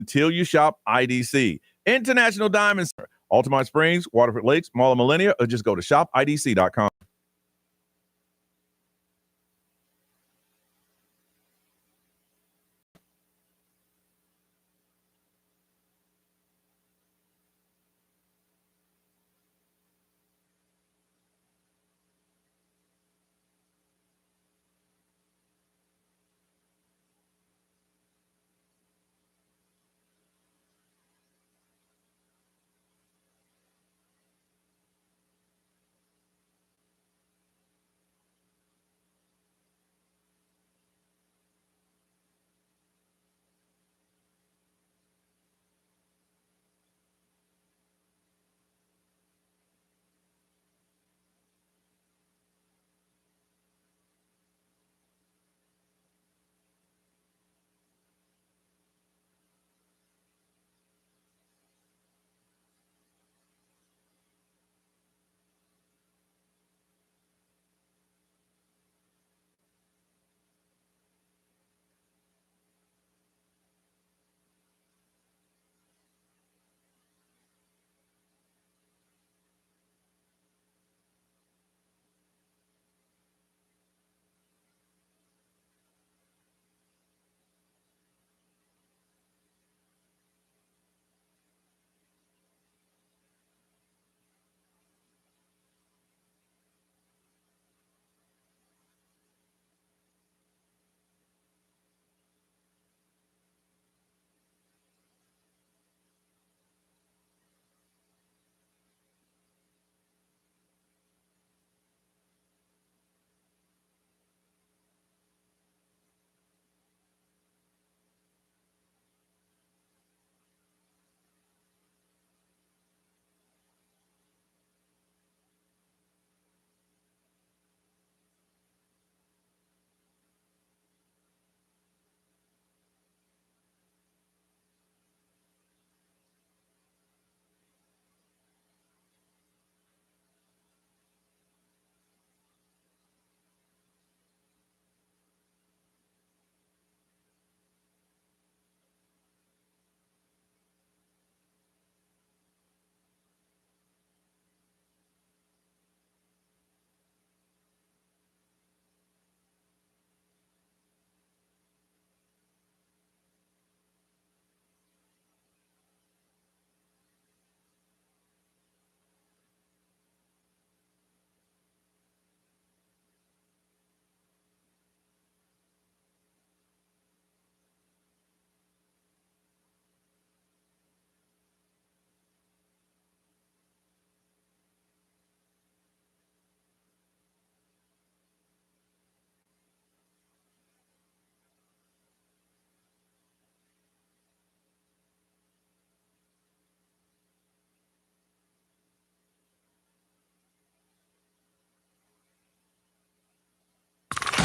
until you shop IDC. International Diamonds, Altamont Springs, Waterford Lakes, Mall of Millennia, or just go to shopidc.com.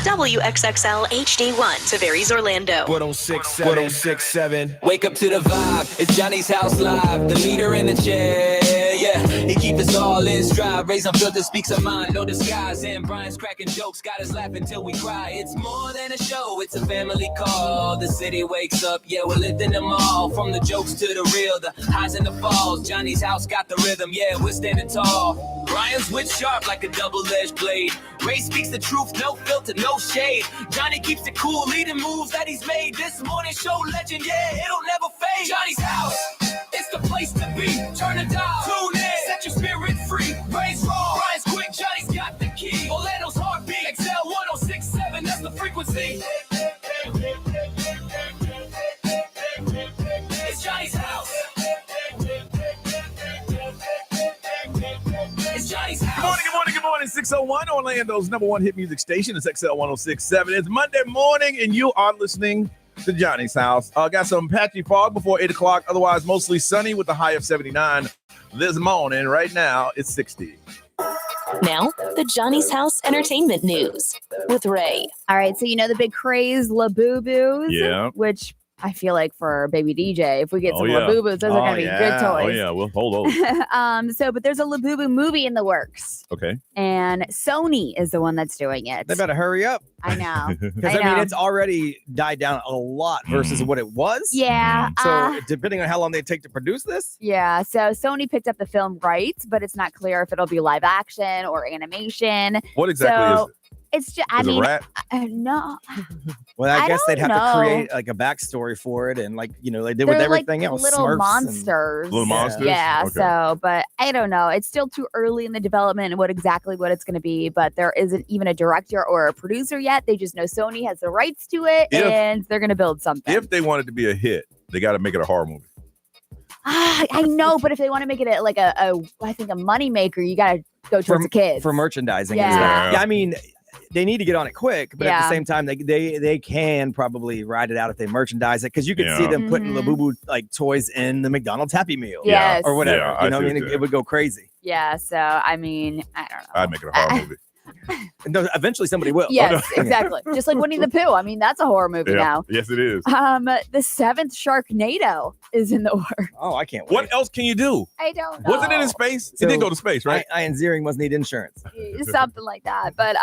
WXXL HD1 Tavares, Orlando. 1067. Wake up to the vibe. It's Johnny's House Live. The leader in the chair. Yeah, he keeps us all in stride. Raise unfiltered, speaks a mind, no disguise. And Brian's cracking jokes, got us laughing till we cry. It's more than a show, it's a family call. The city wakes up, yeah, we're lifting them all. From the jokes to the real, the highs and the falls. Johnny's house got the rhythm, yeah, we're standing tall. Brian's wit sharp like a double-edged blade. Ray speaks the truth, no filter, no shade. Johnny keeps it cool, leading moves that he's made. This morning show legend, yeah, it'll never fade. Johnny's house, it's the place to be. Turn the dial, tune in, set your spirit free. Ray's raw, Brian's quick, Johnny's got the key. Orlando's heartbeat, XL 1067, that's the frequency. It's Johnny's house. It's Johnny's house. Good morning, 601, Orlando's number one hit music station. It's XL 1067. It's Monday morning, and you are listening to Johnny's House. Got some patchy fog before 8 o'clock, otherwise mostly sunny with a high of 79 this morning. Right now, it's 60. Now, the Johnny's House Entertainment News with Ray. All right, so you know the big craze, Labubu's? Yeah. Which I feel like for baby DJ, if we get some yeah. Labubus, those are going to be good toys. Oh, yeah. We'll hold those. But there's a Labubu movie in the works. Okay. And Sony is the one that's doing it. They better hurry up. I know. Because, I mean, it's already died down a lot versus what it was. Yeah. So, depending on how long they take to produce this? Yeah. So, Sony picked up the film rights, but it's not clear if it'll be live action or animation. What exactly is it? It's just, Is it a rat? No. Well, I guess they'd have don't to know. create like a backstory for it, and like they did They're with everything like else. little Smurfs monsters. Little monsters? Yeah. Okay. So, but I don't know. It's still too early in the development and what it's going to be. But there isn't even a director or a producer yet. They just know Sony has the rights to it, and they're going to build something. If they want it to be a hit, they got to make it a horror movie. I know, but if they want to make it I think a moneymaker, you got to go towards the kids for merchandising. Yeah. Yeah, I mean, they need to get on it quick, but at the Yeah. same time, they can probably ride it out if they merchandise it, because you could see them putting Labubu like toys in the McDonald's Happy Meal, Yes. or whatever. Yeah, you know, I what I mean, see it would go crazy. Yeah. So I mean, I don't know. I'd make it a horror movie. No, eventually somebody will. Yes, exactly. Just like Winnie the Pooh. I mean, that's a horror movie now. Yes, it is. The seventh Sharknado is in the works. Oh, I can't wait. What else can you do? I don't know. Wasn't it in space? It did go to space, right? Ian Ziering must need insurance. Something like that. But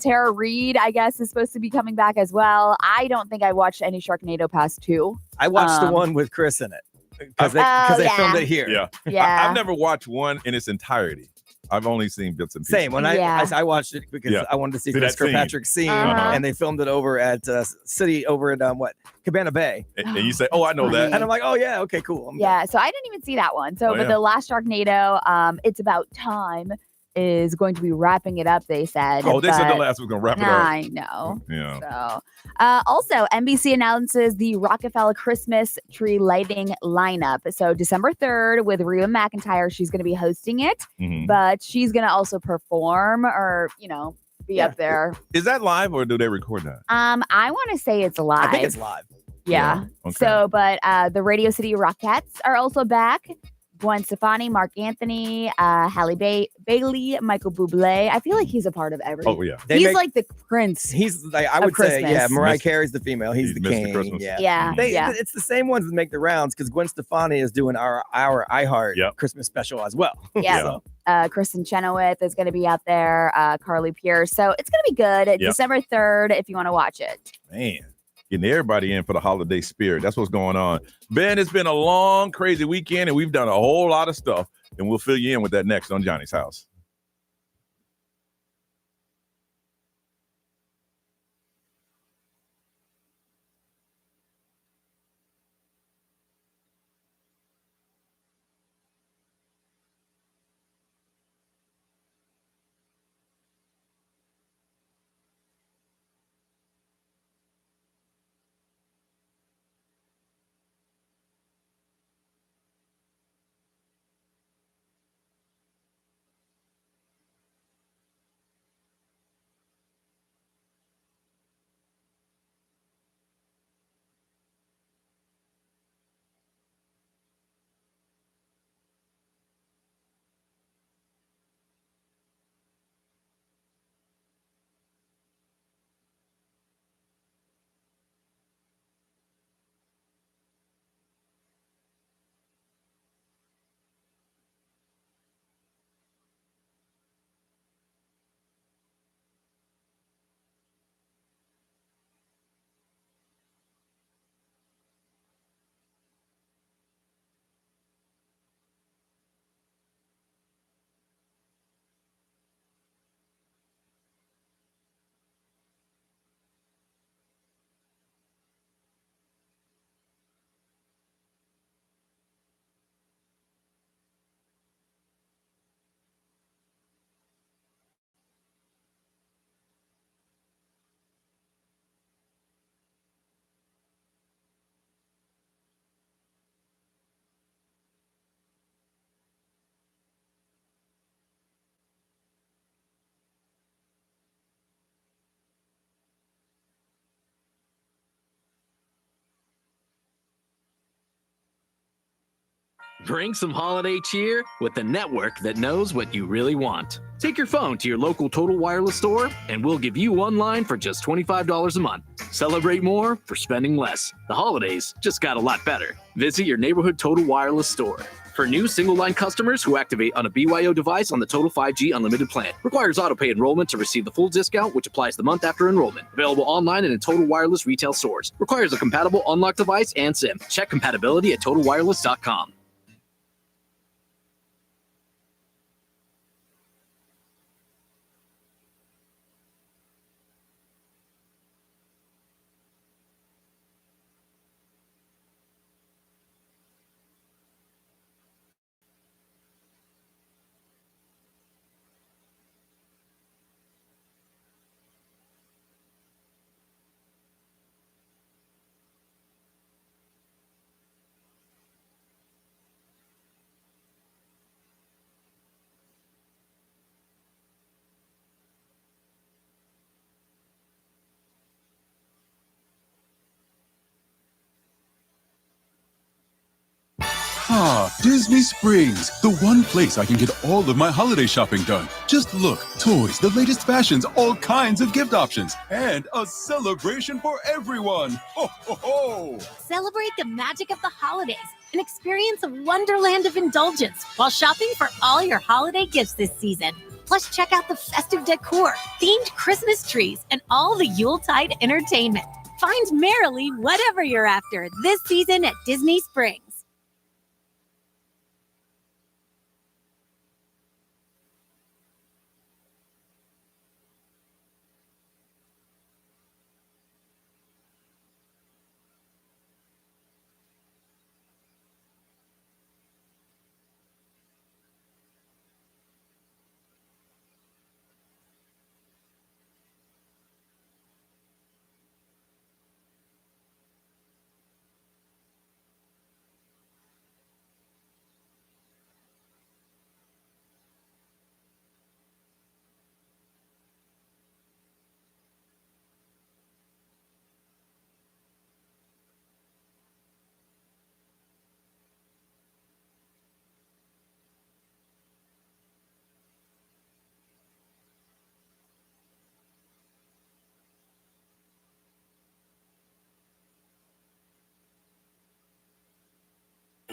Tara Reid, I guess, is supposed to be coming back as well. I don't think I watched any Sharknado past 2. I watched the one with Chris in it because they filmed it here. Yeah. Yeah. I've never watched one in its entirety. I've only seen bits and pieces. Same. When I watched it because I wanted to see that Chris scene. Kirkpatrick's scene, Uh-huh. and they filmed it over at City over at Cabana Bay. And you say, "Oh, I know that." And I'm like, "Oh yeah, okay, cool." I'm Yeah, so I didn't even see that one. So, Oh, but yeah. the last Sharknado, It's About Time, is going to be wrapping it up, they said. Oh, they said the but last was gonna wrap it up. I know. Yeah. So, also, NBC announces the Rockefeller Christmas tree lighting lineup. So, December 3rd with Reba McEntire, she's going to be hosting it, Mhm. but she's going to also perform or, be up there. Is that live or do they record that? I want to say it's live. I think it's live. Yeah. Okay. So, but the Radio City Rockettes are also back. Gwen Stefani, Mark Anthony, Halle Bailey, Michael Bublé. I feel like he's a part of everything. Oh yeah. He's like the prince. He's like, I of would say, Christmas. Mariah Carey's the female. He's the Mr. king. Christmas. Yeah. Yeah, yeah. It's the same ones that make the rounds because Gwen Stefani is doing our iHeart Christmas special as well. Yeah. Kristen Chenoweth is going to be out there. Carly Pierce. So it's going to be good. Yep. December 3rd, if you want to watch it. Man, getting everybody in for the holiday spirit. That's what's going on. Ben, it's been a long, crazy weekend, and we've done a whole lot of stuff, and we'll fill you in with that next on Johnny's House. Bring some holiday cheer with the network that knows what you really want. Take your phone to your local Total Wireless store, and we'll give you one line for just $25 a month. Celebrate more for spending less. The holidays just got a lot better. Visit your neighborhood Total Wireless store. For new single-line customers who activate on a BYO device on the Total 5G Unlimited plan. Requires auto-pay enrollment to receive the full discount, which applies the month after enrollment. Available online and in Total Wireless retail stores. Requires a compatible unlocked device and SIM. Check compatibility at TotalWireless.com. Ah, Disney Springs, the one place I can get all of my holiday shopping done. Just look, toys, the latest fashions, all kinds of gift options, and a celebration for everyone. Ho, ho, ho! Celebrate the magic of the holidays and experience a wonderland of indulgence while shopping for all your holiday gifts this season. Plus, check out the festive decor, themed Christmas trees, and all the Yuletide entertainment. Find merrily whatever you're after this season at Disney Springs.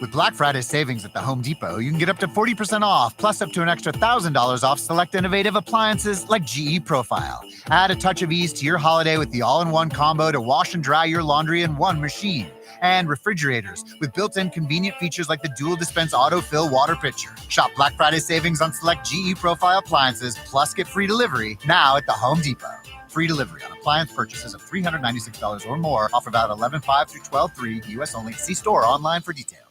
With Black Friday savings at the Home Depot, you can get up to 40% off, plus up to an extra $1,000 off select innovative appliances like GE Profile. Add a touch of ease to your holiday with the all-in-one combo to wash and dry your laundry in one machine. And refrigerators with built-in convenient features like the dual dispense autofill water pitcher. Shop Black Friday savings on select GE Profile appliances, plus get free delivery now at the Home Depot. Free delivery on appliance purchases of $396 or more. Offer valid 11/5 through 12/3, U.S. only. See store or online for details.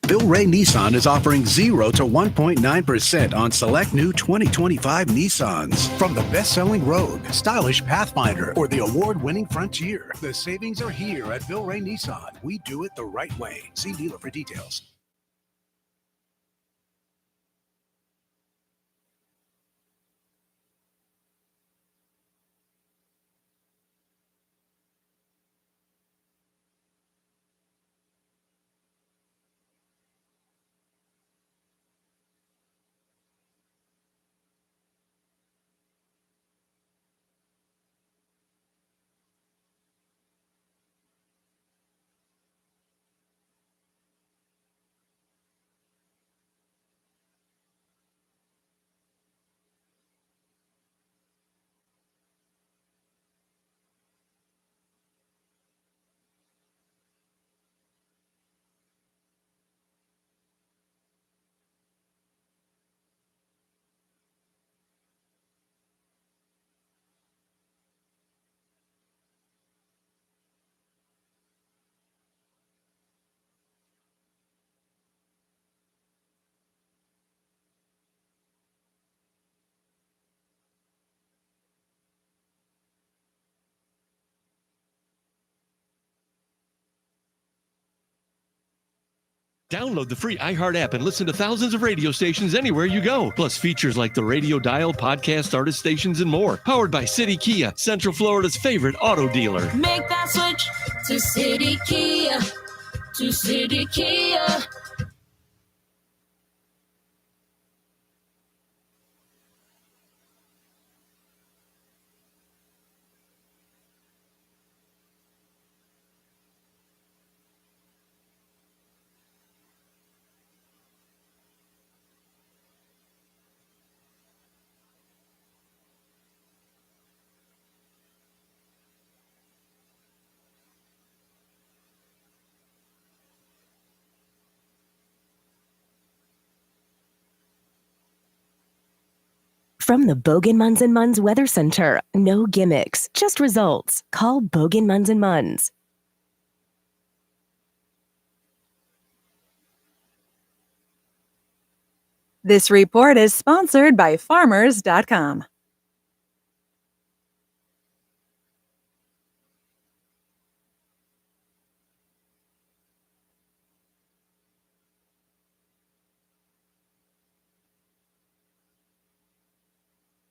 Bill Ray Nissan is offering 0 to 1.9% on select new 2025 Nissans. From the best-selling Rogue, stylish Pathfinder, or the award-winning Frontier, the savings are here at Bill Ray Nissan. We do it the right way. See dealer for details. Download the free iHeart app and listen to thousands of radio stations anywhere you go. Plus features like the Radio Dial, podcast artist stations, and more. Powered by City Kia, Central Florida's favorite auto dealer. Make that switch to City Kia. To City Kia. From the Bogan Munz & Munz Weather Center, no gimmicks, just results. Call Bogan Munz & Munz. This report is sponsored by Farmers.com.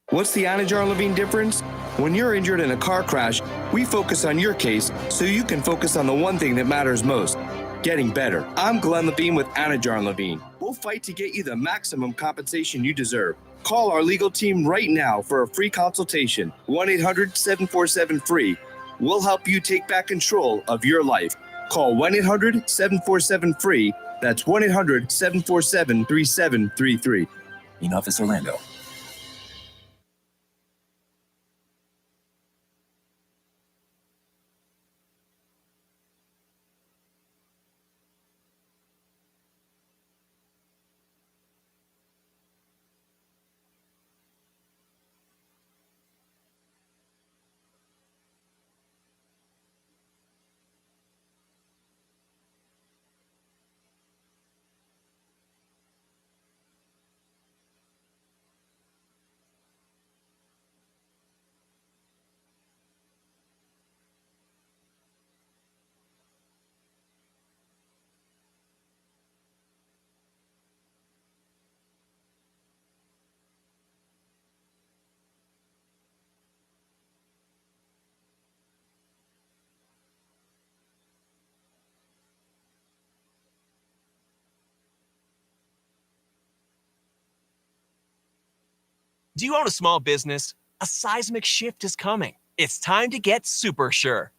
What's the Anajar Levine difference? When you're injured in a car crash, we focus on your case so you can focus on the one thing that matters most, getting better. I'm Glenn Levine with Anajar Levine. We'll fight to get you the maximum compensation you deserve. Call our legal team right now for a free consultation, 1-800-747-FREE. We'll help you take back control of your life. Call 1-800-747-FREE. That's 1-800-747-3733. In Office Orlando. Do you own a small business? A seismic shift is coming. It's time to get super sure.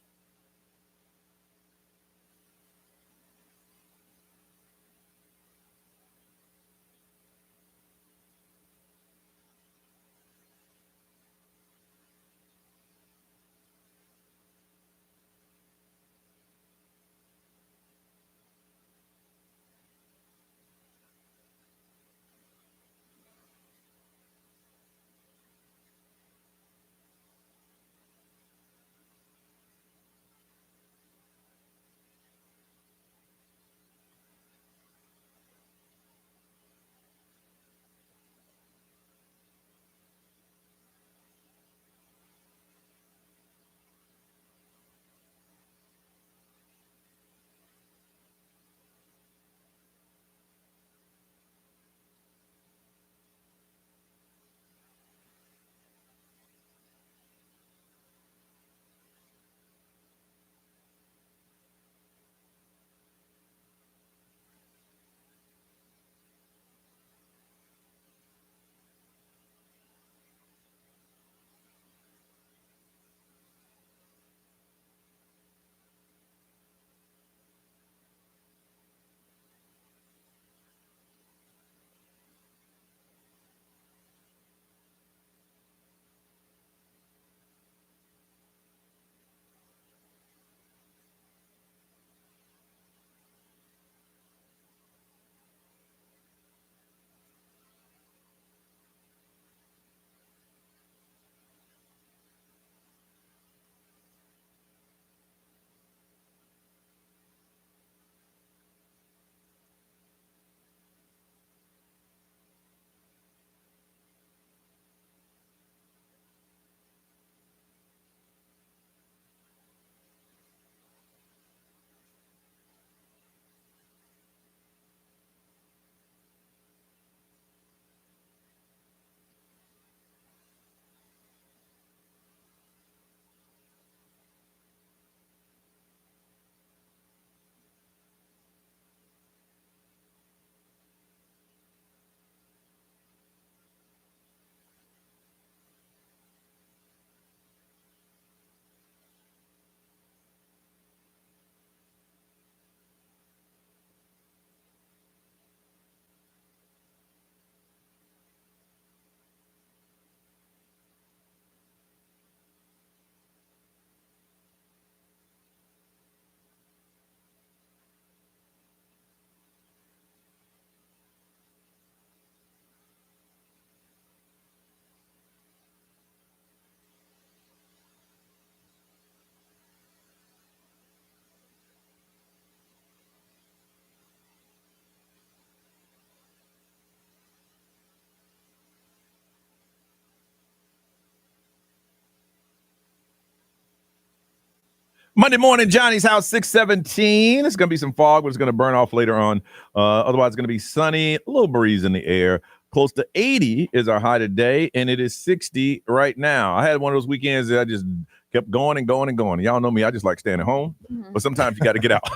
Monday morning, Johnny's house, 617. It's going to be some fog, but it's going to burn off later on. Otherwise, it's going to be sunny, a little breeze in the air. Close to 80 is our high today, and it is 60 right now. I had one of those weekends that I just kept going and going and going. Y'all know me. I just like staying at home, but sometimes you got to get out.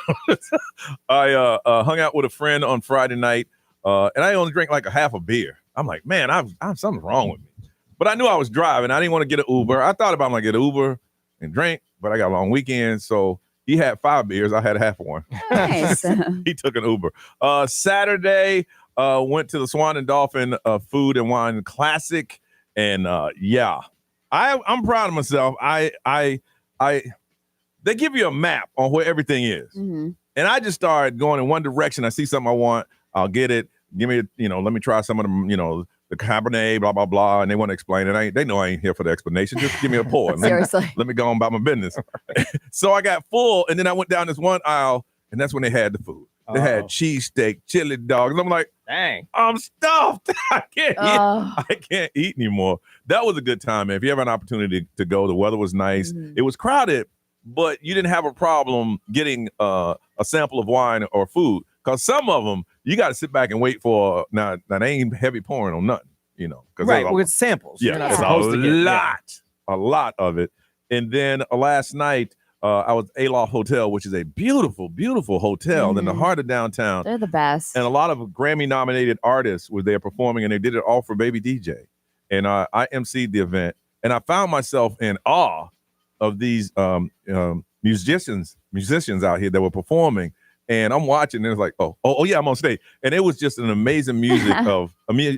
I hung out with a friend on Friday night, and I only drank like a half a beer. I'm like, man, I've something's wrong with me. But I knew I was driving. I didn't want to get an Uber. I thought about I'm going to get an Uber and drink, but I got a long weekend, so he had 5 beers. I had half of one. Nice. He took an Uber. Saturday, went to the Swan and Dolphin Food and Wine Classic, and I'm proud of myself. They give you a map on where everything is, and I just started going in one direction. I see something I want, I'll get it. Give me, let me try some of them, the Cabernet, blah blah blah, and they want to explain it. They know I ain't here for the explanation. Just give me a pour. Seriously, let me go on about my business. So I got full, and then I went down this one aisle, and that's when they had the food. They had cheesesteak, chili dogs. I'm like, dang, I'm stuffed. I can't eat anymore. That was a good time, man. If you have an opportunity to go, the weather was nice. It was crowded, but you didn't have a problem getting a sample of wine or food, because some of them you got to sit back and wait for. Now they ain't heavy pouring on nothing, Right, with samples. Yeah, it's a lot of it. And then last night, I was at Aloft Hotel, which is a beautiful, beautiful hotel in the heart of downtown. They're the best. And a lot of Grammy-nominated artists were there performing, and they did it all for Baby DJ. And I emceed the event, and I found myself in awe of these musicians out here that were performing. And I'm watching, and it's like, oh yeah, I'm on stage. And it was just an amazing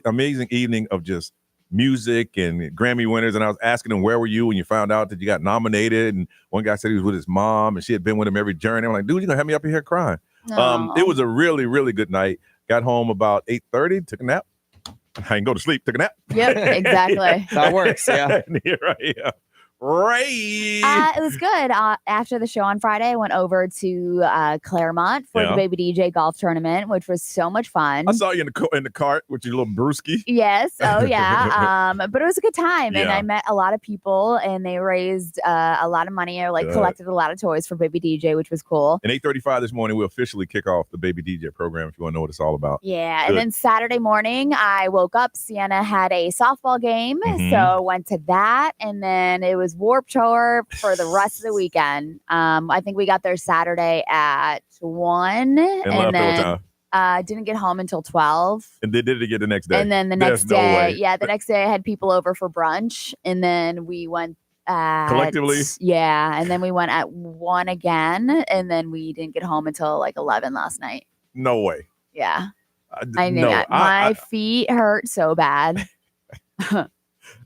amazing evening of just music and Grammy winners. And I was asking them, where were you when you found out that you got nominated? And one guy said he was with his mom, and she had been with him every journey. I'm like, dude, you're gonna have me up here crying. It was a really, really good night. Got home about 8:30, took a nap. I didn't go to sleep, took a nap. Yep, exactly. That works, yeah. Ray. It was good. After the show on Friday, I went over to Claremont for the Baby DJ golf tournament, which was so much fun. I saw you in the cart with your little brewski. Yes. Oh, yeah. But it was a good time, and I met a lot of people, and they raised a lot of money, or collected a lot of toys for Baby DJ, which was cool. And 8:35 this morning, we'll officially kick off the Baby DJ program if you want to know what it's all about. Yeah. Good. And then Saturday morning, I woke up. Sienna had a softball game, so I went to that, and then it was Warped Tour for the rest of the weekend. I think we got there Saturday at 1, and then didn't get home until 12. And they did it again the next day. And then the next day, the next day I had people over for brunch, and then we went collectively. Yeah, and then we went at 1 again, and then we didn't get home until like 11 last night. No way. Yeah, I knew that. My feet hurt so bad.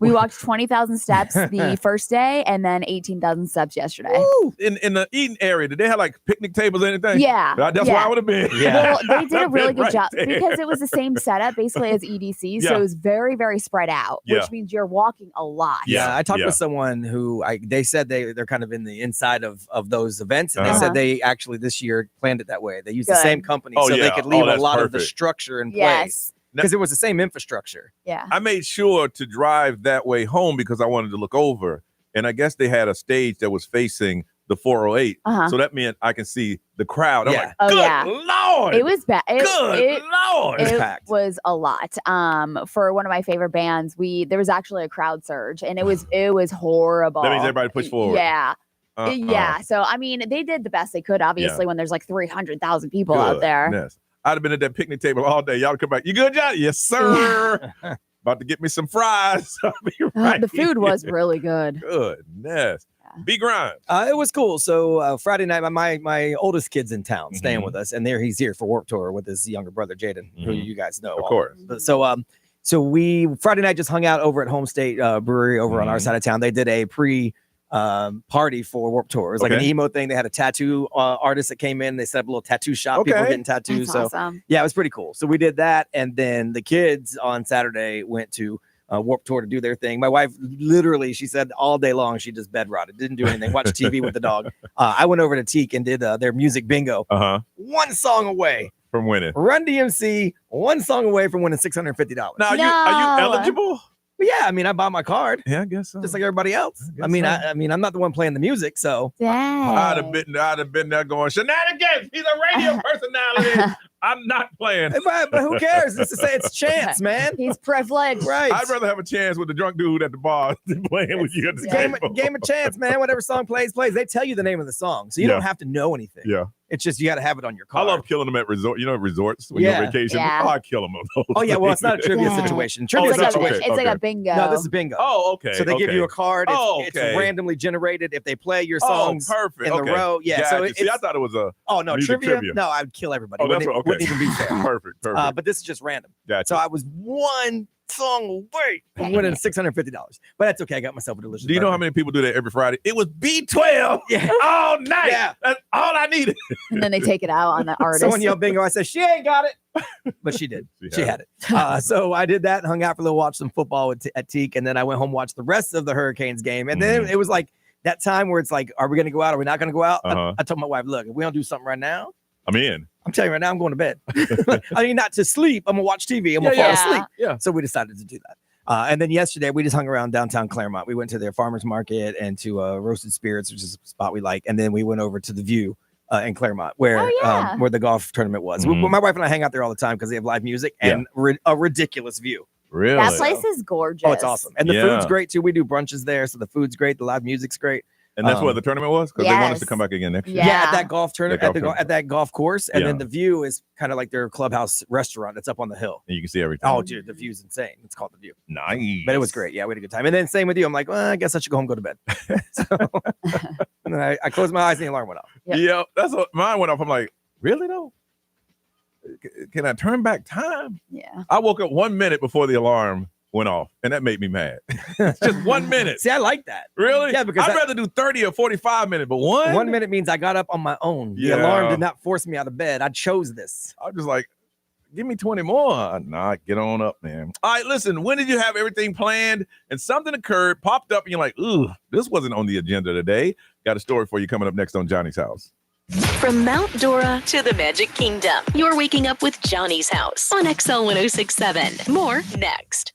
We walked 20,000 steps the first day, and then 18,000 steps yesterday. Woo! In the eating area, did they have like picnic tables or anything? Yeah. That's where I would have been. Yeah. Well, they did a really good job because it was the same setup basically as EDC. So it was very, very spread out, which means you're walking a lot. Yeah. I talked with someone who they said they're kind of in the inside of those events. And they said they actually this year planned it that way. They used the same company so they could leave a lot of the structure in place. Because it was the same infrastructure. Yeah. I made sure to drive that way home because I wanted to look over. And I guess they had a stage that was facing the 408. So that meant I can see the crowd. I'm like, good Lord. It was bad. Good Lord. It was a lot. For one of my favorite bands, there was actually a crowd surge, and it was horrible. That means everybody pushed forward. Yeah. Yeah. So, I mean, they did the best they could, obviously, when there's like 300,000 people out there. Yes. I'd have been at that picnic table all day. Y'all come back. You good, Johnny? Yes, sir. About to get me some fries. I'll be right the food was really good. Goodness. Be grind. It was cool. So Friday night, my oldest kid's in town staying with us, and he's here for Warped Tour with his younger brother Jaden, who you guys know. Of course. So we Friday night just hung out over at Home State Brewery over on our side of town. They did a party for Warped Tour. It was like an emo thing. They had a tattoo artist that came in. They set up a little tattoo shop. People were getting tattoos. That's awesome. Yeah, it was pretty cool. So we did that, and then the kids on Saturday went to Warped Tour to do their thing. My wife literally, she said all day long she just bed rotted, didn't do anything, watched TV with the dog. I went over to Teak and did their music bingo. One song away from winning. Run DMC, one song away from winning $650. Now, are you eligible? But yeah, I mean, I bought my card. Yeah, I guess so. Just like everybody else. I mean, so. I mean, I'm not the one playing the music, so. I'd have been there going, shenanigans. He's a radio personality. I'm not playing. But who cares? Just to say it's chance, man. He's privileged. Right. I'd rather have a chance with the drunk dude at the bar than playing with you at the game of chance, man. Whatever song plays. They tell you the name of the song, so you don't have to know anything. Yeah. It's just you got to have it on your card. I love killing them at resorts when you're on vacation. Yeah. I kill them on those. Oh yeah, well it's not a trivia situation. Trivia situation. It's like a bingo. No, this is bingo. Oh, okay. So they give you a card. It's okay. randomly generated if they play your songs perfect. in the row. Yeah. Gotcha. So it's, See, I thought it was a trivia. No, I would kill everybody. Oh, that's wouldn't even be fair. Perfect. But this is just random. Gotcha. So I was one song away from winning $650. But that's okay. I got myself a delicious. Do you know how many people do that every Friday? It was B12 all night. Yeah. That's all I needed. And then they take it out on the artist. Someone yelled bingo. I said, she ain't got it. But she did. She had it. So I did that and hung out for a little, watched some football at Teak. And then I went home, watched the rest of the Hurricanes game. And then it was like that time where it's like, are we going to go out? Are we not going to go out? I told my wife, look, if we don't do something right now, I'm in. I'm telling you right now, I'm going to bed. I mean, not to sleep. I'm going to watch TV. I'm going to fall asleep. Yeah. So we decided to do that. And then yesterday, we just hung around downtown Claremont. We went to their farmers market and to Roasted Spirits, which is a spot we like. And then we went over to the View in Claremont, where the golf tournament was. My wife and I hang out there all the time because they have live music and a ridiculous view. Really? That place is gorgeous. Oh, it's awesome. And the food's great, too. We do brunches there, so the food's great. The live music's great. And that's what the tournament was? Because they want us to come back again next year. Yeah, at that golf tournament, at that golf course. And Yeah. then the View is kind of like their clubhouse restaurant that's up on the hill. And you can see everything. Oh, dude, the view's insane. It's called the View. Nice. But it was great. Yeah, we had a good time. And then same with you. I'm like, well, I guess I should go home and go to bed. And then I closed my eyes and the alarm went off. Yeah, that's what mine went off. I'm like, really though? Can I turn back time? Yeah. I woke up 1 minute before the alarm went off, and that made me mad. Just 1 minute. See, I like that. Really? Yeah, because I'd rather do 30 or 45 minutes, but 1 minute means I got up on my own. The alarm did not force me out of bed. I chose this. I was just like, give me 20 more. Nah, get on up, man. All right, listen, when did you have everything planned and something occurred, popped up, and you're like, ooh, this wasn't on the agenda today? Got a story for you coming up next on Johnny's House. From Mount Dora to the Magic Kingdom, you're waking up with Johnny's House on XL 1067. More next.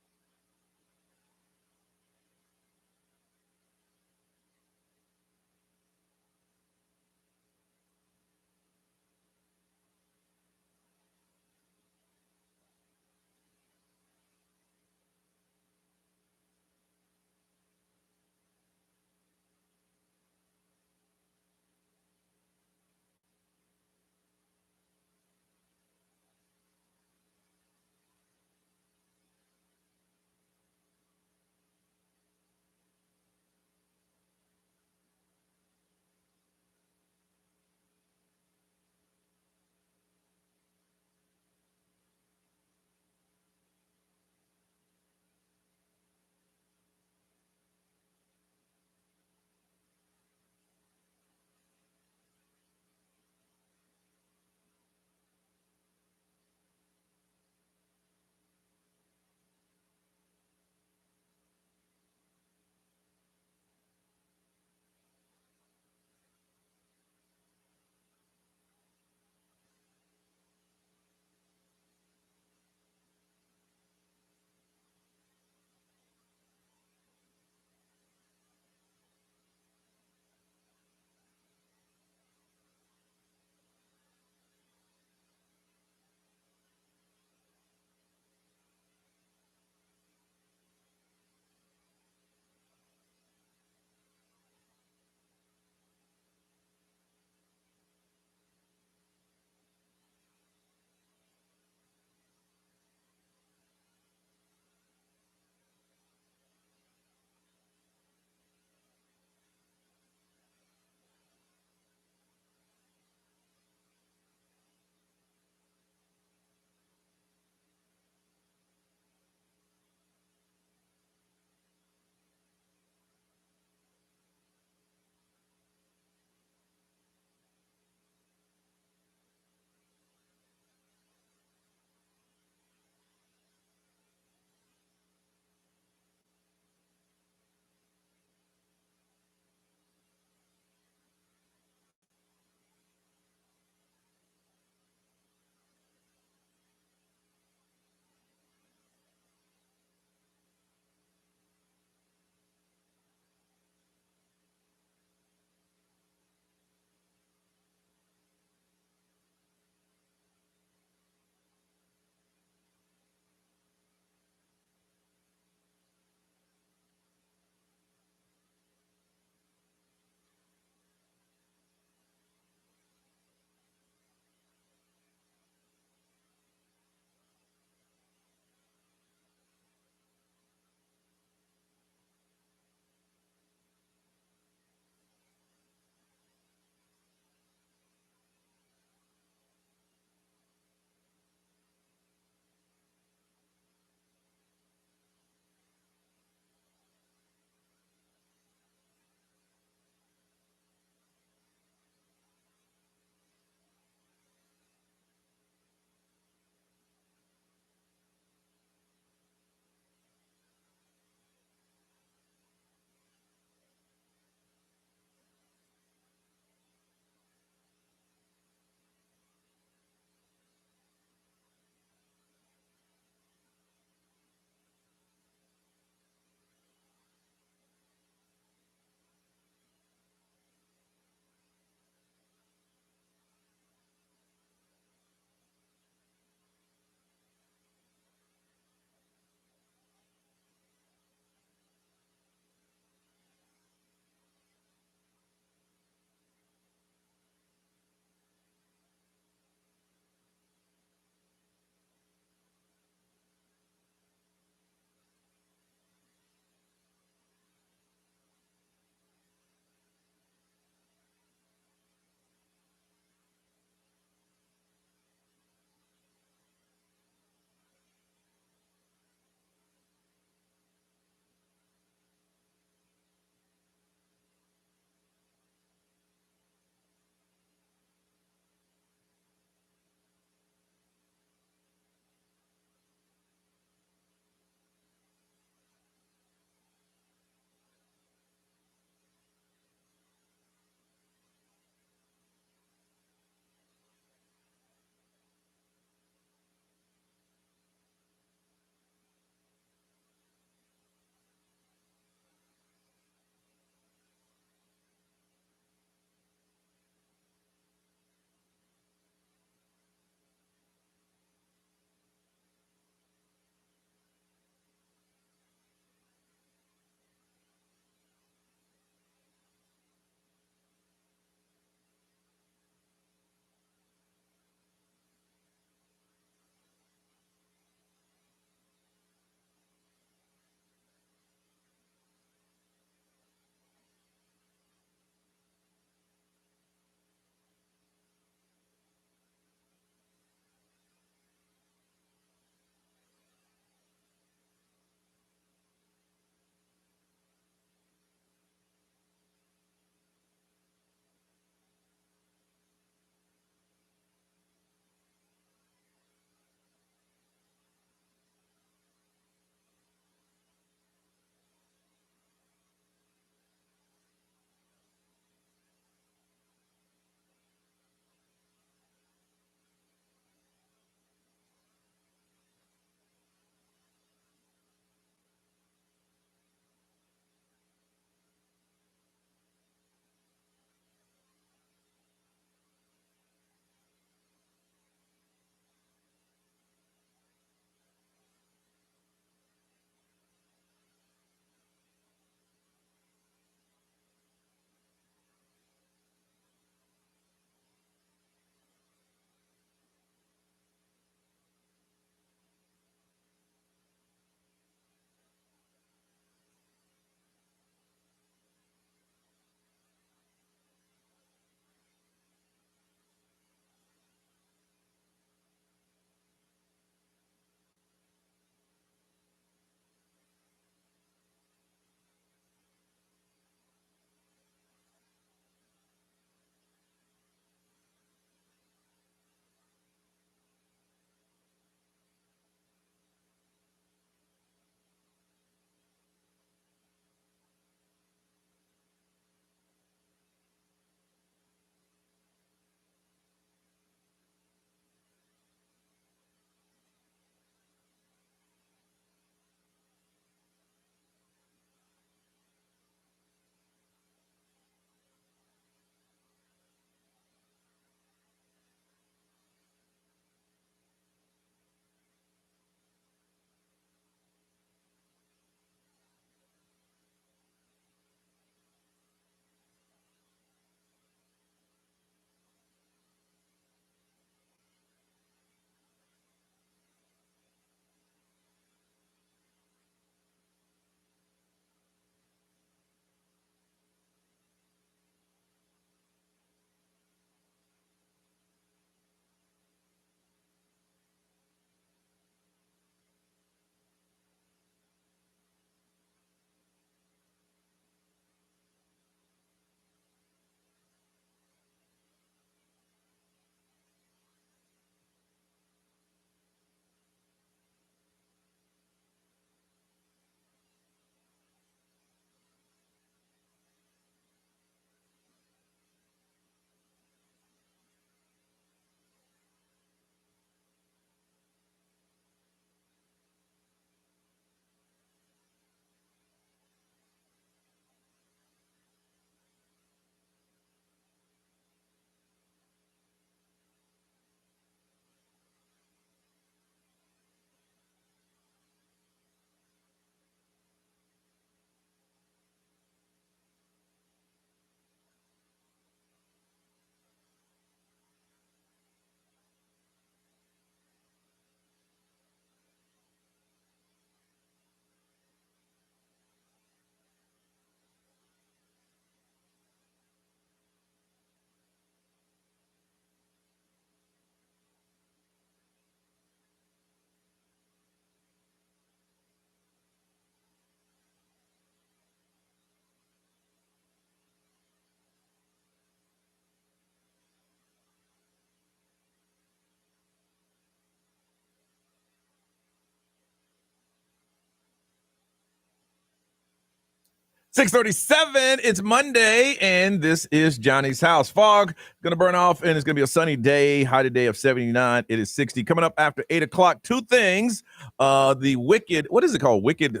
6:37. It's Monday, and this is Johnny's House. Fog going to burn off, and it's going to be a sunny day. High today of 79. It is 60. Coming up after 8 o'clock, two things. The Wicked, what is it called? Wicked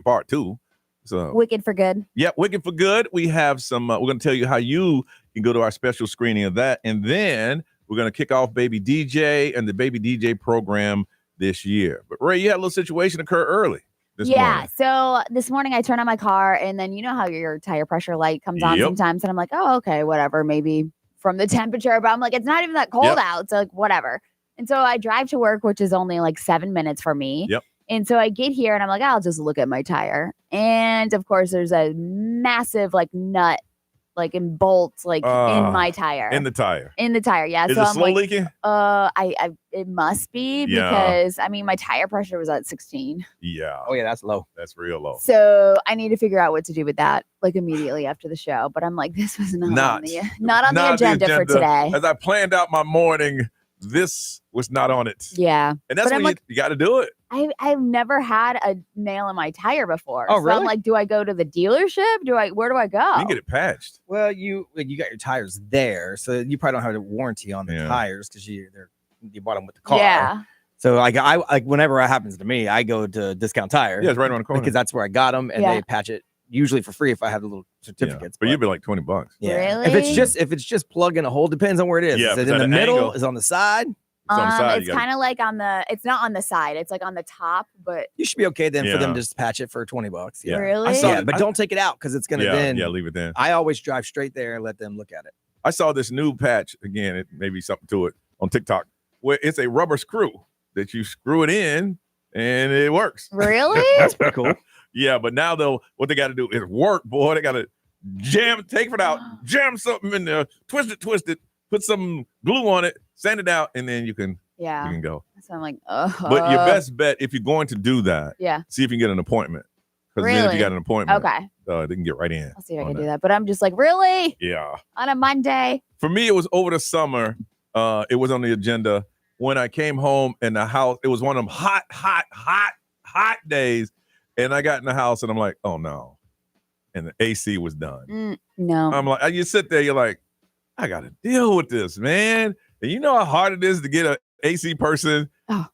Part 2. So Wicked for Good. Yep, Wicked for Good. We have some, we're going to tell you how you can go to our special screening of that. And then we're going to kick off Baby DJ and the Baby DJ program this year. But Ray, you had a little situation occur early. Morning. So this morning I turned on my car, and then you know how your tire pressure light comes on sometimes, and I'm like, oh, okay, whatever, maybe from the temperature, but I'm like, it's not even that cold out, so like whatever. And so I drive to work, which is only like 7 minutes for me. And so I get here and I'm like, I'll just look at my tire. And of course there's a massive like nut like in bolts like in my tire. In the tire. Yeah. Is so it I'm slow like, leaking? It must be because I mean my tire pressure was at 16. Yeah. Oh yeah, that's low. That's real low. So I need to figure out what to do with that like immediately after the show. But I'm like, this was not on the agenda for today. As I planned out my morning, this was not on it. Yeah. And that's when you got to do it. I've never had a nail in my tire before. Oh, so really? I'm like, do I go to the dealership? Where do I go? You can get it patched. Well, you got your tires there, so you probably don't have a warranty on the tires because you bought them with the car. Yeah. So like whenever it happens to me, I go to Discount Tire. Yeah, it's right around the corner because that's where I got them, and they patch it usually for free if I have the little certificates. But you'd be like $20. Yeah. Really? If it's just plugging a hole, depends on where it is. Yeah, Is it in the middle? Is it on the side? It's kind of like it's not on the side. It's like on the top, but you should be okay then for them to just patch it for $20. Yeah. Really? But don't take it out because it's gonna leave it then. I always drive straight there and let them look at it. I saw this new patch again. It may be something to it on TikTok where it's a rubber screw that you screw it in and it works. Really? That's pretty cool. Yeah, but now though, what they got to do is work, boy. They got to take it out, jam something in there, twist it, put some glue on it, sand it out, and then you can go. So I'm like, But your best bet, if you're going to do that, see if you can get an appointment. Because then if you got an appointment, they can get right in. I'll see if I can do that. But I'm just like, really? Yeah. On a Monday? For me, it was over the summer. It was on the agenda. When I came home in the house, it was one of them hot days. And I got in the house and I'm like, oh no. And the AC was done. No. I'm like, you sit there, you're like, I got to deal with this, man. And you know how hard it is to get an AC person. Oh,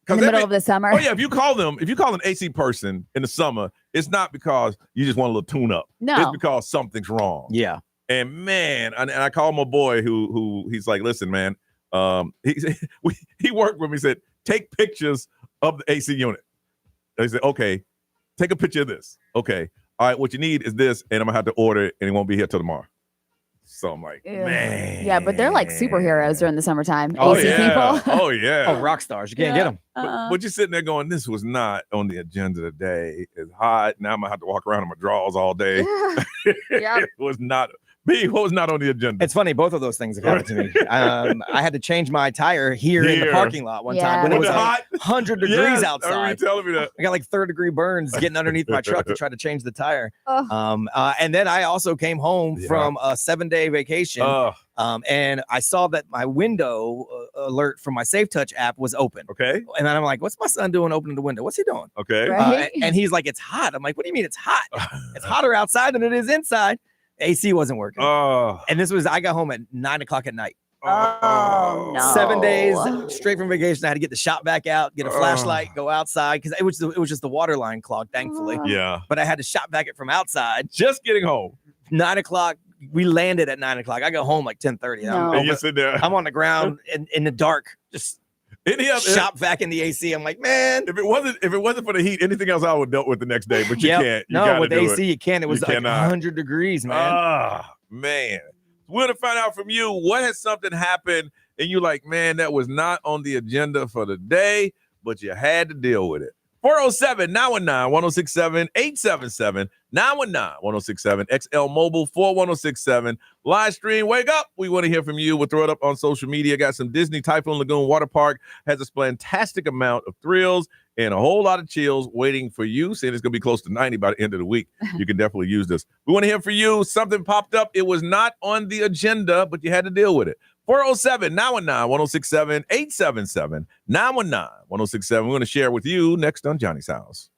in the middle of the summer. Oh yeah, if you call an AC person in the summer, it's not because you just want a little tune up. No. It's because something's wrong. Yeah. And man, and I called my boy who he's like, listen, man, he worked with me, said, take pictures of the AC unit. He said, okay, take a picture of this. Okay. All right, what you need is this, and I'm gonna have to order it, and it won't be here till tomorrow. So I'm like, man. Yeah, but they're like superheroes during the summertime. Oh, AC yeah. people. Oh, yeah. Oh, rock stars. You can't get them. But you're sitting there going, this was not on the agenda today. It's hot. Now I'm going to have to walk around in my drawers all day. It was not. B, what was not on the agenda? It's funny. Both of those things have happened to me. I had to change my tire here in the parking lot one time when it was like 100 degrees outside. I remember you telling me that. I got like 3rd-degree burns getting underneath my truck to try to change the tire. And then I also came home from a 7-day vacation. And I saw that my window alert from my Safe Touch app was open. Okay. And then I'm like, what's my son doing opening the window? What's he doing? Okay. Right? And he's like, it's hot. I'm like, what do you mean it's hot? It's hotter outside than it is inside. AC wasn't working. And I got home at 9 o'clock at night. Oh, no. 7 days straight from vacation. I had to get the shop back out, get a flashlight, go outside because it was just the water line clogged, thankfully. Yeah. But I had to shop back it from outside. Just getting home. 9 o'clock. We landed at 9 o'clock. I go home like 10:30. No. And you sit there. I'm on the ground in the dark, just shop vac in the AC. I'm like, man. If it wasn't for the heat, anything else I would have dealt with the next day. But you can't. No, with AC, you can't. It was like 100 degrees, man. Man. We're going to find out from you, what has something happened and you're like, man, that was not on the agenda for the day, but you had to deal with it. 407-919-1067, 877-919-1067, XL Mobile 41067. Live stream, wake up. We want to hear from you. We'll throw it up on social media. Got some Disney Typhoon Lagoon Water Park. Has a fantastic amount of thrills and a whole lot of chills waiting for you. Saying it's going to be close to 90 by the end of the week. You can definitely use this. We want to hear from you. Something popped up. It was not on the agenda, but you had to deal with it. 407-919-1067, 877-919-1067. We're going to share with you next on Johnny's House.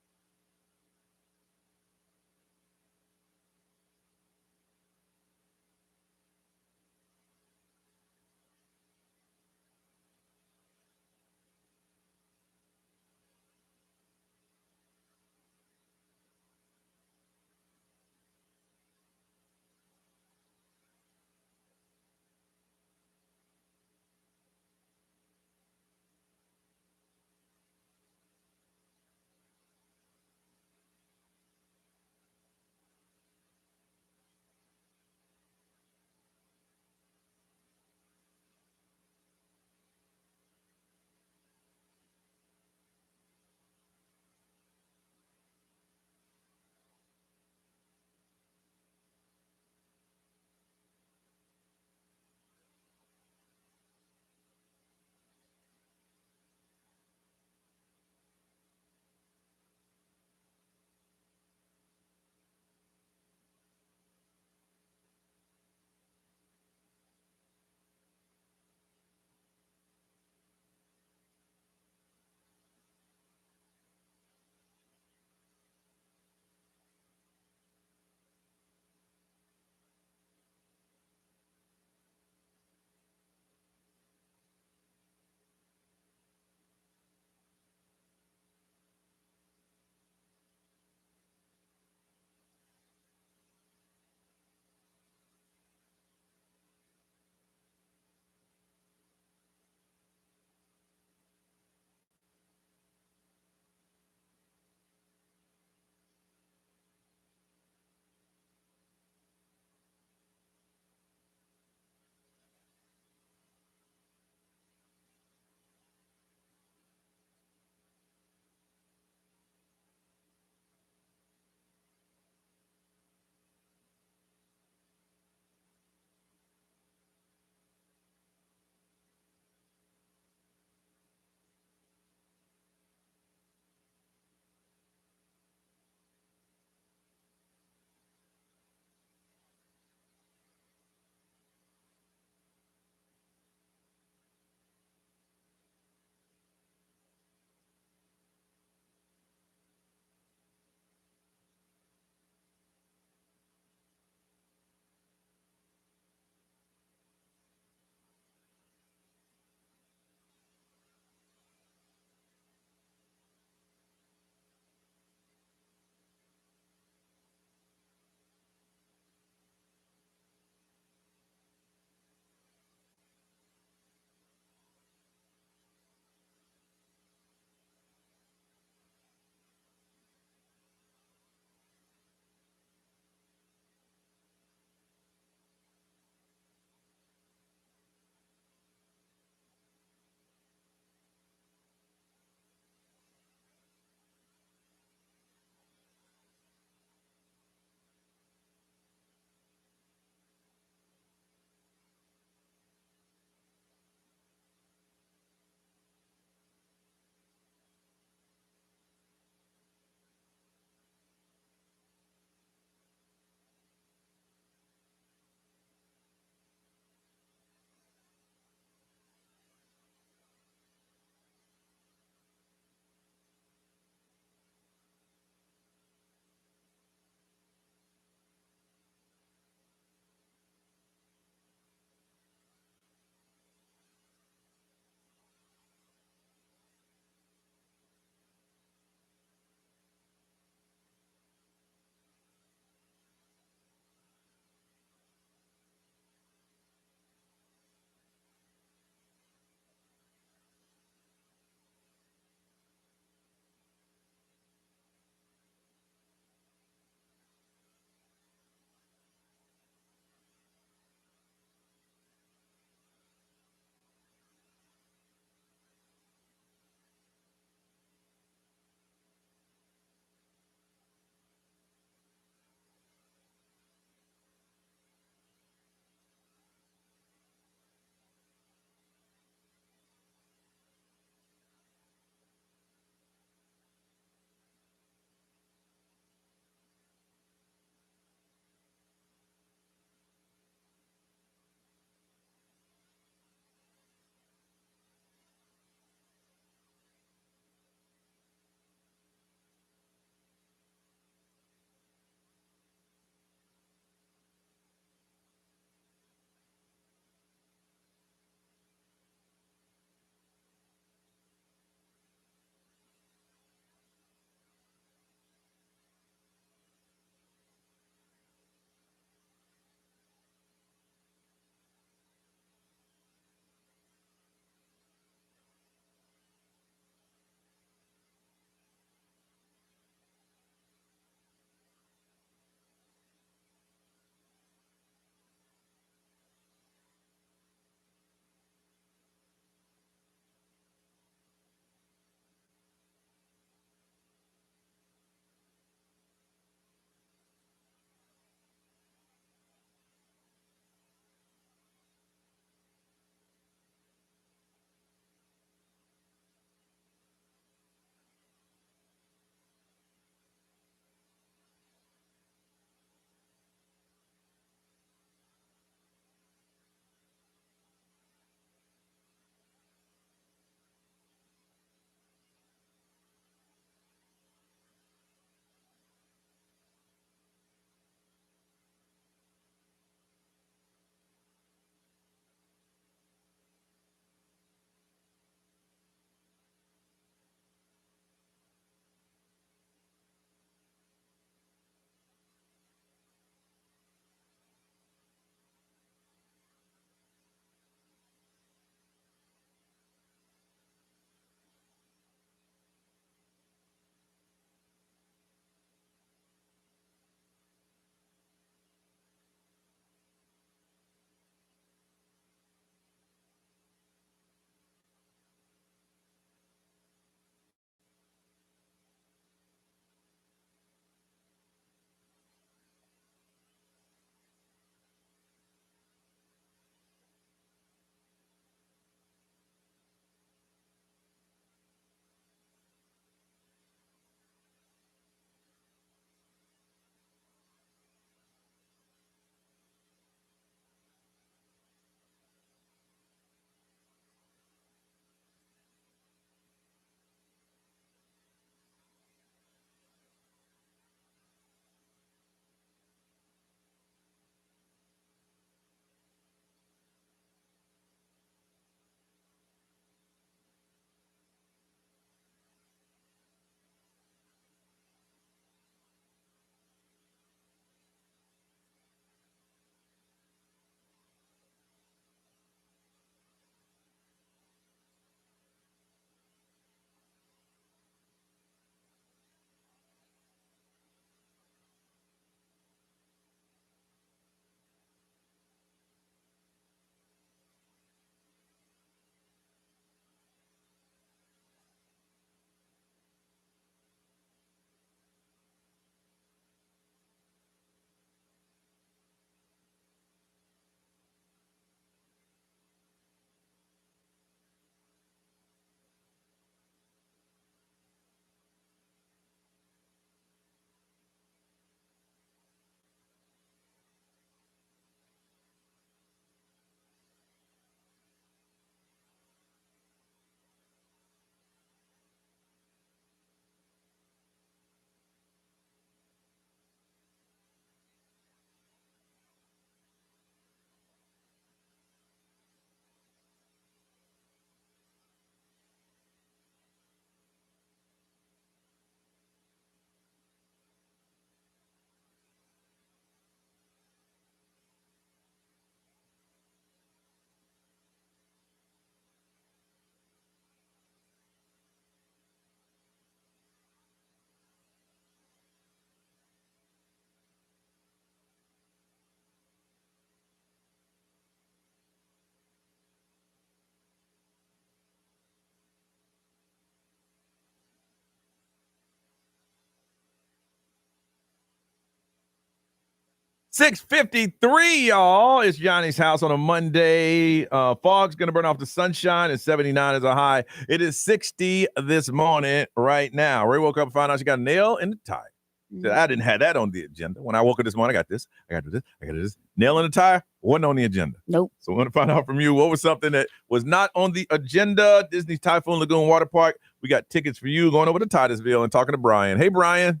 6:53, y'all. It's Johnny's house on a Monday. Fog's going to burn off the sunshine, and 79 is a high. It is 60 this morning right now. Ray woke up and found out she got a nail in the tire. Said, I didn't have that on the agenda. When I woke up this morning, I got this, I got to do this, I got to do this. Nail in the tire wasn't on the agenda. Nope. So I want to find out from you, what was something that was not on the agenda? Disney's Typhoon Lagoon Water Park. We got tickets for you going over to Titusville and talking to Brian. Hey, Brian.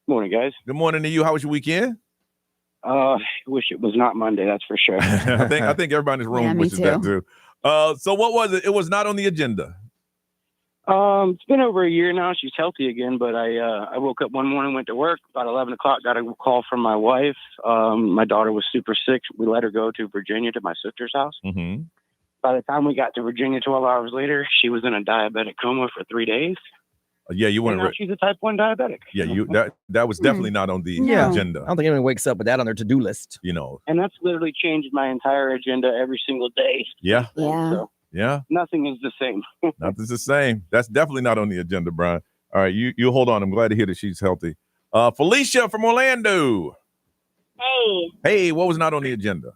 Morning, guys. Good morning to you. How was your weekend? I wish it was not Monday, that's for sure. I think everybody in this room wishes that too. So what was it? It was not on the agenda. It's been over a year now. She's healthy again, but I woke up one morning, went to work about 11 o'clock, got a call from my wife. My daughter was super sick. We let her go to Virginia to my sister's house. Mm-hmm. By the time we got to Virginia 12 hours later, she was in a diabetic coma for 3 days. Yeah, you And weren't. now she's a type 1 diabetic. Yeah, that was definitely not on the agenda. I don't think anyone wakes up with that on their to-do list. You know. And that's literally changed my entire agenda every single day. Yeah. So Yeah. nothing is the same. Nothing's the same. That's definitely not on the agenda, Brian. All right, you hold on. I'm glad to hear that she's healthy. Felicia from Orlando. Hey, what was not on the agenda?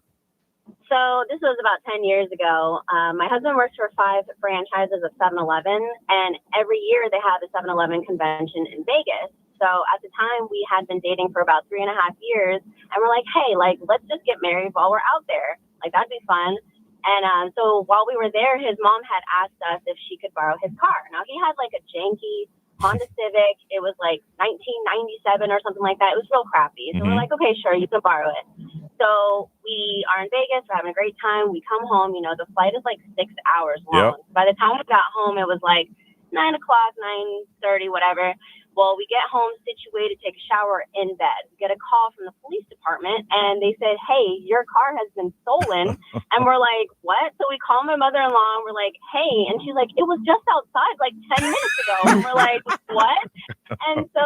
So this was about 10 years ago. My husband works for 5 franchises of 7-Eleven, and every year they have a 7-Eleven convention in Vegas. So at the time, we had been dating for about 3.5 years, and we're like, hey, let's just get married while we're out there. That'd be fun. And so while we were there, his mom had asked us if she could borrow his car. Now, he had a janky Honda Civic. It was 1997 or something like that. It was real crappy. So we're like, okay, sure, you can borrow it. So we are in Vegas. We're having a great time. We come home. The flight is 6 hours long. Yep. By the time we got home, it was 9 o'clock, 9:30, whatever. Well, we get home, situated, take a shower in bed. We get a call from the police department, and they said, hey, your car has been stolen. And we're like, what? So we call my mother-in-law, and we're like, hey. And she's like, it was just outside 10 minutes ago. And we're like, what? And so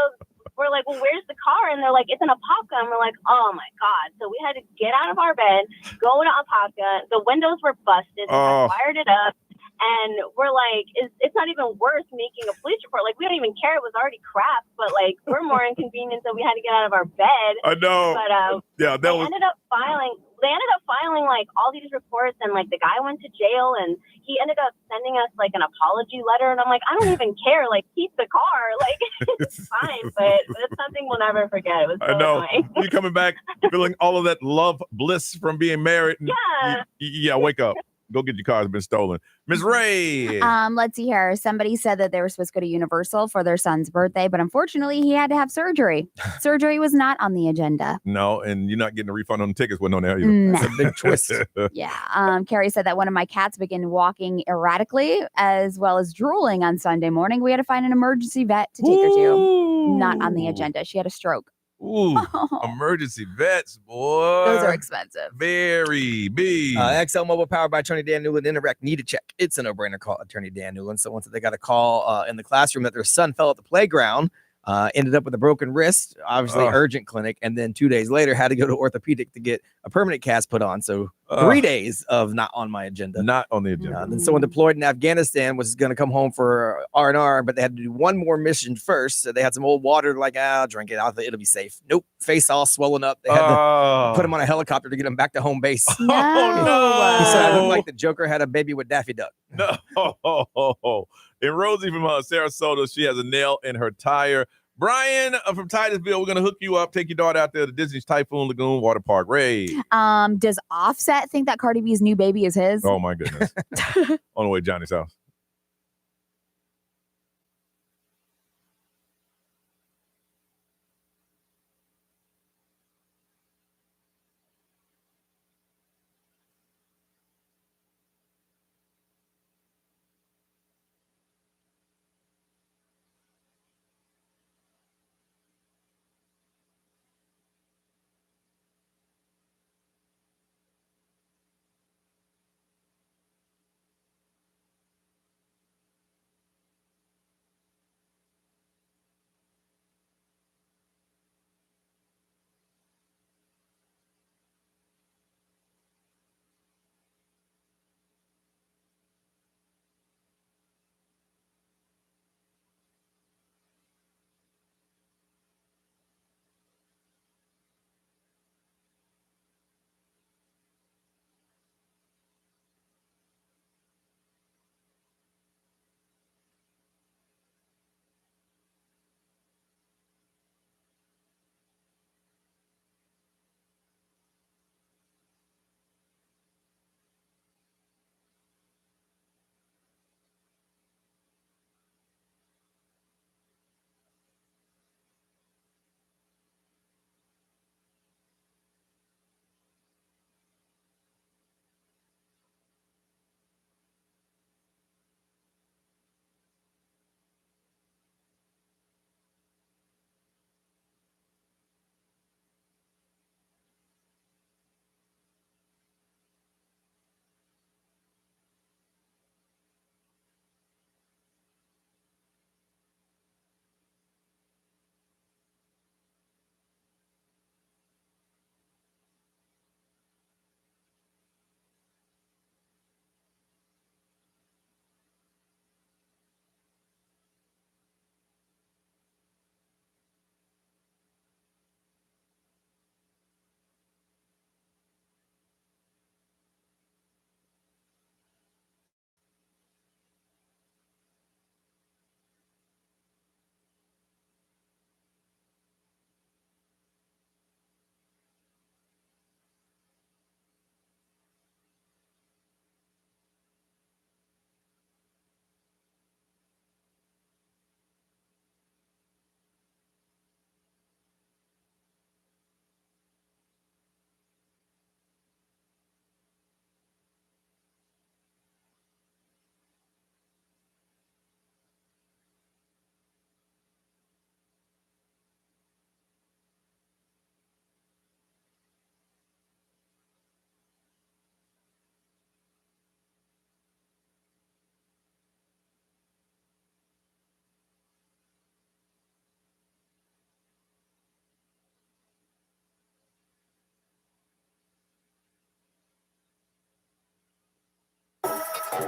we're like, well, where's the car? And they're like, it's in Apopka. And we're like, oh, my God. So we had to get out of our bed, go to Apopka. The windows were busted. We fired it up. And we're like, it's not even worth making a police report. We don't even care. It was already crap. But, we're more inconvenienced, so we had to get out of our bed. I know. But yeah, they ended up filing all these reports, and the guy went to jail, and he ended up sending us an apology letter. And I'm like, I don't even care. Keep the car. It's fine. But it's something we'll never forget. It was so I know. annoying. You coming back feeling all of that love bliss from being married. Yeah, wake up. Go get your car. It's been stolen. Ms. Ray. Let's see here. Somebody said that they were supposed to go to Universal for their son's birthday, but unfortunately he had to have surgery. Surgery was not on the agenda. No, and you're not getting a refund on the tickets. Wasn't on there either. No. That's a big twist. Yeah. Carrie said that one of my cats began walking erratically as well as drooling on Sunday morning. We had to find an emergency vet to take her to. Not on the agenda. She had a stroke. Ooh, emergency vets, boy. Those are expensive. Very big. XL Mobile powered by Attorney Dan Newland. Interact, need a check. It's a no-brainer. Call Attorney Dan Newland. Someone said they got a call in the classroom that their son fell at the playground, ended up with a broken wrist, obviously urgent clinic, and then 2 days later had to go to orthopedic to get a permanent cast put on. So 3 days of not on my agenda. Not on the agenda. Then someone deployed in Afghanistan was going to come home for R&R, but they had to do one more mission first. So they had some old water, I'll drink it. It'll be safe. Nope. Face all swollen up. They had to put him on a helicopter to get him back to home base. No. He said I looked like the Joker had a baby with Daffy Duck. No. And Rosie from Sarasota, she has a nail in her tire. Brian from Titusville, we're going to hook you up, take your daughter out there to Disney's Typhoon Lagoon Water Park. Ray. Does Offset think that Cardi B's new baby is his? Oh, my goodness. On the way to Johnny's house.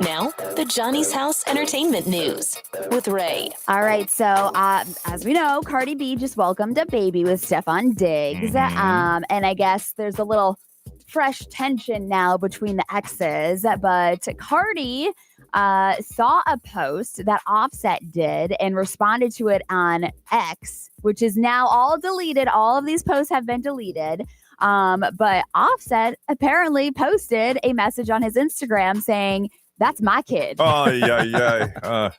Now, the Johnny's House Entertainment News with Ray. All right, so as we know, Cardi B just welcomed a baby with Stefan Diggs. And I guess there's a little fresh tension now between the exes. But Cardi saw a post that Offset did and responded to it on X, which is now all deleted. All of these posts have been deleted. But Offset apparently posted a message on his Instagram saying, "That's my kid." Oh, yeah.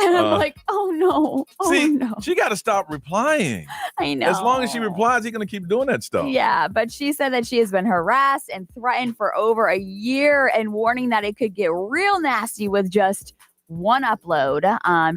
And I'm like, oh no. No. She got to stop replying. I know. As long as she replies, he's going to keep doing that stuff. Yeah, but she said that she has been harassed and threatened for over a year and warning that it could get real nasty with just one upload.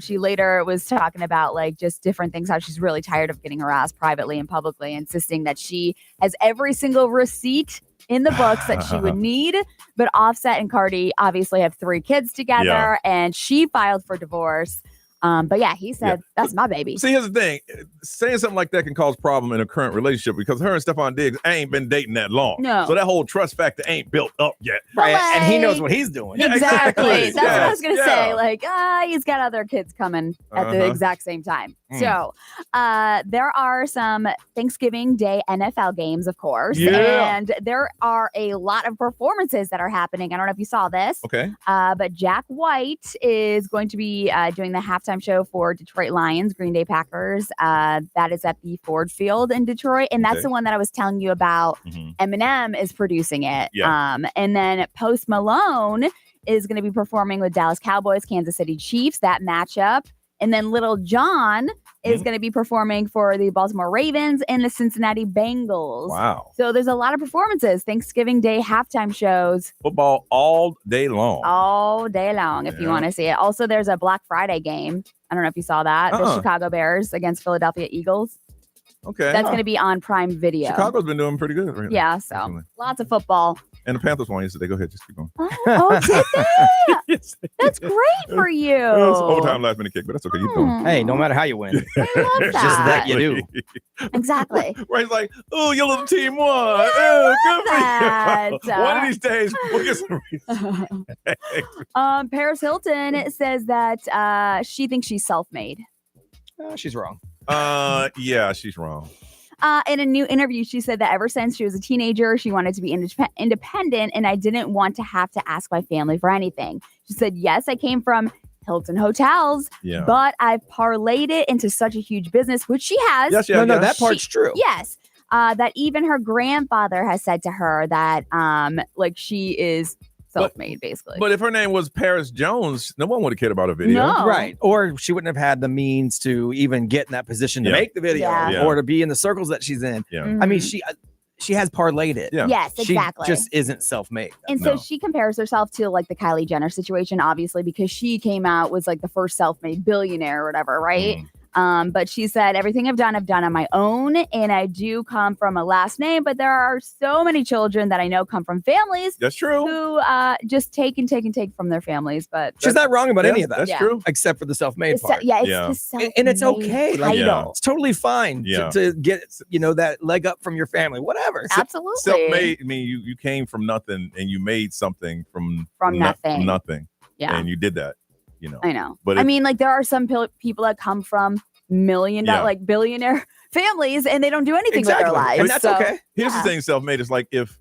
She later was talking about like just different things, how she's really tired of getting harassed privately and publicly, insisting that she has every single receipt in the books that she would need. But Offset and Cardi obviously have 3 kids together, and she filed for divorce. But yeah, he said, that's my baby. See, here's the thing. Saying something like that can cause problem in a current relationship because her and Stefan Diggs ain't been dating that long. No. So that whole trust factor ain't built up yet. Right. And he knows what he's doing. Yeah, Exactly. That's what I was going to say. Yeah. Like, he's got other kids coming at the exact same time. So there are some Thanksgiving Day NFL games, of course. Yeah. And there are a lot of performances that are happening. I don't know if you saw this. Okay. But Jack White is going to be doing the halftime show for Detroit Lions, Green Day Packers. That is at the Ford Field in Detroit. And that's the one that I was telling you about. Eminem is producing it. Yeah. And then Post Malone is going to be performing with Dallas Cowboys, Kansas City Chiefs, that matchup. And then Little John is going to be performing for the Baltimore Ravens and the Cincinnati Bengals. Wow. So there's a lot of performances, Thanksgiving Day halftime shows. Football all day long. All day long, if you want to see it. Also, there's a Black Friday game. I don't know if you saw that. The Chicago Bears against Philadelphia Eagles. Okay. That's going to be on Prime Video. Chicago's been doing pretty good. Right Yeah, so recently. lots of football. And the Panthers won yesterday. Go ahead. Just keep going. Oh, did they? That's great for you. It's overtime last minute kick, but that's okay. Keep going. Hey, no matter how you win. I love It's just that you do. Exactly. Right, it's like, oh, your little team won. Oh, good for you. that. One of these days, we'll get some reason. Paris Hilton says that she thinks she's self-made. She's wrong. Yeah, she's wrong. In a new interview, she said that ever since she was a teenager, she wanted to be independent, and I didn't want to have to ask my family for anything. She said, yes, I came from Hilton Hotels, but I've parlayed it into such a huge business, which she has. Yes, No, that part's true. Yes. That even her grandfather has said to her that like she is self-made, basically. But if her name was Paris Jones, no one would have cared about a video. No. Right. Or she wouldn't have had the means to even get in that position to make the video or to be in the circles that she's in. Yeah. I mean, she has parlayed it. Yeah. Yes, exactly. She just isn't self-made. And so she compares herself to like the Kylie Jenner situation, obviously, because she came out, was like the first self-made billionaire or whatever, right? But she said, everything I've done on my own. And I do come from a last name, but there are so many children that I know come from families. That's true. Who just take from their families. But She's not wrong about any of that. That's true. Except for the self-made part. It's the And it's self-made okay. Like, title. it's totally fine to get, that leg up from your family, whatever. Absolutely. Self-made, I mean, you came from nothing and you made something from nothing. From nothing. Yeah. And you did that. I know. But I mean, like there are some people that come from like billionaire families and they don't do anything with their lives. And that's okay. Here's yeah. the thing, self-made is like if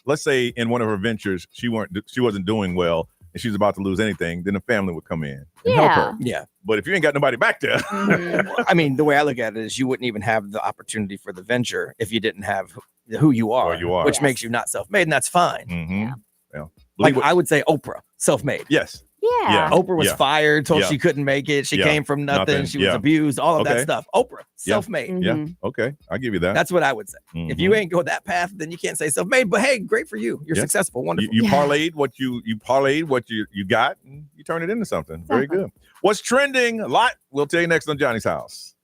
let's say in one of her ventures she wasn't doing well and she's about to lose anything, then the family would come in and help her. Yeah. But if you ain't got nobody back there, I mean, the way I look at it is you wouldn't even have the opportunity for the venture if you didn't have who you are, which makes you not self-made, and that's fine. Yeah. Like I would say Oprah, self-made. Yes. Yeah. Oprah was fired, told she couldn't make it. She came from nothing. She was abused, all of that stuff. Oprah, self-made. Yeah. Okay. I'll give you that. That's what I would say. If you ain't go that path, then you can't say self-made. But hey, great for you. You're successful. Wonderful. You parlayed what you got and you turn it into something. Very good. What's trending? A lot. We'll tell you next on Johnny's House.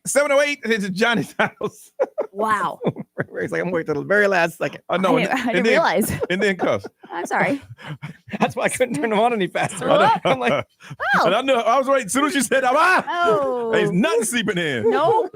708. It's Johnny's house. Wow. Ray's like, I'm waiting till the very last second. I know. I didn't realize. And then cuss. I'm sorry. That's why I couldn't turn them on any faster. I'm like, And I knew I was waiting. As soon as you said, Oh. there's nothing seeping in. Nope.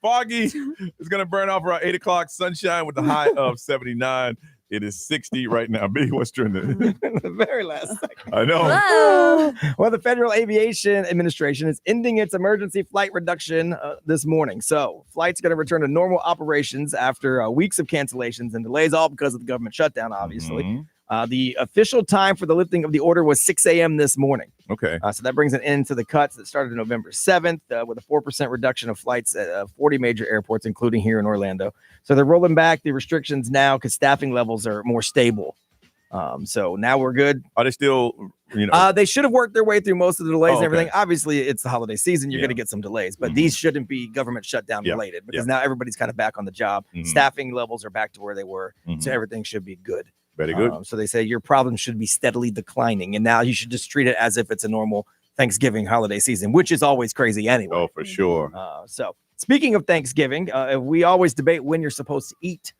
Foggy is going to burn off around 8 o'clock. Sunshine with the high of 79. It is 60 right now. B, what's trending? the very last second. I know. Whoa. Well, the Federal Aviation Administration is ending its emergency flight reduction this morning. So flights are going to return to normal operations after weeks of cancellations and delays, all because of the government shutdown, obviously. Mhm. The official time for the lifting of the order was 6 a.m. this morning. Okay. So that brings an end to the cuts that started November 7th with a 4% reduction of flights at 40 major airports, including here in Orlando. So they're rolling back the restrictions now because staffing levels are more stable. So now we're good. Are they still, they should have worked their way through most of the delays and okay. everything. Obviously, it's the holiday season. You're going to get some delays, but these shouldn't be government shutdown related because now everybody's kind of back on the job. Staffing levels are back to where they were. So everything should be good. Very good. So they say your problem should be steadily declining. And now you should just treat it as if it's a normal Thanksgiving holiday season, which is always crazy anyway. Oh, for sure. So speaking of Thanksgiving, we always debate when you're supposed to eat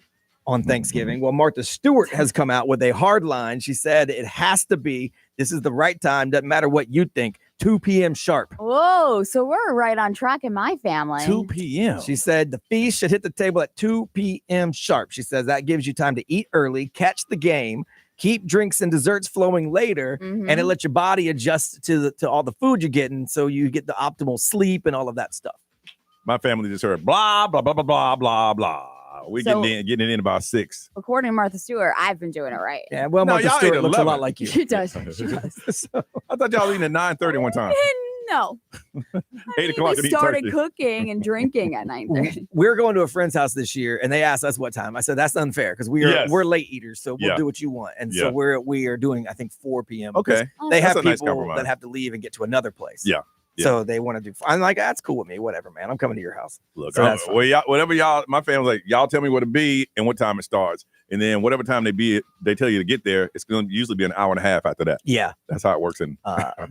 on Thanksgiving. Well, Martha Stewart has come out with a hard line. She said it has to be, this is the right time, doesn't matter what you think, 2 p.m. sharp. Whoa. So we're right on track in my family. 2 p.m. She said the feast should hit the table at 2 p.m. sharp. She says that gives you time to eat early, catch the game, keep drinks and desserts flowing later, and it lets your body adjust to all the food you're getting so you get the optimal sleep and all of that stuff. My family just heard blah, blah, blah, blah, blah, blah, blah. We're getting it in about 6. According to Martha Stewart, I've been doing it right. Yeah, well, No, Martha y'all Stewart ate looks a 11. lot like you. She does. She does. I thought y'all eating at 9:30 one time. No. 8 o'clock We to eat started turkey. cooking and drinking at 9:30. We're going to a friend's house this year, and they asked us what time. I said that's unfair because we're late eaters, so we'll do what you want. And so we are doing, I think, 4 p.m. Okay. They That's have a nice people compromise. that have to leave and get to another place. Yeah. So they want to do. I'm like, that's cool with me. Whatever, man. I'm coming to your house. Look, So that's fine. whatever y'all, my family's like, y'all tell me where to be and what time it starts. And then whatever time they tell you to get there, it's going to usually be an hour and a half after that. Yeah. That's how it works.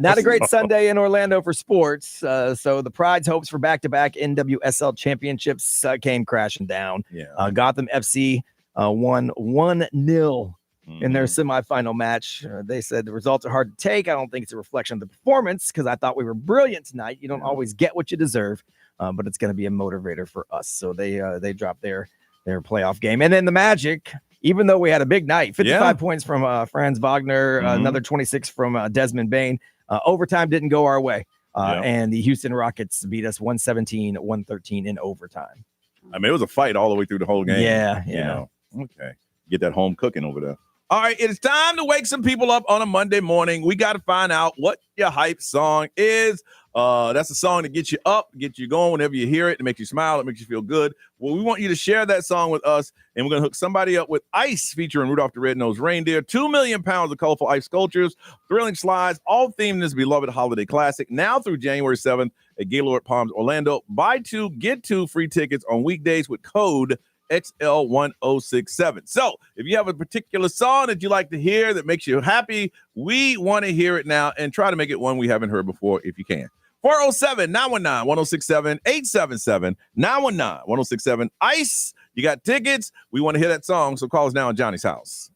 Not a great Sunday in Orlando for sports. So the Pride's hopes for back-to-back NWSL championships came crashing down. Yeah. Gotham FC won 1-0 in their semifinal match. They said the results are hard to take. I don't think it's a reflection of the performance because I thought we were brilliant tonight. You don't always get what you deserve, but it's going to be a motivator for us. So they dropped their playoff game. And then the Magic, even though we had a big night, 55 points from Franz Wagner, another 26 from Desmond Bain. Overtime didn't go our way. And the Houston Rockets beat us 117-113 in overtime. I mean, it was a fight all the way through the whole game. Yeah. Okay. Get that home cooking over there. All right, it's time to wake some people up on a Monday morning. We got to find out what your hype song is. That's a song that gets you up, gets you going whenever you hear it. It makes you smile. It makes you feel good. Well, we want you to share that song with us, and we're going to hook somebody up with Ice featuring Rudolph the Red-Nosed Reindeer. 2 million pounds of colorful ice sculptures, thrilling slides, all themed in this beloved holiday classic. Now through January 7th at Gaylord Palms, Orlando. Buy 2, get 2 free tickets on weekdays with code XL1067. So if you have a particular song that you like to hear that makes you happy, we want to hear it now and try to make it one we haven't heard before if you can. 407-919-1067, 877-919-1067. Ice, you got tickets. We want to hear that song, so call us now on Johnny's house.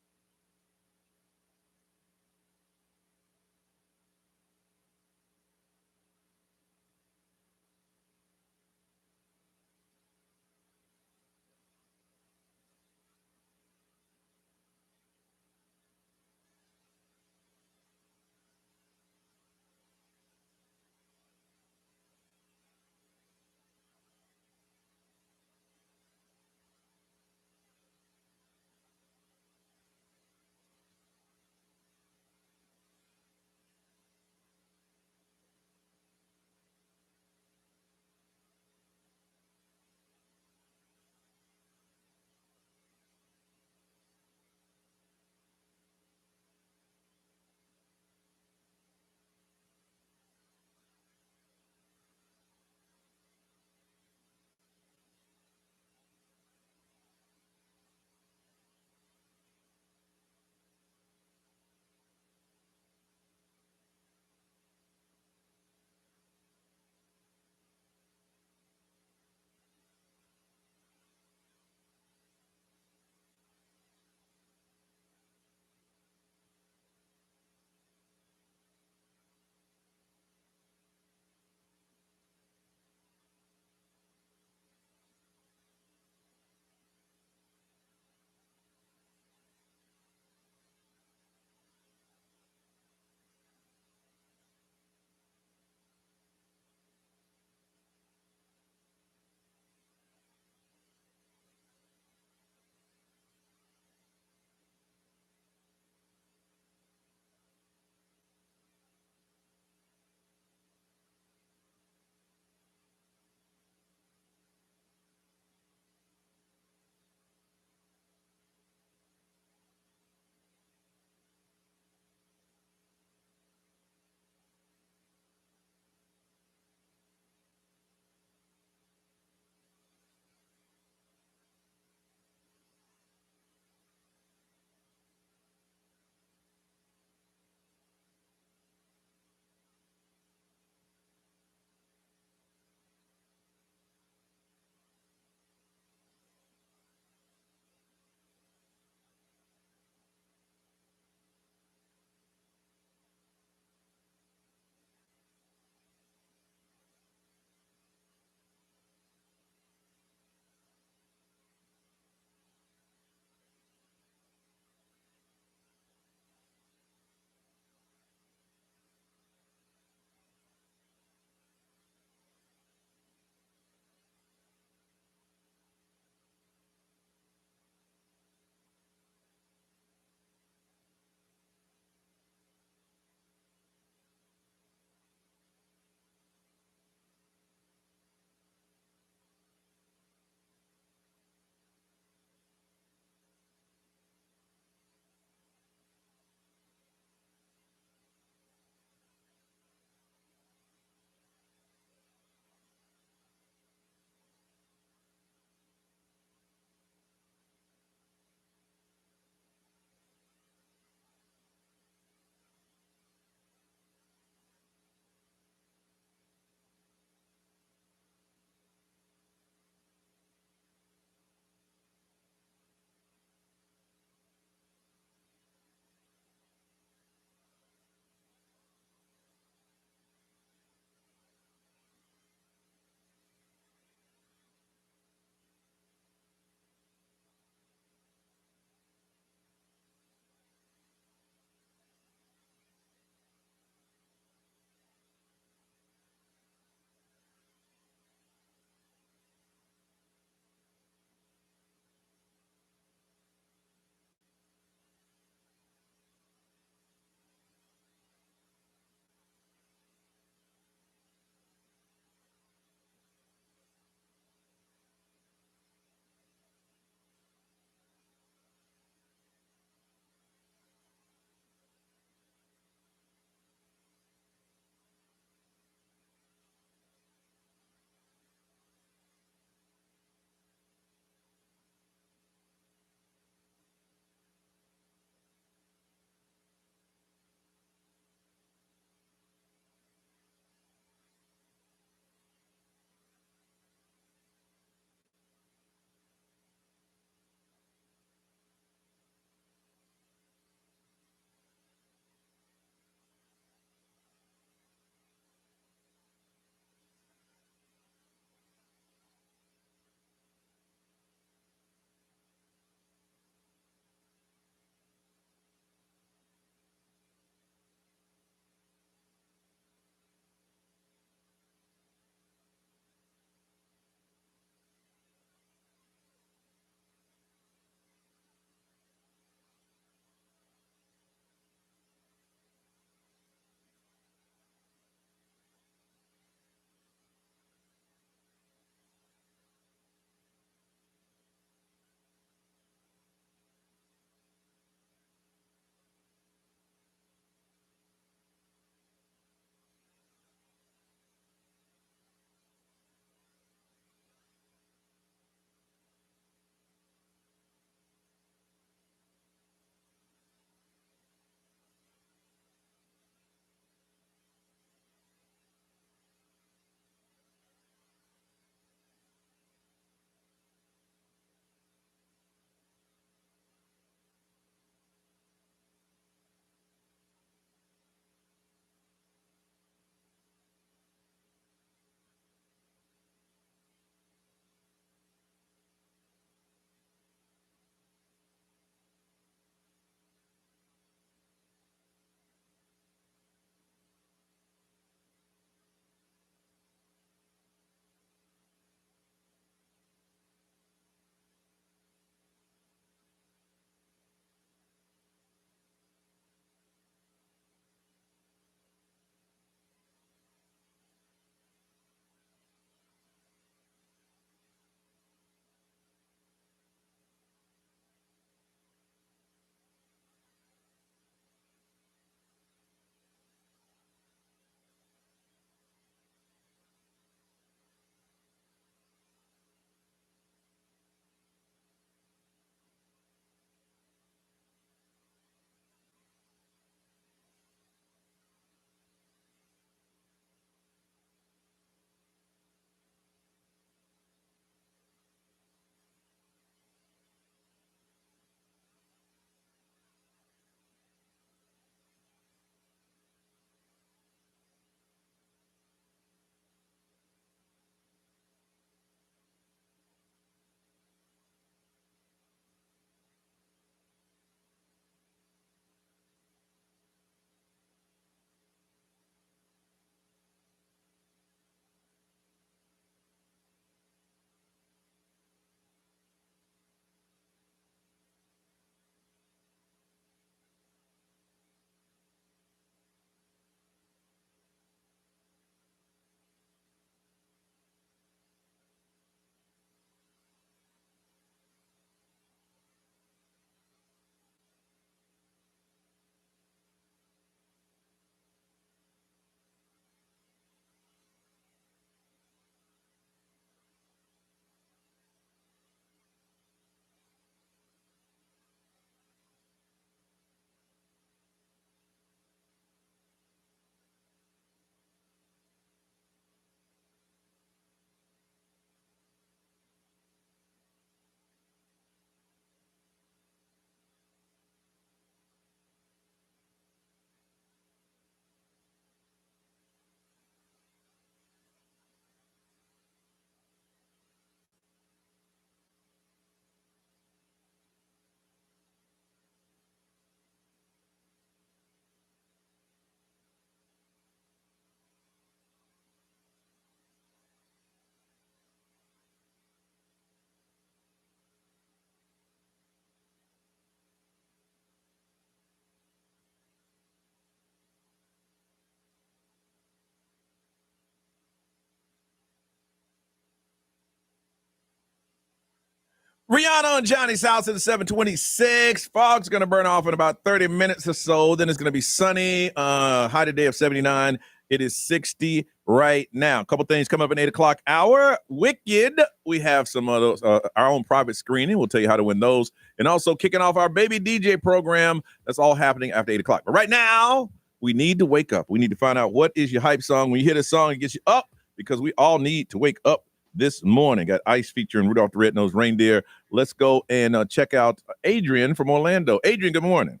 Rihanna and Johnny's house at 726. Fog's going to burn off in about 30 minutes or so. Then it's going to be sunny. High today of 79. It is 60 right now. A couple things coming up in 8 o'clock hour. Wicked. We have some of those, our own private screening. We'll tell you how to win those. And also kicking off our baby DJ program. That's all happening after 8 o'clock. But right now, we need to wake up. We need to find out what is your hype song. When you hear this song, it gets you up because we all need to wake up this morning. Got Ice featuring Rudolph the Red-Nosed Reindeer. Let's go and check out Adrian from Orlando. Adrian, good morning.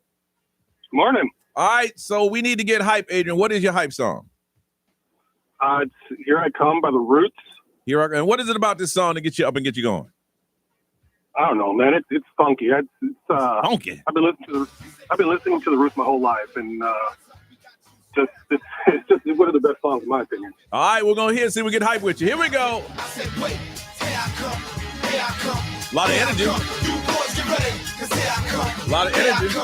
Morning. All right, so we need to get hype, Adrian. What is your hype song? It's Here I Come by The Roots. And what is it about this song to get you up and get you going? I don't know, man. It's funky. It's funky. I've been listening to The Roots my whole life, and it's just one of the best songs in my opinion. All right, we're going to hear, see if we get hype with you. Here we go. A lot of energy. A lot of energy.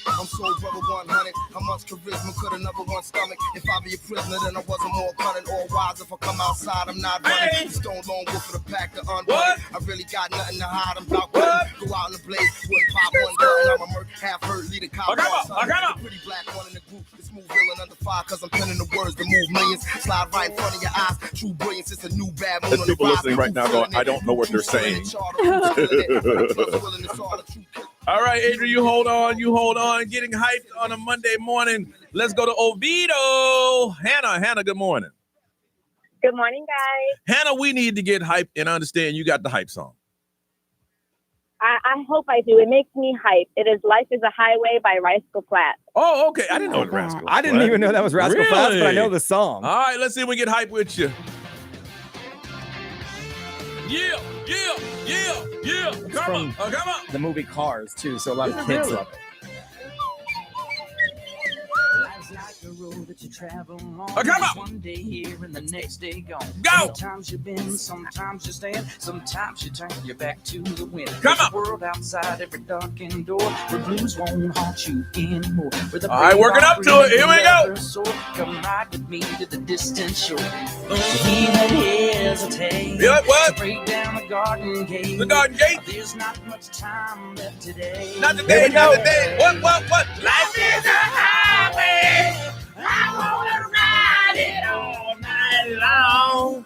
I'm so rubber 100. How much charisma could another one stomach? If I be a prisoner, then I wasn't more cunning or wise. If I come outside, I'm not running. Stone lone wolf for the pack to unrun. I really got nothing to hide. I'm about cutting. Go out in the blaze, wouldn't pop one gun. I'm a murk, half hurt, lead a cop. Pretty black one in the group. It's move villain under fire, cause I'm penning the words to move millions. Slide right in front of your eyes. True brilliance, it's a new bad moon. There's people listening right now going, I don't know what they're saying. All right, Adrian, you hold on. Getting hyped on a Monday morning. Let's go to Oviedo. Hannah, good morning. Good morning, guys. Hannah, we need to get hyped, and I understand you got the hype song. I hope I do. It makes me hype. It is Life is a Highway by Rascal Flatts. Oh, okay. I didn't know it was Rascal. I didn't even know that was Rascal Flatts, but I know the song. All right, let's see if we get hype with you. Yeah. Come on. The movie Cars, too, so a lot of kids love it. Come on. One day here and the next day gone. Go. Sometimes you bend, sometimes you stand, sometimes you turn your back to the wind. Come on. The world outside every darkened door, where blues won't haunt you anymore. All right, working up to it. Here we go. Come ride with me to the distant shore. He that hesitates what? to break down the garden gate. The garden gate. There's not much time left today. Not today. What? Life is a highway. I wanna ride it all night long.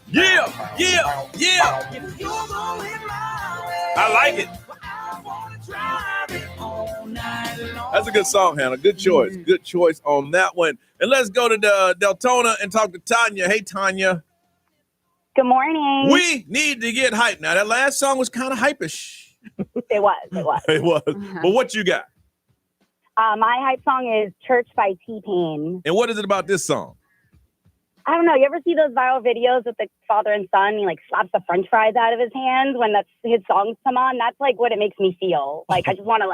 Yeah. If you're going my way, I like it. I wanna drive it all night long. That's a good song, Hannah. Good choice. Good choice on that one. And let's go to Deltona and talk to Tanya. Hey, Tanya. Good morning. We need to get hyped. Now, that last song was kind of hypish. It was. It was. But what you got? My hype song is Church by T-Pain. And what is it about this song? I don't know. You ever see those viral videos with the father and son? He like slaps the french fries out of his hands when his songs come on. That's like what it makes me feel. Like I just want to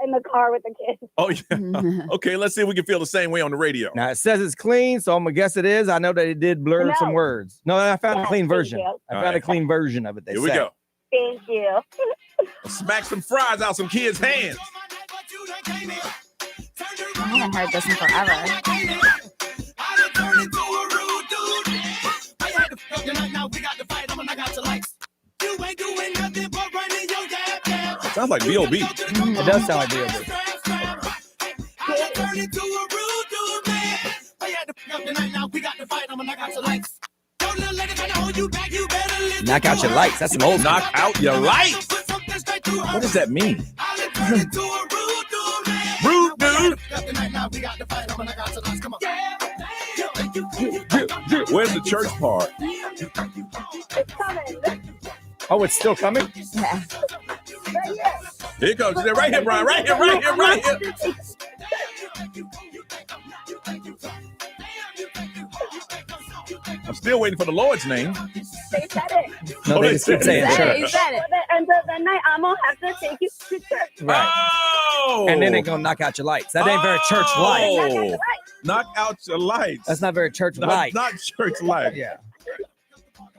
in the car with the kids. Oh, yeah. Okay, let's see if we can feel the same way on the radio. Now, it says it's clean, so I'm going to guess it is. I know that it did blur some words. No, I found a clean version. I found a clean version of it. Here we go. Thank you. Smack some fries out some kids' hands. I haven't heard this in forever. It sounds like B.O.B. It does sound like B.O.B. Knock out your lights. That's an old Knock out your lights. What does that mean? Rude dude. Where's the church part? It's coming. Oh, it's still coming? Yeah. Here it comes. Right here, Brian. Right here. I'm still waiting for the Lord's name. They said it. No, they just keep saying church. He said it. And the night I'm gonna have to take you to church. Right. Oh. And then they're going to knock out your lights. That ain't very church-like. Oh. Knock out your lights. That's not very church-like. Not church-like. Yeah.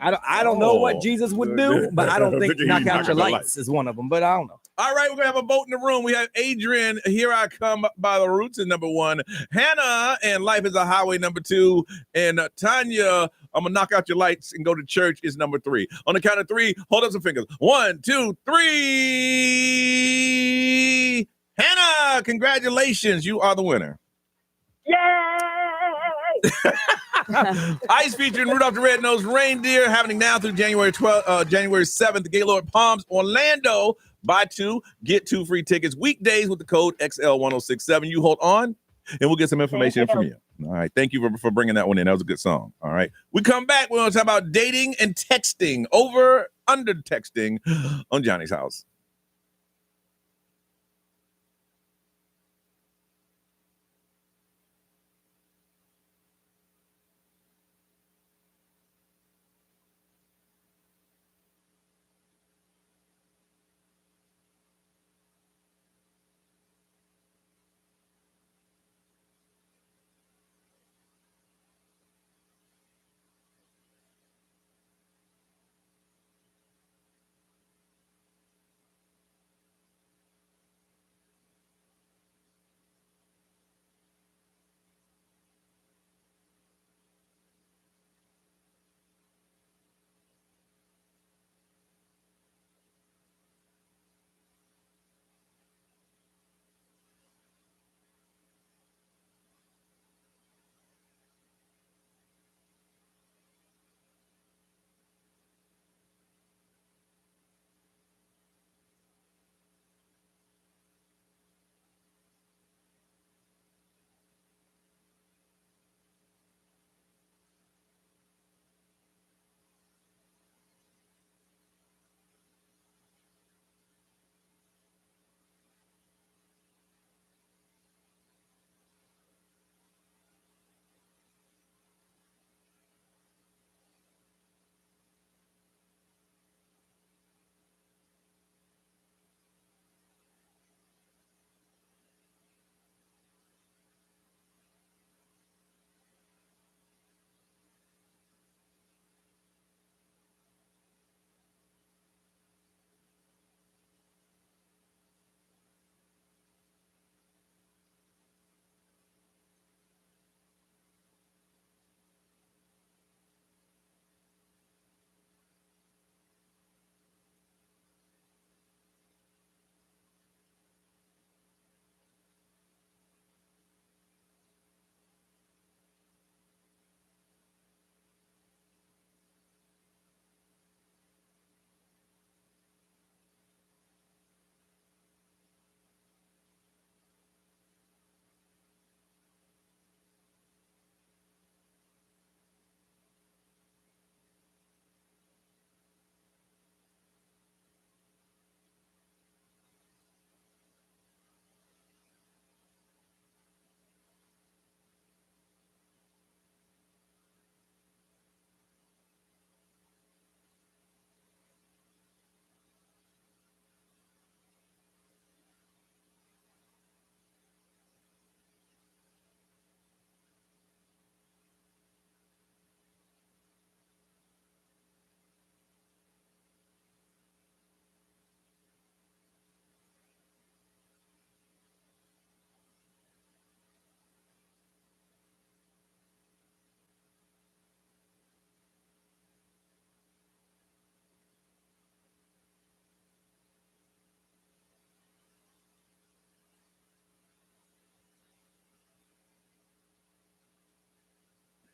I don't know what Jesus would do, but I don't think knock out your lights is one of them. But I don't know. All right, we're gonna have a vote in the room. We have Adrian, Here I Come by the Roots in number 1. Hannah and Life is a Highway number 2. And Tanya, I'm gonna knock out your lights and go to church is number 3. On the count of 3, hold up some fingers. 1, 2, 3. Hannah, congratulations. You are the winner. Yay! Ice featuring Rudolph the Red-Nosed Reindeer happening now through January 7th. The Gaylord Palms, Orlando. Buy 2, get 2 free tickets weekdays with the code XL1067. You hold on, and we'll get some information from you. All right. Thank you for bringing that one in. That was a good song. All right. We come back. We're going to talk about dating and texting, under texting on Johnny's House.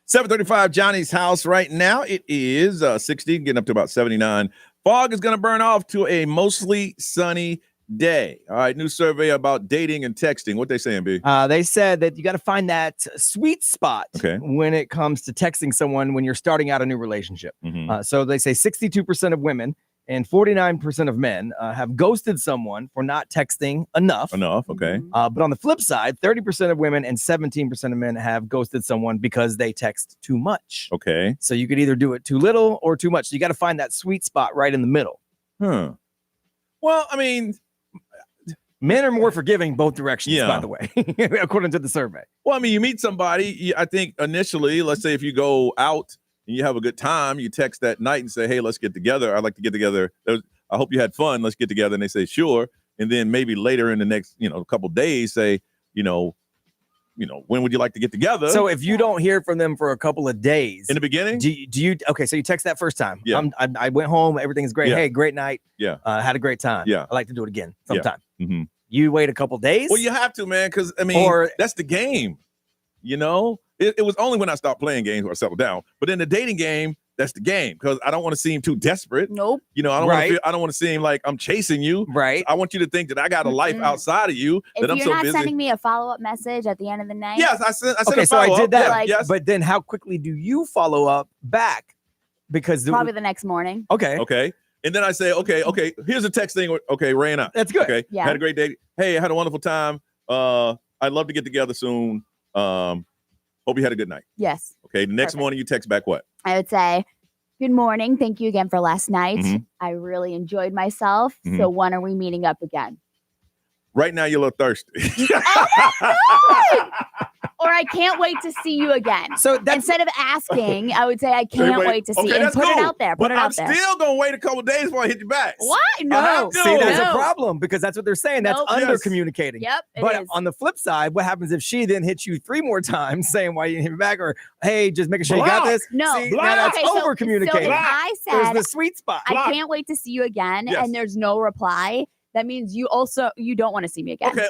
$7:35 Johnny's House right now. It is 60, getting up to about 79. Fog is going to burn off to a mostly sunny day. All right, new survey about dating and texting. What they saying, B? They said that you got to find that sweet spot when it comes to texting someone when you're starting out a new relationship. So they say 62% of women and 49% of men have ghosted someone for not texting enough. Okay. But on the flip side, 30% of women and 17% of men have ghosted someone because they text too much. Okay. So you could either do it too little or too much. So you got to find that sweet spot right in the middle. Huh. Well, I mean, men are more forgiving both directions, by the way, according to the survey. Well, I mean, you meet somebody, I think initially, let's say if you go out and you have a good time, you text that night and say, hey, let's get together. I'd like to get together. I hope you had fun. Let's get together. And they say, sure. And then maybe later in the next, couple days say, when would you like to get together? So if you don't hear from them for a couple of days in the beginning, do you okay? So you text that first time. Yeah. I went home. Everything's great. Yeah. Hey, great night. Yeah. Had a great time. Yeah. I'd like to do it again sometime. Yeah. Mm-hmm. You wait a couple days. Well, you have to, man, because that's the game. It was only when I stopped playing games where I settled down. But in the dating game, that's the game, because I don't want to seem too desperate. Nope. I don't want to seem like I'm chasing you. Right. I want you to think that I got a life outside of you. If that I'm you're so not busy. sending me a follow-up message at the end of the night. Yes, I sent Okay, a so I follow-up. did that. Like- yes. But then how quickly do you follow up back? Because Probably the next morning. Okay. And then I say, okay, here's a text thing. Okay, Ray and I. That's good. Okay. Yeah. Had a great day. Hey, I had a wonderful time. I'd love to get together soon. Hope you had a good night. Yes. Okay. The next Perfect. morning you text back what? I would say, good morning. Thank you again for last night. Mhm. I really enjoyed myself. Mhm. So when are we meeting up again? Right now you're a little thirsty. Or I can't wait to see you again. So that's instead of asking, I would say I can't wait to see Okay, you. And that's put it cool. out there. But Put it I'm out there. still gonna wait a couple days before I hit you back. What? I No. have to. See, that's No. a problem, because that's what they're saying. That's Nope. under Yes. communicating. Yep, it But is. on the flip side, what happens if she then hits you 3 more times saying why you didn't hit me back, or hey, just making sure you got Block. this? No. See, Block. now that's Okay, so- over communicating. So if I There's said the sweet spot. I can't wait to see you again, Yes. and there's no reply, that means you don't want to see me again. Okay.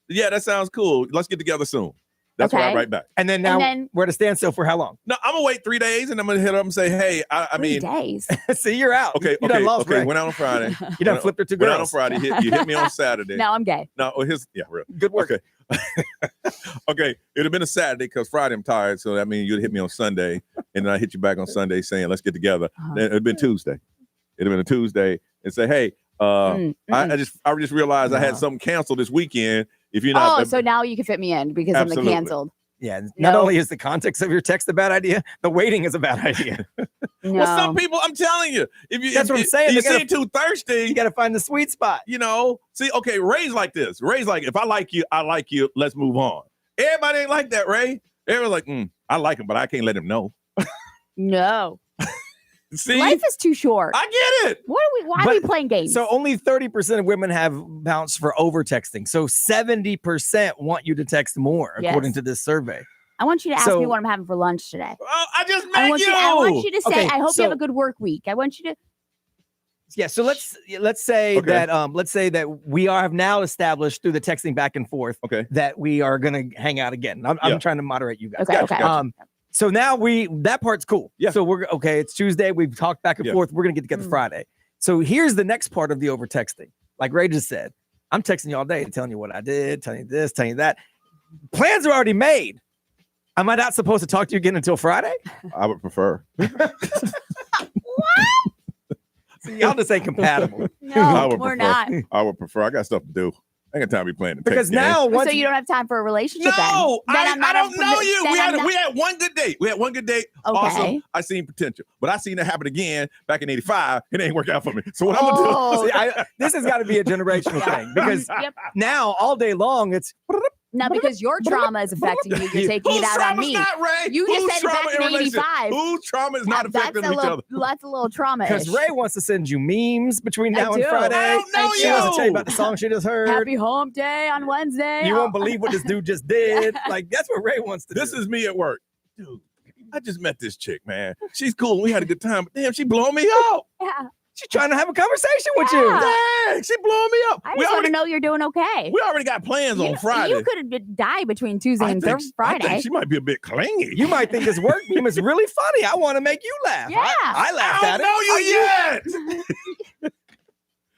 Yeah, that sounds cool. Let's get together soon. That's what I Okay. write back. And then now then- we're at a standstill for how long? No, I'm gonna wait 3 days and I'm gonna hit up and say, hey, I 3 mean, days. See, you're out. okay, You done lost, Ray. went out on Friday. You done flipped her to Went out on girls. Friday. You hit me on Saturday. Now I'm gay. No, real. Good work. Okay. Okay, it'd have been a Saturday because Friday I'm tired, so that means you'd hit me on Sunday, and then I hit you back on Sunday saying, let's get together. Then it'd been Tuesday. It'd have been a Tuesday and say, hey, I just realized I had something canceled this weekend. If you're not, So now you can fit me in because Absolutely. I'm canceled. Yeah. Not only is the context of your text a bad idea, the waiting is a bad idea. No. Well, some people, I'm telling you, That's what I'm saying. You They gotta- seem too thirsty. You got to find the sweet spot. See, okay, Ray's like this. Ray's like, if I like you, I like you. Let's move on. Everybody ain't like that, Ray. Everyone's like, I like him, but I can't let him know. No. See, Life is too short. I get it. Why are we playing games? So only 30% of women have bounced for over texting. So 70% want you to text more, Yes. according to this survey. I want you to ask So- me what I'm having for lunch today. I just met I want you to say, Okay, I hope so- you have a good work week. I want you to. Yeah, so let's say Okay. that we have now established through the texting back and forth that we are gonna hang out again. I'm Yeah. trying to moderate you guys. Okay, okay. So now that part's cool. Yeah. So we're okay. It's Tuesday. We've talked back and Yeah. forth. We're gonna get together Friday. So here's the next part of the over texting. Like Ray just said, I'm texting you all day, telling you what I did, telling you this, telling you that. Plans are already made. Am I not supposed to talk to you again until Friday? I would prefer. See, y'all just ain't compatible. I would we're prefer. not. I would prefer. I got stuff to do. I ain't got time to be playing the Because text game. now once So you don't have time for a relationship No, then? Then I'm I not don't know you. then We I'm had not- we had one good date. We had one good date. Okay. Awesome. I seen potential, but I seen that happen again back in '85. It ain't work out for me. So what I'm gonna do? See, this has got to be a generational thing because Yep. now all day long it's Now, because your trauma is affecting you, you're taking it Whose out on trauma's me. not, Ray? You just Whose said it trauma back in in relationship? 85. Whose trauma is not affecting each other? That's a little trauma. because Ray wants to send you memes between I now and do. Friday. I don't know She wants to tell you you. about the song she just heard. Happy Hump Day on Wednesday. You won't believe what this dude just did. Like that's what Ray wants to This do. is me at work. Dude, I just met this chick, man. She's cool. We had a good time, but damn, she blowing me up. Yeah. She's trying to have a conversation with you. Dang, she blowing me up. I just want to know you're doing okay. We already got plans on Friday. You could have died between Tuesday and I Friday. think she might be a bit clingy. You might think this work meme is really funny. I want to make you laugh. Yeah. I laughed I at don't it. know you yet.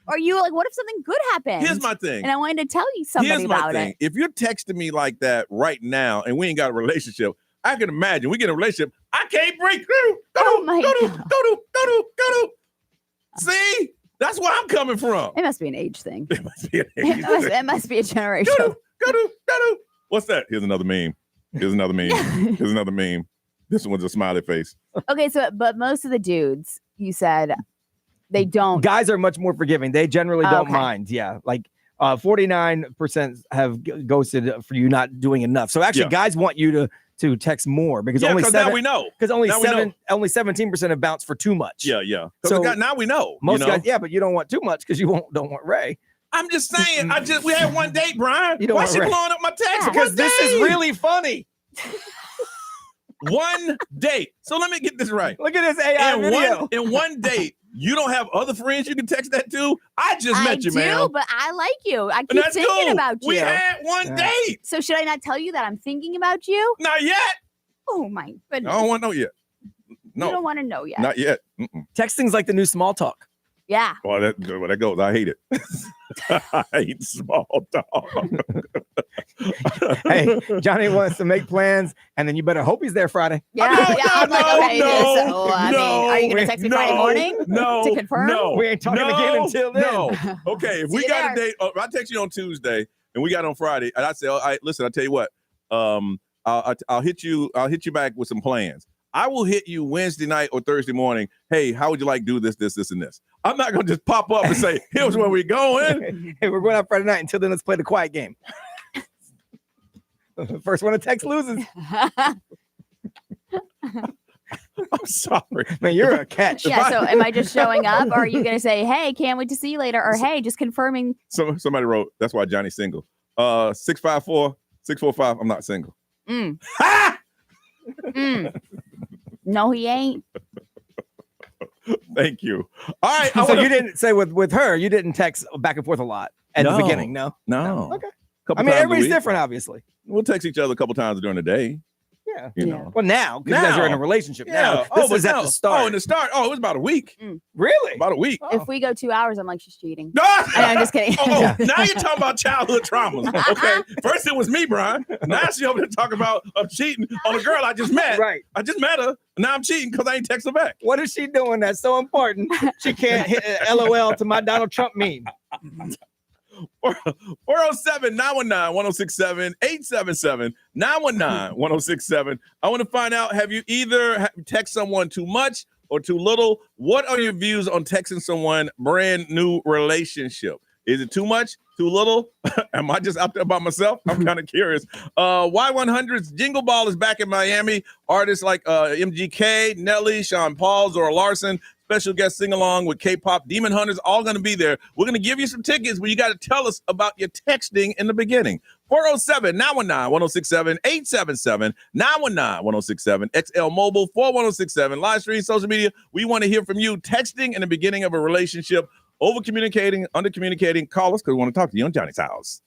Or you like, what if something good happens? Here's my thing. And I wanted to tell you somebody Here's my about thing. it. If you're texting me like that right now and we ain't got a relationship, I can imagine we get in a relationship. I can't break through. Oh my God. See? That's where I'm coming from. It must be an age thing. It must be an age It must be a generation. What's that? Here's another meme. Here's another meme. Here's another meme. This one's a smiley face. Okay, so but most of the dudes, you said they don't. Guys are much more forgiving. They generally don't Okay. mind. Yeah. Like 49% have ghosted for you not doing enough. So actually Yeah. guys want you to text more because Yeah, only because now we know. Because only Now we know. only 17% have bounced for too much. Yeah. So now we know. Most you know? guys, yeah, but you don't want too much because you don't want Ray. I'm just saying. We had one date, Brian. You don't Why want she Ray. blowing up my text? Because One this is date. really funny. One date. So let me get this right. Look at this AI video. In one date, you don't have other friends you can text that to? I just met you, man. I do, but I like you. I And keep that's thinking cool. about you. We had one date. So should I not tell you that I'm thinking about you? Not yet. Oh my I goodness. don't want to know yet. No. You don't want to know yet. Not yet. Mm-mm. Texting's like the new small talk. Yeah. Well, that goes. I hate it. I hate small talk. Hey, Johnny wants to make plans, and then you better hope he's there Friday. Yeah, I'm like, okay, I mean, are you going to text me Friday morning to confirm? No, we ain't talking again until then. No. Okay, if we got a date, if I text you on Tuesday and we got on Friday, and I say, all right, listen, I'll tell you what, I'll hit you back with some plans. I will hit you Wednesday night or Thursday morning. Hey, how would you like to do this, and this? I'm not going to just pop up and say, here's where we're going. Hey, we're going out Friday night. Until then, let's play the quiet game. First one to text loses. I'm sorry. Man, you're a catch. Yeah, so am I just showing up, or are you going to say, hey, can't wait to see you later, or hey, just confirming? Somebody wrote, that's why Johnny's single. 654-645, I'm not single. No, he ain't. Thank you. All right. So you didn't say with her, you didn't text back and forth a lot at the beginning, no? No. Okay. Couple I mean, times a everybody's week. different, obviously. We'll text each other a couple times during the day. Yeah. You know. Well, now, because you guys are in a relationship now. This is at the start. Oh, in the start. Oh, it was about a week. Really? About a week. If we go 2 hours, I'm like, she's cheating. No, I'm just kidding. Now you're talking about childhood traumas. Okay. First it was me, Brian. Now she over there talking about cheating on a girl I just met. Right. I just met her. Now I'm cheating because I ain't text her back. What is she doing that's so important? She can't hit LOL to my Donald Trump meme. 407-919-1067, 877-919-1067. I want to find out, have you either text someone too much or too little? What are your views on texting someone brand new relationship? Is it too much, too little? Am I just out there by myself? I'm kind of curious. Y100's Jingle Ball is back in Miami. Artists like MGK, Nelly, Sean Paul, Zora Larson, special guest sing-along with K-pop Demon Hunters, all going to be there. We're going to give you some tickets, but you got to tell us about your texting in the beginning. 407-919-1067, 877-919-1067, XL Mobile, 41067, live stream, social media. We want to hear from you. Texting in the beginning of a relationship, over-communicating, under-communicating. Call us because we want to talk to you on Johnny's House.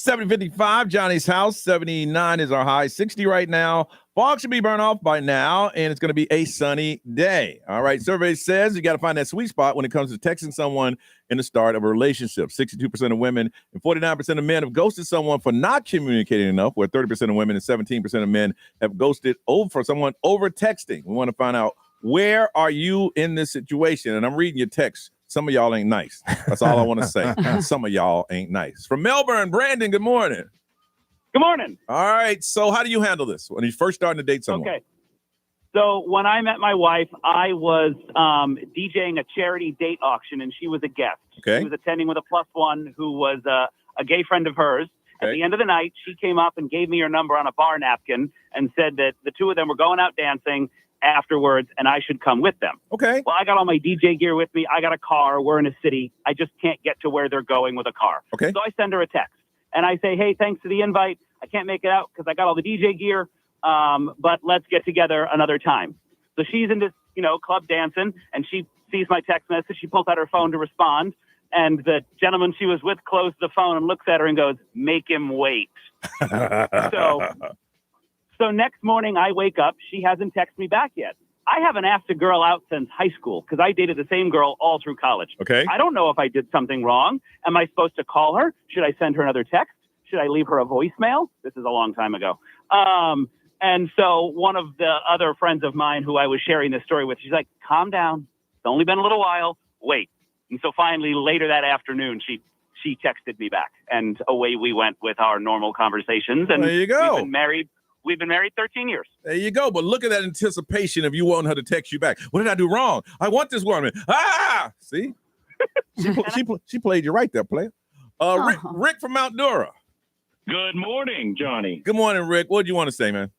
70-55, Johnny's house. 79 is our high. 60 right now. Fog should be burned off by now, and it's going to be a sunny day. All right. Survey says you got to find that sweet spot when it comes to texting someone in the start of a relationship. 62% of women and 49% of men have ghosted someone for not communicating enough, where 30% of women and 17% of men have ghosted for someone over texting. We want to find out, where are you in this situation? And I'm reading your text. Some of y'all ain't nice. That's all I want to say. Some of y'all ain't nice. From Melbourne, Brandon, good morning. Good morning. All right. So how do you handle this when you're first starting to date someone? Okay. So when I met my wife, I was DJing a charity date auction, and she was a guest. Okay. She was attending with a +1 who was a gay friend of hers. Okay. At the end of the night, she came up and gave me her number on a bar napkin and said that the two of them were going out dancing afterwards, and I should come with them. Okay. Well, I got all my DJ gear with me. I got a car. We're in a city. I just can't get to where they're going with a car. Okay. So I send her a text, and I say, hey, thanks for the invite. I can't make it out because I got all the DJ gear, but let's get together another time. So she's in this, club dancing, and she sees my text message. She pulls out her phone to respond, and the gentleman she was with closed the phone and looks at her and goes, make him wait. So next morning I wake up. She hasn't texted me back yet. I haven't asked a girl out since high school because I dated the same girl all through college. Okay. I don't know if I did something wrong. Am I supposed to call her? Should I send her another text? Should I leave her a voicemail? This is a long time ago. And so one of the other friends of mine who I was sharing this story with, she's like, calm down. It's only been a little while. Wait. And so finally later that afternoon, she texted me back, and away we went with our normal conversations. And there you go. We've been married 13 years. There you go. But look at that anticipation of you wanting her to text you back. What did I do wrong? I want this woman. See? She played you right there, player. Rick from Mount Dora. Good morning, Johnny. Good morning, Rick. What do you want to say, man?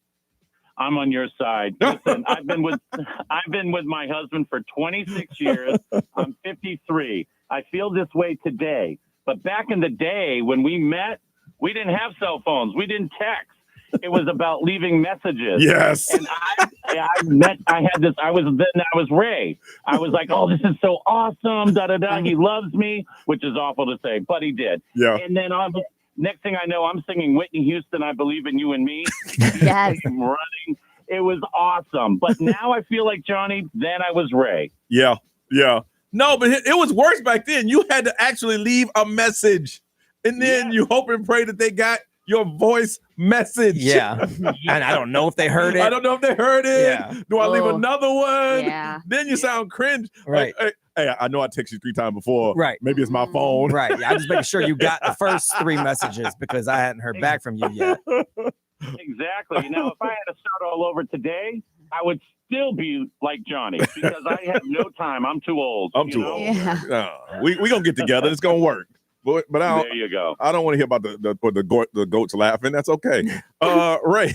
I'm on your side. Listen, I've been with my husband for 26 years. I'm 53. I feel this way today. But back in the day when we met, we didn't have cell phones. We didn't text. It was about leaving messages. Yes. And I was Ray. I was like, oh, this is so awesome. Da, da, da. He loves me, which is awful to say, but he did. Yeah. And then next thing I know, I'm singing Whitney Houston, I Believe in You and Me. Yes. I'm running. It was awesome. But now I feel like Johnny, then I was Ray. Yeah. Yeah. No, but it was worse back then. You had to actually leave a message, and then you hope and pray that they got your voice message. Yeah. And I don't know if they heard it. I don't know if they heard it. Yeah. Do I leave another one? Yeah. Then you sound cringe. Right. Like, hey, I know I texted you 3 times before. Right. Maybe it's my phone. Right. Yeah, I'm just making sure you got the first 3 messages because I hadn't heard back from you yet. Exactly. Now, if I had to start all over today, I would still be like Johnny because I have no time. I'm too old. I'm too old. Yeah. We gonna get together. It's gonna work. But there you go. I don't want to hear about the goats laughing. That's okay. Ray.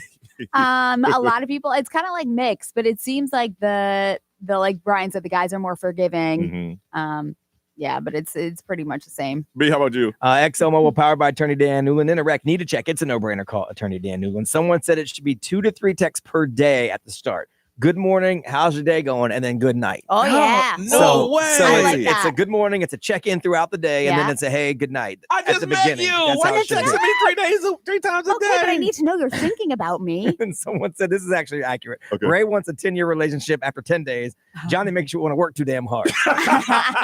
A lot of people, it's kind of like mixed, but it seems like the like Brian said, the guys are more forgiving. Mm-hmm. Yeah, but it's pretty much the same. B, how about you? XO Mobile powered by Attorney Dan Newland. In a wreck, need to check. It's a no-brainer. Call Attorney Dan Newland. Someone said it should be 2 to 3 texts per day at the start. Good morning, how's your day going? And then good night. Oh, yeah. No way. So I it's a good morning, it's a check-in throughout the day, and then it's a hey, good night. I just at the met beginning. you. That's Why how you it should texting be. me 3 times a Okay, day? but I need to know you're thinking about me. And someone said this is actually accurate. Okay. Ray wants a 10-year relationship after 10 days. Johnny makes you want to work too damn hard.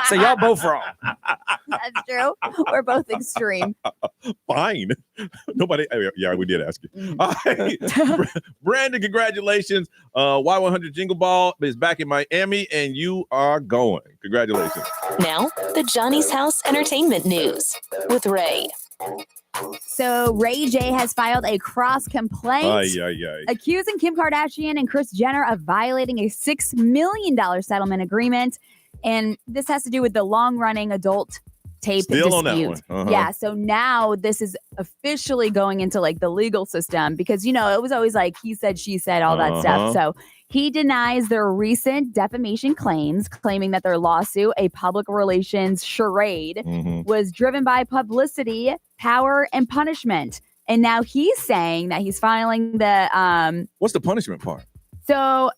So y'all both wrong. That's true. We're both extreme. Fine. Nobody. Yeah, we did ask you. All right. Brandon, congratulations. Y100 Jingle Ball is back in Miami, and you are going. Congratulations. Now, the Johnny's House Entertainment News with Ray. So Ray J has filed a cross complaint accusing Kim Kardashian and Kris Jenner of violating a $6 million settlement agreement. And this has to do with the long-running adult tape Still on dispute. that one. Uh-huh. Yeah, so now this is officially going into like the legal system because, it was always like he said, she said, all that stuff. So he denies their recent defamation claims, claiming that their lawsuit, a public relations charade, was driven by publicity, power, and punishment. And now he's saying that he's filing the... What's the punishment part? So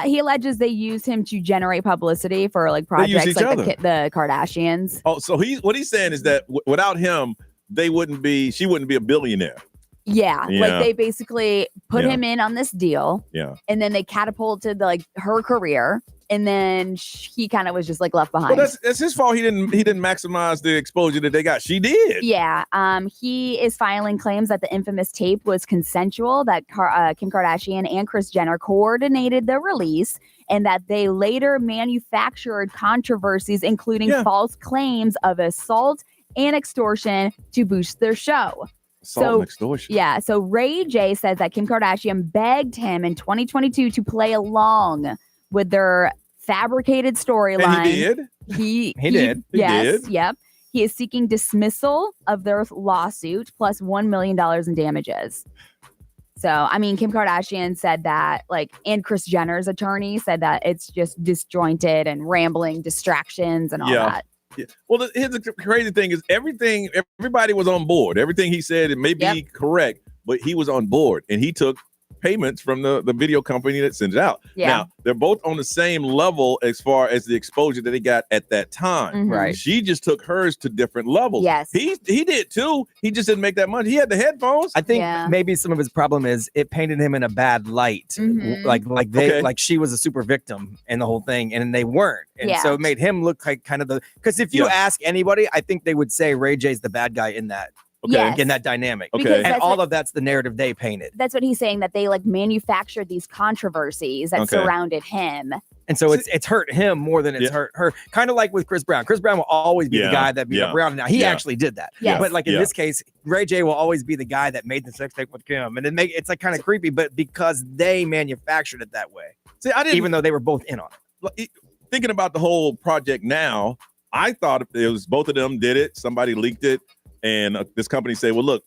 he alleges they used him to generate publicity for like projects like the Kardashians. Oh, so what he's saying is that without him, she wouldn't be a billionaire. Yeah, Yeah. like they basically put Yeah. him in on this deal, Yeah. and then they catapulted her career, and then he kind of was just like left Well, behind. that's his fault. He didn't maximize the exposure that they got. She did. Yeah, he is filing claims that the infamous tape was consensual, that Kim Kardashian and Kris Jenner coordinated the release, and that they later manufactured controversies, including false claims of assault and extortion to boost their show. Assault and extortion. Yeah, so Ray J says that Kim Kardashian begged him in 2022 to play along with their fabricated storyline. And he did. He did. He Yes, did. yep. He is seeking dismissal of their lawsuit plus $1 million in damages. So, I mean, Kim Kardashian said that, and Kris Jenner's attorney said that it's just disjointed and rambling distractions and all that. Yeah. Well, here's the crazy thing is everybody was on board. Everything he said, it may be correct, but he was on board and he took payments from the video company that sends it out. Yeah. Now, they're both on the same level as far as the exposure that they got at that time. Mhm. Right. She just took hers to different levels. Yes. He did too. He just didn't make that money. He had the headphones. I think maybe some of his problem is it painted him in a bad light. Mhm. Like she was a super victim in the whole thing, and they weren't. And so it made him look like kind of because if you ask anybody, I think they would say Ray J's the bad guy in that. Okay. Yes. In that dynamic. Because And that's all what- of that's the narrative they painted. That's what he's saying, that they manufactured these controversies that surrounded him. And so it's hurt him more than it's hurt her. Kind of like with Chris Brown. Chris Brown will always be the guy that beat up Brown. Now he actually did that. Yes. But in this case, Ray J will always be the guy that made the sex tape with Kim. And it's kind of creepy, but because they manufactured it that way. See, even though they were both in on it. Thinking about the whole project now, I thought it was both of them did it. Somebody leaked it, and this company said, "Well, look,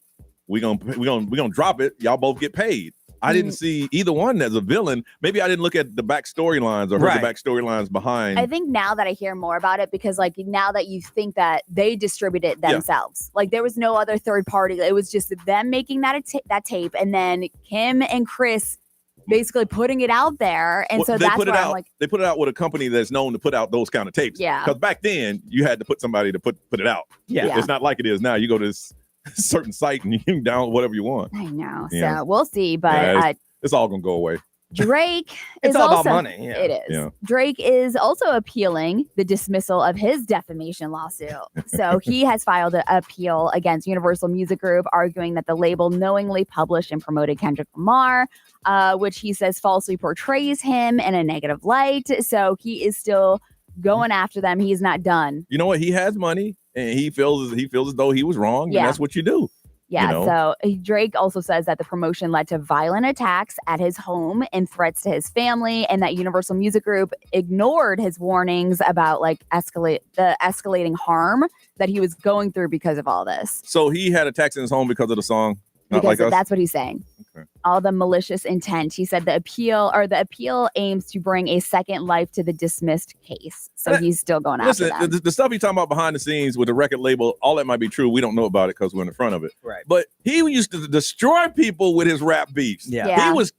we're gonna drop it. Y'all both get paid." I didn't see either one as a villain. Maybe I didn't look at the back storylines or heard the back storylines behind. I think now that I hear more about it, because now that you think that they distributed it themselves, there was no other third party. It was just them making that tape, and then Kim and Chris basically putting it out there. And so that's where I'm like, they put it out with a company that's known to put out those kind of tapes. Yeah. Because back then you had to put somebody to put it out. Yeah. It's not like it is now. You go to this certain site and you can download whatever you want. I know. Yeah. So we'll see. But it's all gonna go away. Drake It's is all also, about money. Yeah. It is. Yeah. Drake is also appealing the dismissal of his defamation lawsuit. So he has filed an appeal against Universal Music Group, arguing that the label knowingly published and promoted Kendrick Lamar, which he says falsely portrays him in a negative light. So he is still going after them. He's not done. You know what? He has money and he feels as though he was wrong. Yeah. And that's what you do. Yeah, You know? so Drake also says that the promotion led to violent attacks at his home and threats to his family, and that Universal Music Group ignored his warnings about escalating harm that he was going through because of all this. So he had attacks in his home because of the song. Not Because like us? that's what he's saying. Okay. All the malicious intent. He said the appeal aims to bring a second life to the dismissed case. So he's still going Listen, after them. the stuff he's talking about behind the scenes with the record label, all that might be true. We don't know about it because we're in the front of it. Right. But he used to destroy people with his rap beefs. Yeah. He was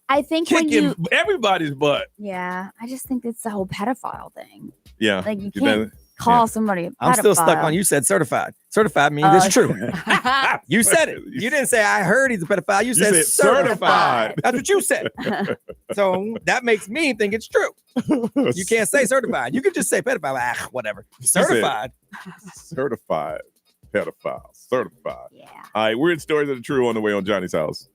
I think when kicking you, everybody's butt. I just think it's the whole pedophile thing. Yeah. Like you can't call somebody a pedophile. I'm still stuck on you said certified. Certified means it's true. You said it. You didn't say I heard he's a pedophile. You said certified. That's what you said. So that makes me think it's true. You can't say certified. You can just say pedophile. Whatever. Certified. Certified pedophile. Certified. Yeah. All right. Weird stories that are true on the way on Johnny's House.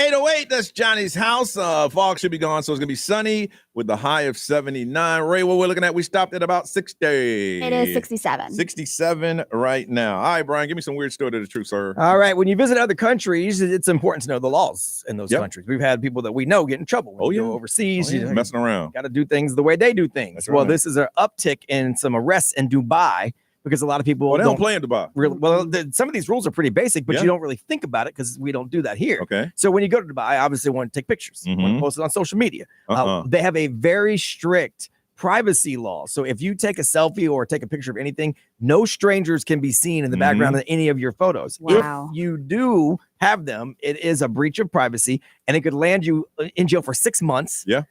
808, that's Johnny's house. Fog should be gone, so it's going to be sunny with the high of 79. Ray, what we're looking at, we stopped at about 60. It is 67. 67 right now. All right, Brian, give me some weird story to the truth, sir. All right. When you visit other countries, it's important to know the laws in those countries. We've had people that we know get in trouble when you go overseas. You messing around. Got to do things the way they do things. That's well, right. this is an uptick in some arrests in Dubai because a lot of people they don't play in Dubai. Really, well, some of these rules are pretty basic, but you don't really think about it because we don't do that here. Okay. So when you go to Dubai, obviously want to take pictures, want to post it on social media. They have a very strict privacy law. So if you take a selfie or take a picture of anything, no strangers can be seen in the background of any of your photos. Wow. If you do have them, it is a breach of privacy and it could land you in jail for 6 months. Yeah.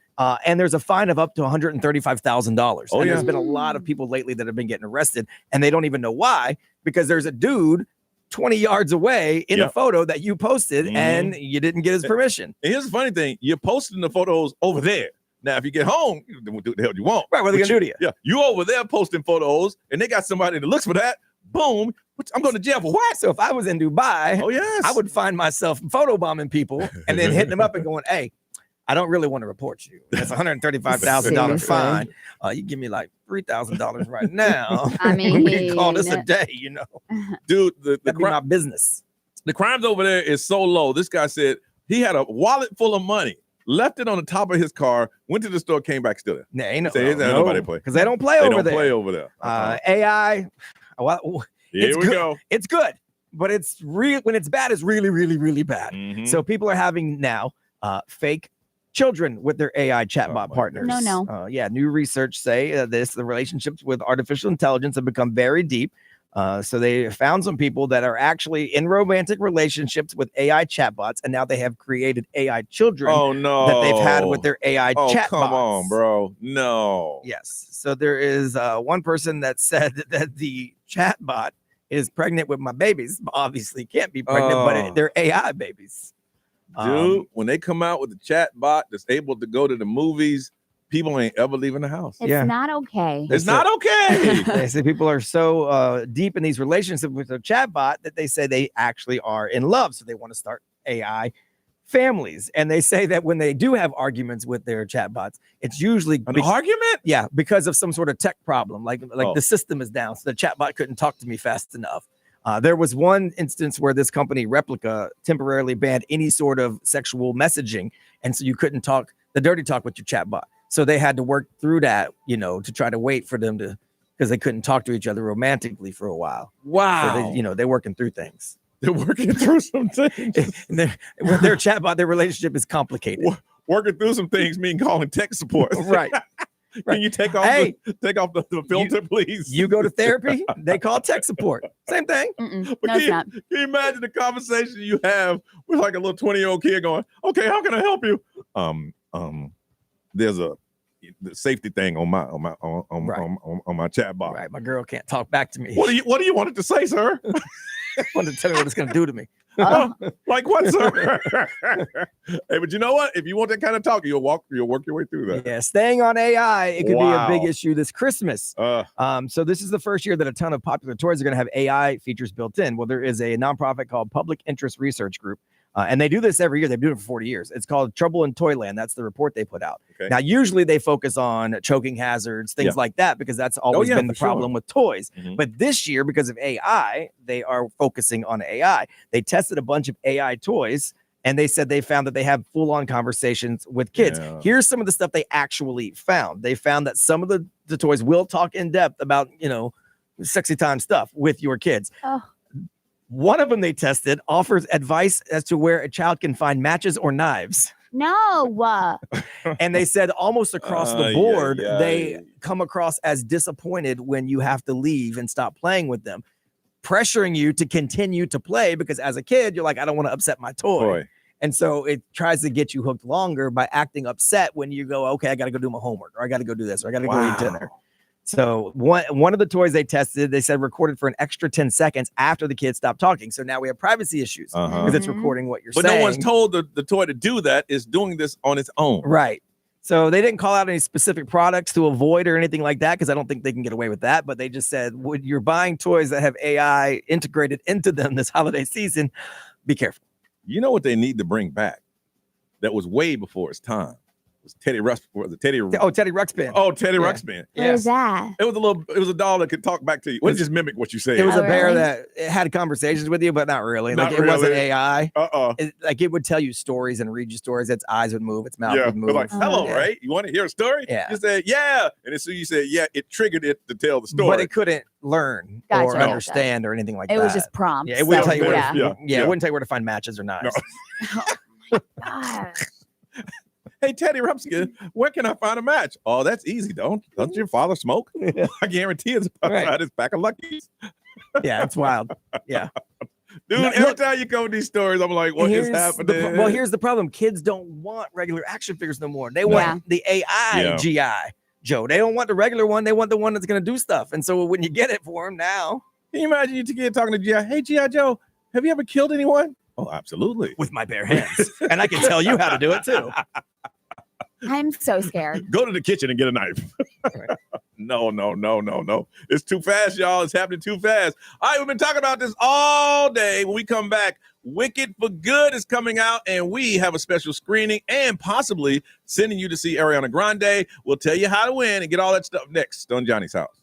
And there's a fine of up to $135,000. Oh, and yeah. There's been a lot of people lately that have been getting arrested and they don't even know why, because there's a dude 20 yards away in a photo that you posted and you didn't get his permission. And here's the funny thing. You're posting the photos over there. Now, if you get home, you do what the hell you want. Right, what are they going to do to you? Yeah, you over there posting photos, and they got somebody that looks for that. Boom, I'm going to jail for what? So if I was in Dubai, I would find myself photobombing people and then hitting them up and going, hey, I don't really want to report you. That's a $135,000 fine. You give me like $3,000 right now. I mean, we can call this a day, Dude, that'd be my business. The crimes over there is so low. This guy said he had a wallet full of money, left it on the top of his car, went to the store, came back still there. Nah, ain't nobody play. Because they don't play over there. They don't play over there. AI, well, Here we go. It's good, but it's real. When it's bad, it's really, really, really bad. So people are having now fake children with their AI chatbot partners. No. New research say the relationships with artificial intelligence have become very deep. So they found some people that are actually in romantic relationships with AI chatbots, and now they have created AI children that they've had with their AI chatbots. Come on, bro. No. Yes. So there is one person that said that the chatbot is pregnant with my babies. Obviously can't be pregnant, but they're AI babies. Dude, when they come out with a chat bot that's able to go to the movies, people ain't ever leaving the house. It's not okay. It's not okay. They say people are so deep in these relationships with their chatbot that they say they actually are in love. So they want to start AI families. And they say that when they do have arguments with their chatbots, it's usually an argument? Yeah, because of some sort of tech problem. Like the system is down. So the chatbot couldn't talk to me fast enough. There was one instance where this company Replica temporarily banned any sort of sexual messaging. And so you couldn't talk the dirty talk with your chatbot. So they had to work through that, to try to wait for them to, because they couldn't talk to each other romantically for a while. Wow. So they're working through things. They're working through some things. With their chatbot, their relationship is complicated. Working through some things mean calling tech support. Right. Can you take off the filter, please? You go to therapy, they call tech support. Same thing. But can you imagine the conversation you have with like a little 20-year-old kid going, okay, how can I help you? There's the safety thing on my chat box. Right. My girl can't talk back to me. What do you want it to say, sir? I wanted to tell me what it's gonna do to me. Like what, sir? Hey, but you know what? If you want that kind of talk, you'll work your way through that. Yeah, staying on AI, it could be a big issue this Christmas. So this is the first year that a ton of popular toys are going to have AI features built in. Well, there is a nonprofit called Public Interest Research Group, and they do this every year. They've been doing it for 40 years. It's called Trouble in Toyland. That's the report they put out. Okay. Now, usually they focus on choking hazards, things like that, because that's always been the problem with toys. But this year, because of AI, they are focusing on AI. They tested a bunch of AI toys, and they said they found that they have full-on conversations with kids. Yeah. Here's some of the stuff they actually found. They found that some of the toys will talk in depth about, sexy time stuff with your kids. One of them they tested offers advice as to where a child can find matches or knives. No. And they said almost across the board, they come across as disappointed when you have to leave and stop playing with them, pressuring you to continue to play because as a kid, you're like, I don't want to upset my toy. And so it tries to get you hooked longer by acting upset when you go, okay, I got to go do my homework, or I got to go do this, or I got to go eat dinner. So one of the toys they tested, they said recorded for an extra 10 seconds after the kid stopped talking. So now we have privacy issues because it's recording what you're saying. But no one's told the toy to do that. It's doing this on its own. Right. So they didn't call out any specific products to avoid or anything like that because I don't think they can get away with that. But they just said, when you're buying toys that have AI integrated into them this holiday season, be careful. You know what they need to bring back? that was way before its time. It was Teddy Ruxpin. Teddy Ruxpin. Oh, Teddy Yeah. Ruxpin. What is that? It was a doll that could talk back to you. Well, it just mimic what you said. It was a Oh, bear really? that it had conversations with you, but not really. Not Like it wasn't really. AI. It It would tell you stories and read you stories. Its eyes would move. Its mouth Yeah, would it move. was like, hello, Yeah. right? You want to hear a story? Yeah. You said, yeah. And as soon as you said, yeah, it triggered it to tell the story. But it couldn't learn Gotcha, or gotcha. understand or anything like It that. was just prompts. Yeah, it wouldn't so- tell you where. yeah. To, it wouldn't tell you where to find matches or knives. God. Hey, Teddy Ruxpin, where can I find a match? Oh, that's easy. Doesn't your father smoke? I guarantee it's outside his pack of Luckies. Yeah, it's wild. Yeah. Dude, No, every look- time you go with these stories, I'm like, what is happening? Well, here's the problem. Kids don't want regular action figures no more. They want the AI GI Joe. They don't want the regular one. They want the one that's going to do stuff. And so when you get it for them now. Can you imagine you kid talking to GI? Hey, GI Joe, have you ever killed anyone? Oh, absolutely. With my bare hands. And I can tell you how to do it too. I'm so scared. Go to the kitchen and get a knife. No. It's too fast, y'all. It's happening too fast. All right, we've been talking about this all day. When we come back, Wicked for Good is coming out, and we have a special screening and possibly sending you to see Ariana Grande. We'll tell you how to win and get all that stuff next on Johnny's House.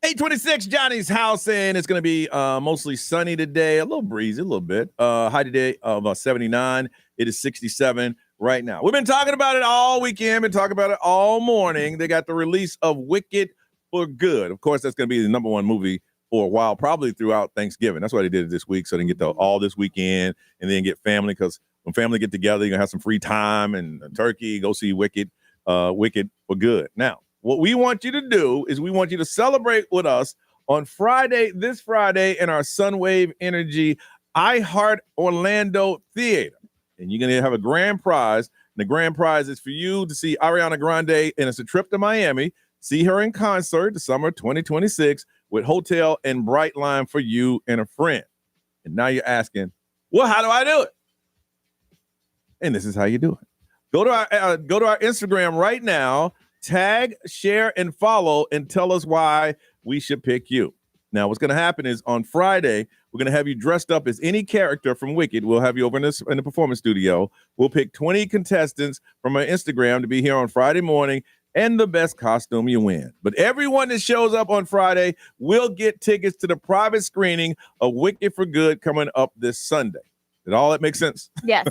826 Johnny's house, and it's going to be mostly sunny today, a little breezy, a little bit. High today of 79. It is 67 right now. We've been talking about it all weekend, been talking about it all morning. They got the release of Wicked for Good. Of course, that's going to be the number one movie for a while, probably throughout Thanksgiving. That's why they did it this week, so they can get all this weekend and then get family, because when family get together, you're going to have some free time and a turkey, go see Wicked for Good. Now, what we want you to do is we want you to celebrate with us on this Friday, in our Sunwave Energy iHeartRadio Theater. And you're going to have a grand prize. And the grand prize is for you to see Ariana Grande, and it's a trip to Miami. See her in concert the summer 2026 with hotel and Brightline for you and a friend. And now you're asking, well, how do I do it? And this is how you do it. Go to our Instagram right now. Tag, share, and follow, and tell us why we should pick you. Now, what's going to happen is on Friday, we're going to have you dressed up as any character from Wicked. We'll have you over in the performance studio. We'll pick 20 contestants from our Instagram to be here on Friday morning, and the best costume you win. But everyone that shows up on Friday will get tickets to the private screening of Wicked for Good coming up this Sunday. Did all that make sense? Yes.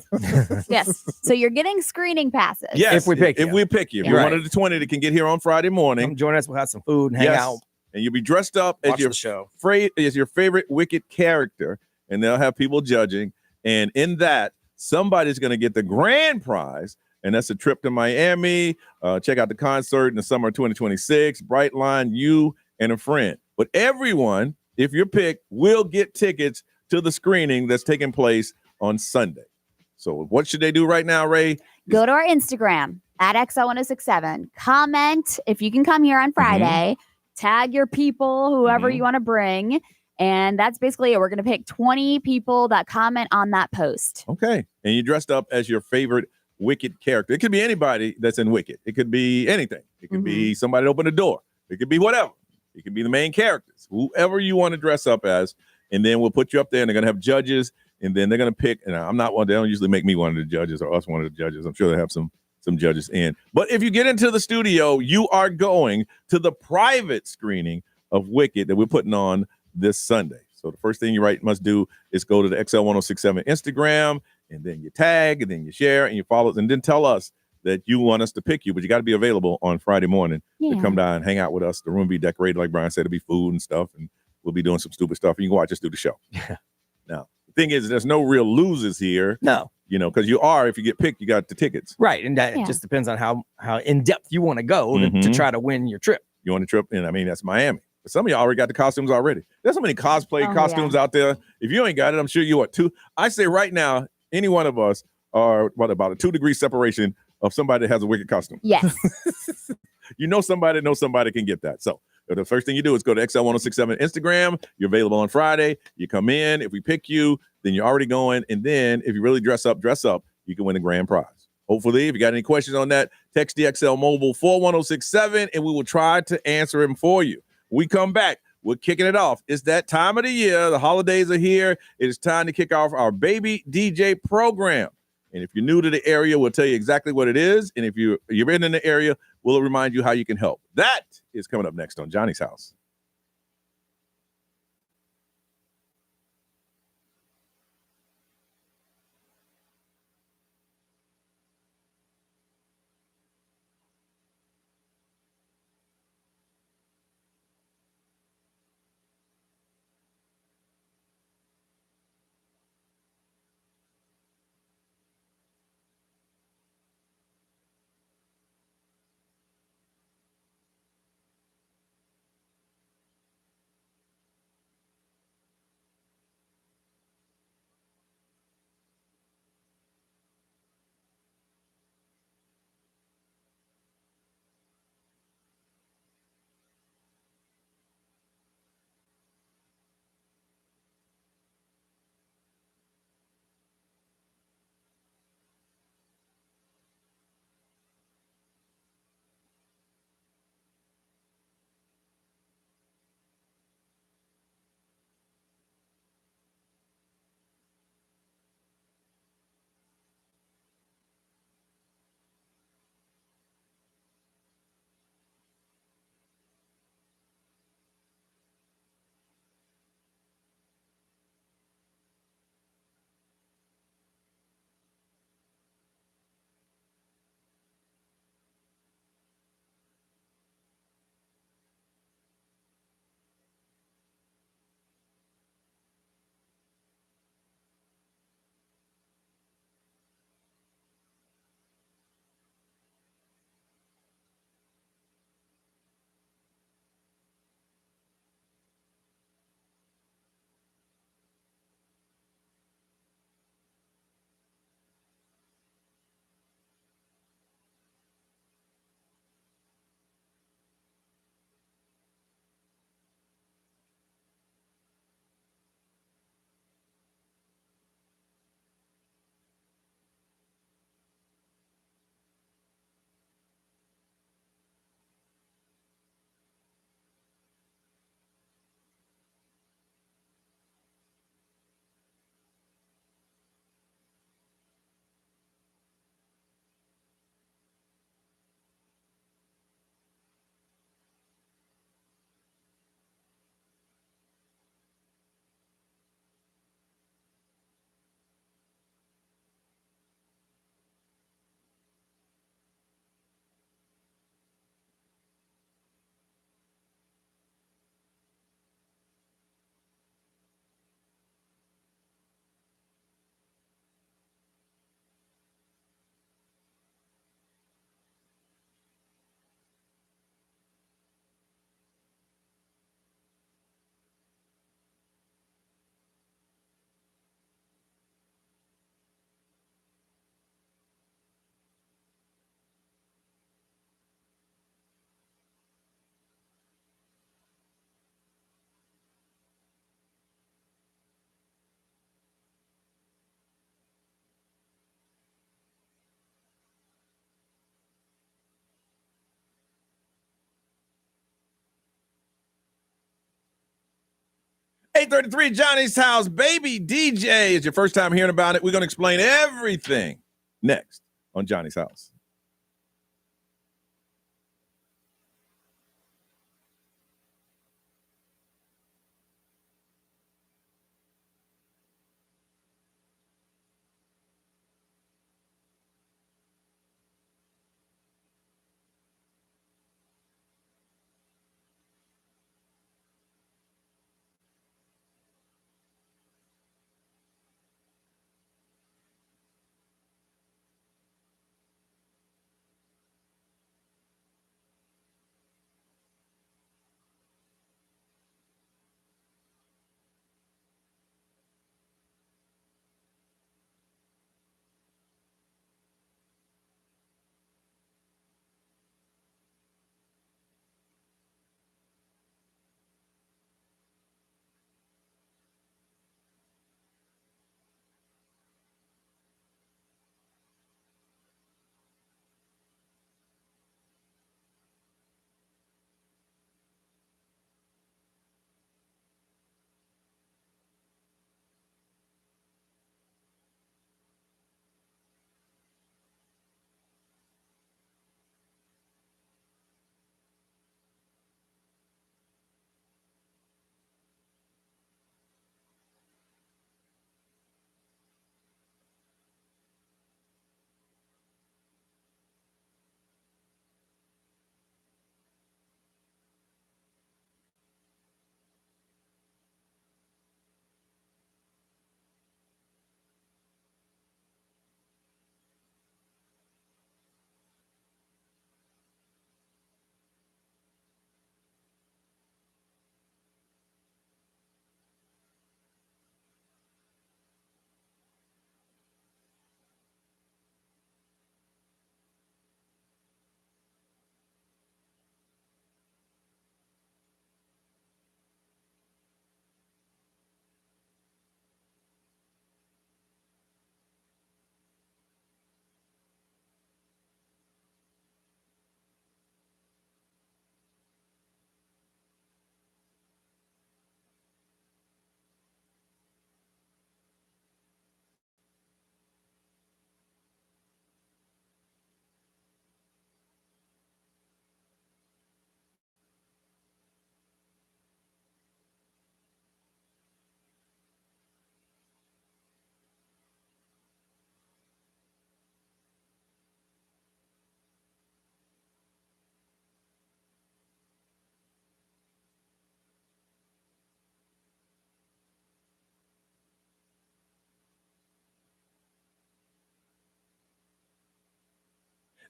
Yes. So you're getting screening passes. Yes. If we pick you. If we pick you. If you're one of the 20 that can get here on Friday morning. Come join us. We'll have some food and hang out. And you'll be dressed up Watch as the show. your favorite Wicked character. And they'll have people judging. And in that, somebody's going to get the grand prize. And that's a trip to Miami. Check out the concert in the summer of 2026. Brightline, you and a friend. But everyone, if you're picked, will get tickets to the screening that's taking place on Sunday. So what should they do right now, Ray? Go to our Instagram at XL1067. Comment if you can come here on Friday. Tag your people, whoever you want to bring. And that's basically it. We're going to pick 20 people that comment on that post. Okay. And you dressed up as your favorite Wicked character. It could be anybody that's in Wicked. It could be anything. It could be somebody that opened the door. It could be whatever. It could be the main characters. Whoever you want to dress up as. And then we'll put you up there, and they're going to have judges. And then they're going to pick, and I'm not one, they don't usually make me one of the judges or us one of the judges. I'm sure they have some judges in. But if you get into the studio, you are going to the private screening of Wicked that we're putting on this Sunday. So the first thing you must do is go to the XL1067 Instagram, and then you tag, and then you share, and you follow, and then tell us that you want us to pick you. But you got to be available on Friday morning to come down and hang out with us. The room will be decorated, like Brian said, it'll be food and stuff, and we'll be doing some stupid stuff. And you can watch us do the show. Now, thing is, there's no real losers here. No. Because if you get picked, you got the tickets. Right. And that just depends on how in-depth you want to go to try to win your trip. You want a trip? And I mean, that's Miami. But some of y'all already got the costumes already. There's so many cosplay costumes out there. If you ain't got it, I'm sure you are too. I say right now, any one of us are about a 2-degree separation of somebody that has a Wicked costume. Yes. Somebody can get that. So the first thing you do is go to XL1067 Instagram. You're available on Friday. You come in. If we pick you, then you're already going. And then if you really dress up, you can win a grand prize. Hopefully, if you got any questions on that, text DXL Mobile 41067, and we will try to answer them for you. When we come back, we're kicking it off. It's that time of the year. The holidays are here. It is time to kick off our Baby DJ program. And if you're new to the area, we'll tell you exactly what it is. And if you're in the area, we'll remind you how you can help. That is coming up next on Johnny's House. 8:33, Johnny's House. Baby DJ. It's your first time hearing about it. We're going to explain everything next on Johnny's House.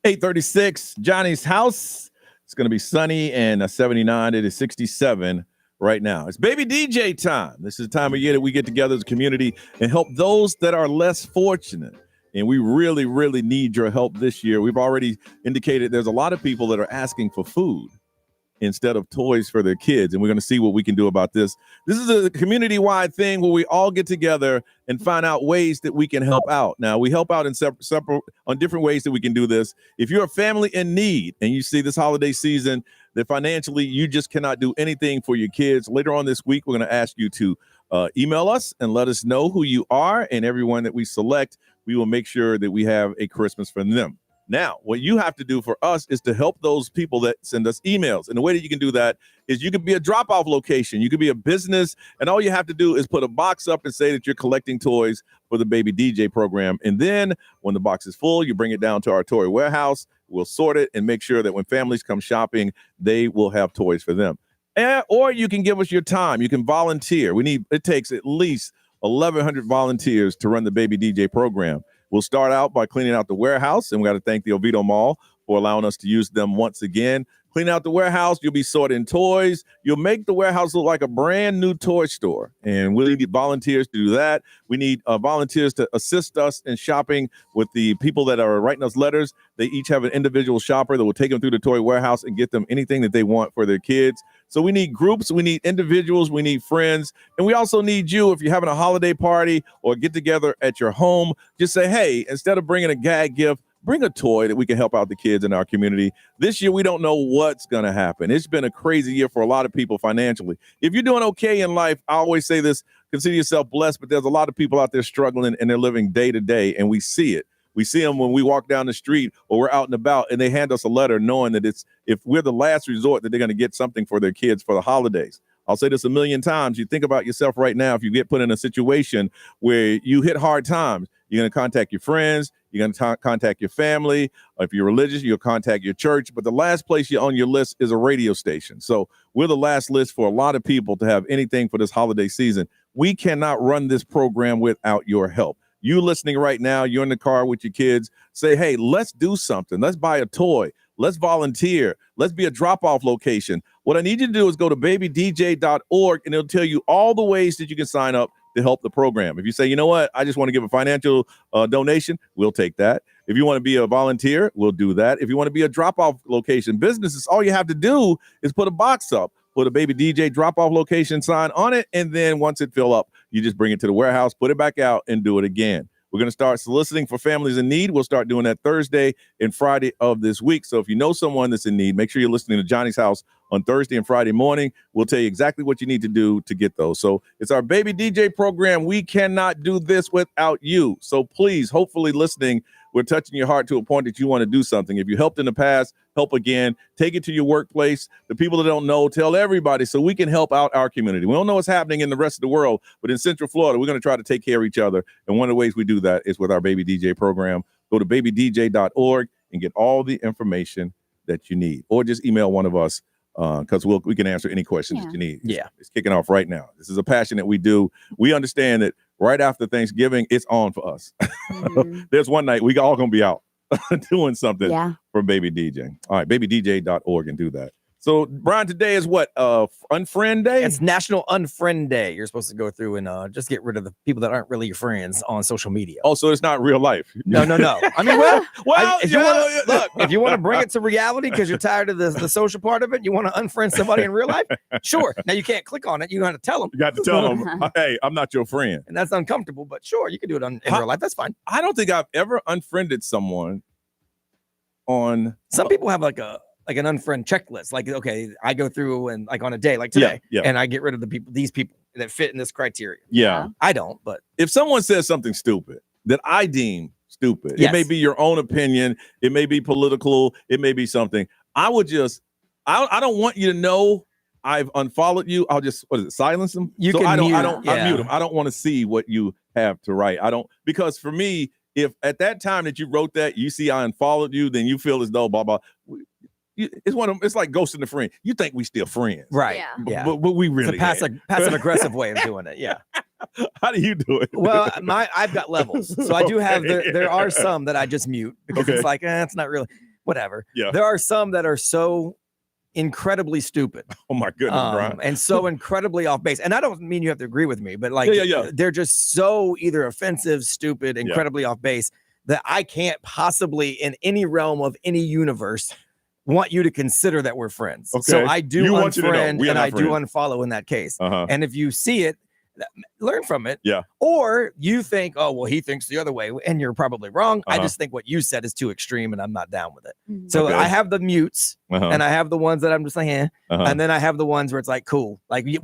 .36, Johnny's House. It's going to be sunny and 79. It is 67 right now. It's Baby DJ time. This is the time of year that we get together as a community and help those that are less fortunate. And we really, really need your help this year. We've already indicated there's a lot of people that are asking for food instead of toys for their kids. And we're going to see what we can do about this. This is a community-wide thing where we all get together and find out ways that we can help out. Now, we help out in separate on different ways that we can do this. If you're a family in need and you see this holiday season that financially you just cannot do anything for your kids, later on this week, we're going to ask you to email us and let us know who you are, and everyone that we select, we will make sure that we have a Christmas for them. Now, what you have to do for us is to help those people that send us emails. And the way that you can do that is you could be a drop-off location. You could be a business, and all you have to do is put a box up and say that you're collecting toys for the Baby DJ program. And then when the box is full, you bring it down to our toy warehouse. We'll sort it and make sure that when families come shopping, they will have toys for them. Or you can give us your time. You can volunteer. It takes at least 1,100 volunteers to run the Baby DJ program. We'll start out by cleaning out the warehouse, and we got to thank the Oviedo Mall for allowing us to use them once again. Clean out the warehouse. You'll be sorting toys. You'll make the warehouse look like a brand new toy store, and we need volunteers to do that. We need volunteers to assist us in shopping with the people that are writing us letters. They each have an individual shopper that will take them through the toy warehouse and get them anything that they want for their kids. So we need groups, we need individuals, we need friends, and we also need you. If you're having a holiday party or get together at your home, just say, hey, instead of bringing a gag gift, bring a toy that we can help out the kids in our community. This year, we don't know what's going to happen. It's been a crazy year for a lot of people financially. If you're doing okay in life, I always say this, consider yourself blessed, but there's a lot of people out there struggling and they're living day to day, and we see it. We see them when we walk down the street or we're out and about, and they hand us a letter knowing that if we're the last resort, that they're going to get something for their kids for the holidays. I'll say this a million times. You think about yourself right now. If you get put in a situation where you hit hard times, you're going to contact your friends. You're going to contact your family. If you're religious, you'll contact your church. But the last place you're on your list is a radio station. So we're the last list for a lot of people to have anything for this holiday season. We cannot run this program without your help. You listening right now, you're in the car with your kids. Say, hey, let's do something. Let's buy a toy. Let's volunteer. Let's be a drop-off location. What I need you to do is go to babydj.org, and it'll tell you all the ways that you can sign up to help the program. If you say, you know what, I just want to give a financial donation, we'll take that. If you want to be a volunteer, we'll do that. If you want to be a drop-off location, businesses, all you have to do is put a box up, put a Baby DJ drop-off location sign on it, and then once it fill up, you just bring it to the warehouse, put it back out, and do it again. We're going to start soliciting for families in need. We'll start doing that Thursday and Friday of this week. So if you know someone that's in need, make sure you're listening to Johnny's House on Thursday and Friday morning. We'll tell you exactly what you need to do to get those. So it's our Baby DJ program. We cannot do this without you. So please, hopefully listening, we're touching your heart to a point that you want to do something. If you helped in the past, help again. Take it to your workplace. The people that don't know, tell everybody so we can help out our community. We don't know what's happening in the rest of the world, but in Central Florida, we're going to try to take care of each other. And one of the ways we do that is with our Baby DJ program. Go to babydj.org and get all the information that you need. Or just email one of us because we can answer any questions that you need. It's kicking off right now. This is a passion that we do. We understand that right after Thanksgiving, it's on for us. Mm-hmm. There's one night we all going to be out doing something for Baby DJ. All right, babydj.org and do that. So, Brian, today is what? Unfriend Day? It's National Unfriend Day. You're supposed to go through and just get rid of the people that aren't really your friends on social media. Oh, so it's not real life? No. I mean, if you want to bring it to reality because you're tired of the social part of it, you want to unfriend somebody in real life, sure. Now, you can't click on it. You got to tell them. You got to tell them, hey, I'm not your friend. And that's uncomfortable, but sure, you can do it in real life. That's fine. I don't think I've ever unfriended someone on... Some people have like an unfriend checklist. Like, okay, I go through and like on a day like today, and I get rid of these people that fit in this criteria. Yeah. I don't, but if someone says something stupid that I deem stupid, it may be your own opinion, it may be political, it may be something. I would just, I don't want you to know I've unfollowed you. I'll just, silence them? I mute them. I don't want to see what you have to write. Because for me, if at that time that you wrote that, you see I unfollowed you, then you feel as though, blah, blah. It's like ghosting a friend. You think we still friends, right? Yeah. But we really it's a passive aggressive way of doing it. Yeah. How do you do it? Well, I've got levels, so I do have. There are some that I just mute because it's like it's not really whatever. Yeah. There are some that are so incredibly stupid. Oh my goodness, Brian. And so incredibly off base. And I don't mean you have to agree with me, but like they're just so either offensive, stupid, incredibly off base that I can't possibly in any realm of any universe want you to consider that we're friends. Okay. So I do unfriend and I do unfollow in that case. And if you see it, learn from it. Yeah. Or you think, oh, well, he thinks the other way, and you're probably wrong. I just think what you said is too extreme and I'm not down with it. Mm-hmm. So I have the mutes and I have the ones that I'm just like, and then I have the ones where it's like, cool. Like you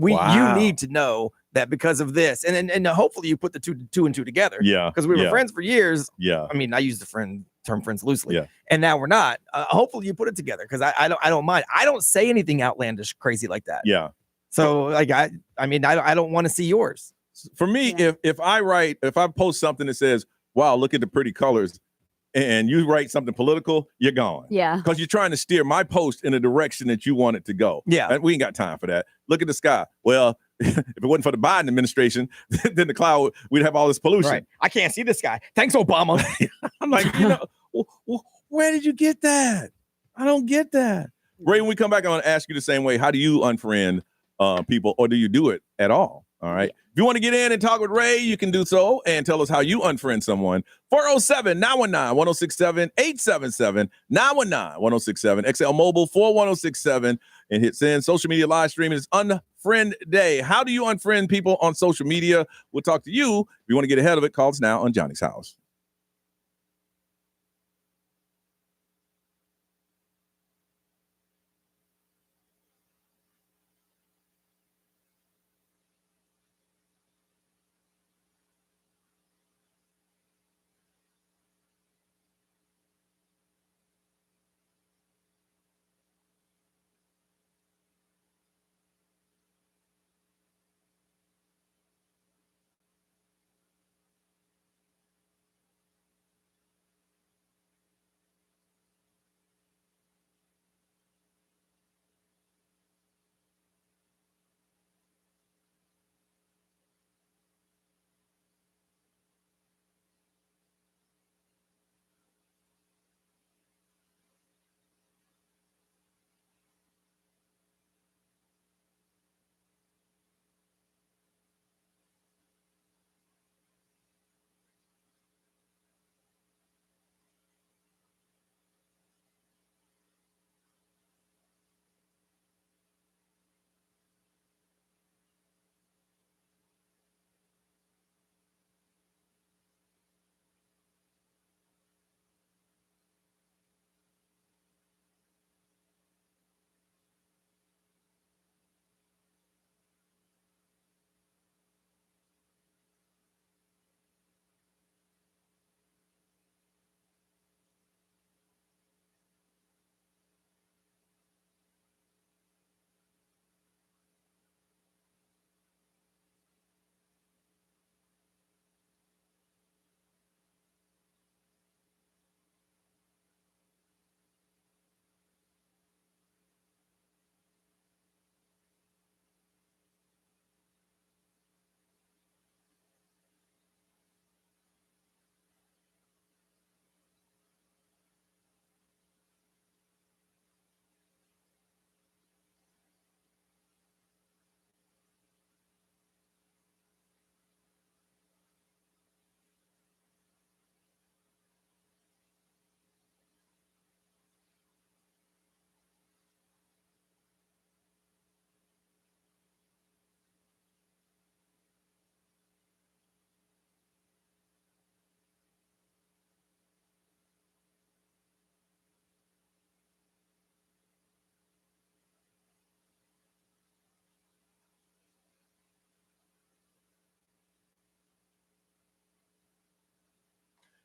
need to know that because of this. And hopefully you put the two and two together. Yeah. Because we were friends for years. Yeah. I mean, I use the term friends loosely. Yeah. And now we're not. Hopefully you put it together because I don't mind. I don't say anything outlandish crazy like that. Yeah. So like I don't want to see yours. For me, if I post something that says, wow, look at the pretty colors, and you write something political, you're gone. Yeah. Because you're trying to steer my post in a direction that you want it to go. Yeah. And we ain't got time for that. Look at the sky. Well, if it wasn't for the Biden administration, then the cloud, we'd have all this pollution. Right. I can't see the sky. Thanks, Obama. I'm like, where did you get that? I don't get that. Ray, when we come back, I want to ask you the same way. How do you unfriend people, or do you do it at all? All right. If you want to get in and talk with Ray, you can do so and tell us how you unfriend someone. 407-919-1067, 877-919-1067, XL Mobile 41067, and hit send. Social media live streaming is Unfriend Day. How do you unfriend people on social media? We'll talk to you. If you want to get ahead of it, call us now on Johnny's House.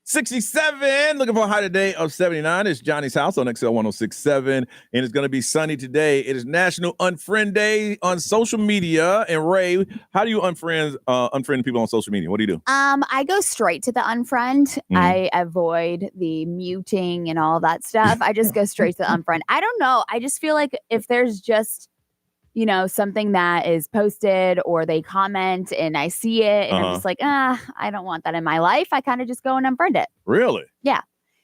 67. Looking for a high today of 79. It's Johnny's house on XL 1067, and it's going to be sunny today. It is National Unfriend Day on social media. And Ray, how do you unfriend people on social media? What do you do? I go straight to the unfriend. I avoid the muting and all that stuff. I just go straight to the unfriend. I don't know. I just feel like if there's just something that is posted or they comment and I see it and I'm just like, I don't want that in my life. I kind of just go and unfriend it. Really? Yeah.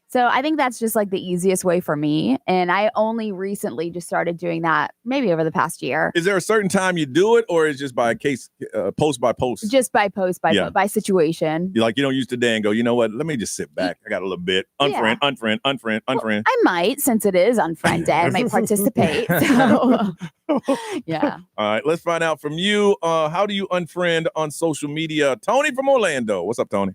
So I think that's just like the easiest way for me. And I only recently just started doing that maybe over the past year. Is there a certain time you do it, or is it just by case, post by post? Just by post, by situation. You don't use today and go, you know what? Let me just sit back. I got a little bit. Unfriend, unfriend. Well, I might, since it is Unfriend Day, I might participate. So, yeah. All right, let's find out from you. How do you unfriend on social media? Tony from Orlando. What's up, Tony?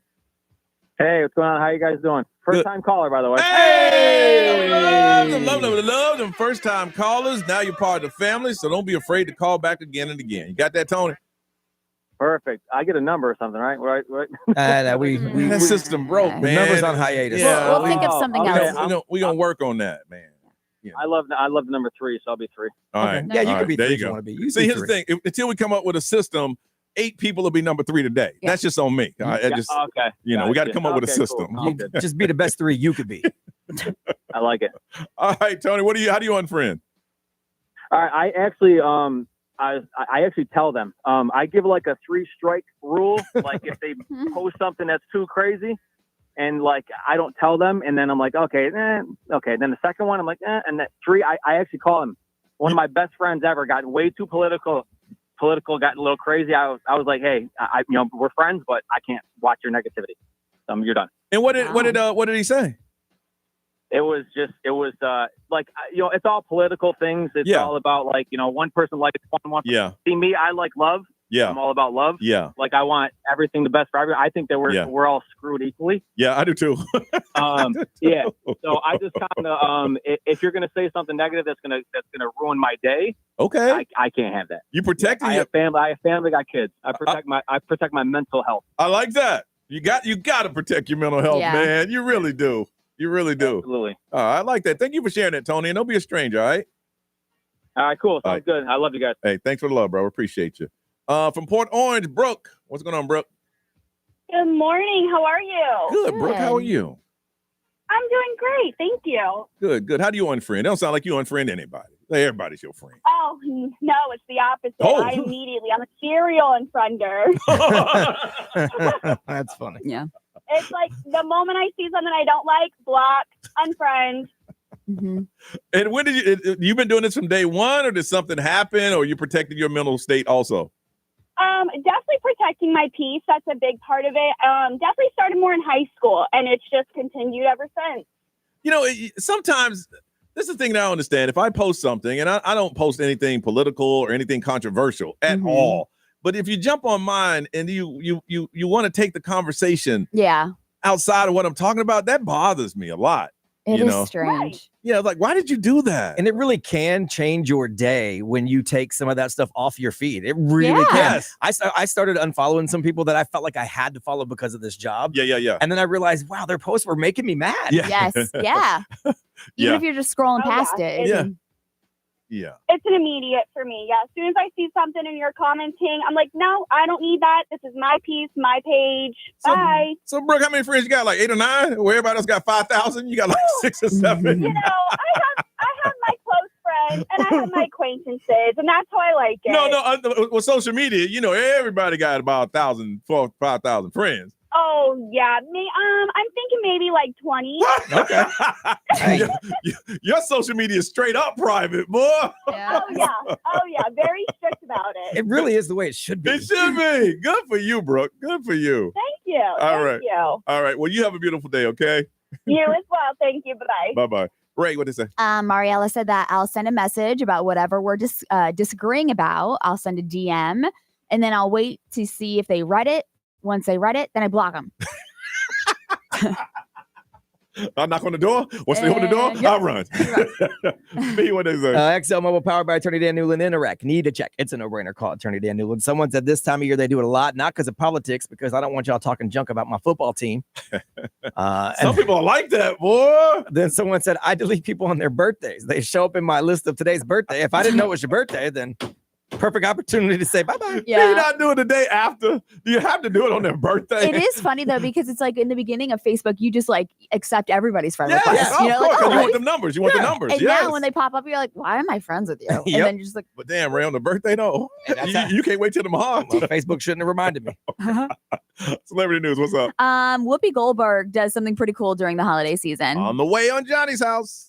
Hey, what's going on? How you guys doing? First time caller, by the way. Hey! Love them first time callers. Now you're part of the family, so don't be afraid to call back again and again. You got that, Tony? Perfect. I get a number or something, right? Right. That system broke, man. The number's on hiatus. Yeah, we'll think of something else. We're gonna work on that, man. Yeah. I love the number 3, so I'll be 3. All right. Yeah, you can be 3 there if you you go. want to be. See, here's the thing. Until we come up with a system, 8 people will be number 3 today. Yeah. That's just on me. I just, okay. we got to come up with a system. Cool. Just be the best 3 you could be. I like it. All right, Tony. How do you unfriend? All right. I actually I actually tell them. I give like a 3-strike rule. Like if they post something that's too crazy, and like I don't tell them, and then I'm like, okay. Then the second one, I'm like, and that 3, I actually call him. One of my best friends ever got way too political, got a little crazy. I was like, hey, we're friends, but I can't watch your negativity. You're done. And what did he say? It was like, it's all political things. It's all about like, one person likes one. Yeah. See me, I like love. Yeah. I'm all about love. Yeah. Like I want everything the best for everyone. I think that we're all screwed equally. Yeah, I do too. Yeah. So I just kind of if you're gonna say something negative that's gonna ruin my day, okay, I can't have that. You protect. I have family, got kids. I protect my mental health. I like that. You got to protect your mental health, man. You really do. You really do. Absolutely. I like that. Thank you for sharing that, Tony. And don't be a stranger, all right? All right, cool. Sounds good. I love you guys. Hey, thanks for the love, bro. Appreciate you. From Port Orange, Brooke. What's going on, Brooke? Good morning. How are you? Good, Brooke. How are you? I'm doing great. Thank you. Good. How do you unfriend? It don't sound like you unfriend anybody. Everybody's your friend. Oh, no, it's the opposite. Oh. I'm a serial unfriender. That's funny. Yeah. It's like the moment I see something I don't like, block, unfriend. Mm-hmm. And when did you've been doing this from day one, or did something happen, or you protected your mental state also? Definitely protecting my peace. That's a big part of it. Definitely started more in high school, and it's just continued ever since. Sometimes this is the thing that I understand. If I post something, and I don't post anything political or anything controversial at all, but if you jump on mine and you want to take the conversation outside of what I'm talking about, that bothers me a lot. It is strange. Yeah, like, why did you do that? And it really can change your day when you take some of that stuff off your feed. It really can. Yes. I started unfollowing some people that I felt like I had to follow because of this job. Yeah. And then I realized, wow, their posts were making me mad. Yeah. Yes. Yeah. Even if you're just scrolling past it. Yeah. It's an immediate for me. Yeah. As soon as I see something and you're commenting, I'm like, no, I don't need that. This is my piece, my page. Bye. So, Brooke, how many friends you got? Like 8 or 9? Where everybody else got 5,000? You got like 6 or 7? I have my close friends and I have my acquaintances, and that's how I like it. No. With social media, everybody got about 1,000, 4,000, 5,000 friends. Oh yeah, I'm thinking maybe like 20. Okay. Your social media is straight up private, boy. Oh yeah, very strict about it. It really is the way it should be. It should be. Good for you, Brooke. Good for you. Thank you. Thank you. All right. Well, you have a beautiful day, okay? You as well. Thank you. Bye-bye. Bye-bye. Ray, what did it say? Mariella said that I'll send a message about whatever we're disagreeing about. I'll send a DM, and then I'll wait to see if they read it. Once they read it, then I block them. I'll knock on the door. Once they open the door, I'll run. Me, what they say? XL Mobile powered by Attorney Dan Newland in Iraq. Need to check. It's a no-brainer. Call Attorney Dan Newland. Someone said this time of year they do it a lot, not because of politics, because I don't want y'all talking junk about my football team. Some people are like that, boy. Then someone said, I delete people on their birthdays. They show up in my list of today's birthday. If I didn't know it was your birthday, then perfect opportunity to say bye-bye. Yeah. You're not doing the day after. Do you have to do it on their birthday? It is funny though, because it's like in the beginning of Facebook, you just like accept everybody's friend Yes, requests. of You know, course, like, 'cause oh, you want them numbers. You want the numbers. And Yes. now when they pop up, you're like, why am I friends with you? And Yep. then you're just like, But damn, Ray, on the birthday, though. that's You can't wait till tomorrow. Well, Facebook shouldn't have reminded me. Celebrity news, what's up? Whoopi Goldberg does something pretty cool during the holiday season. On the way on Johnny's house.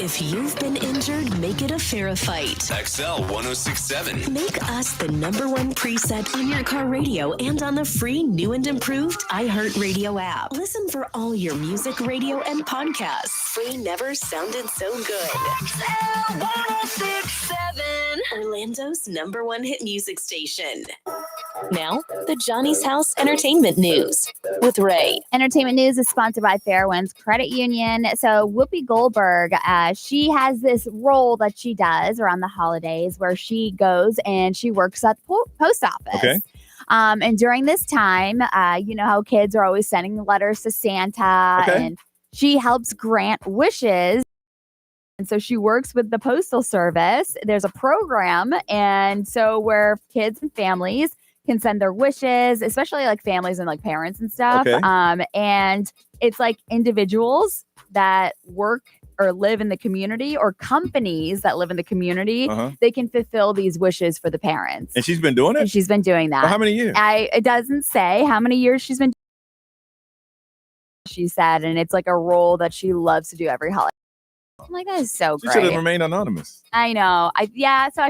If you've been injured, make it a fair fight. XL 1067. Make us the #1 preset on your car radio and on the free new and improved iHeartRadio app. Listen for all your music, radio, and podcasts. Free never sounded so good. XL 1067. Orlando's #1 hit music station. Now, the Johnny's House Entertainment News with Ray. Entertainment news is sponsored by Fairwinds Credit Union. So Whoopi Goldberg, she has this role that she does around the holidays where she goes and she works at the post office. Okay. And during this time, you know how kids are always sending letters to Santa, and she helps grant wishes. And so she works with the Postal Service. There's a program, and so where kids and families can send their wishes, especially like families and like parents and stuff. Okay. And it's like individuals that work or live in the community or companies that live in the community. They can fulfill these wishes for the parents. And she's been doing it? And she's been doing that. For how many years? It doesn't say how many years she's been. She said, and it's like a role that she loves to do every holiday. I'm like, that is so She great. should have remained anonymous. I know. So I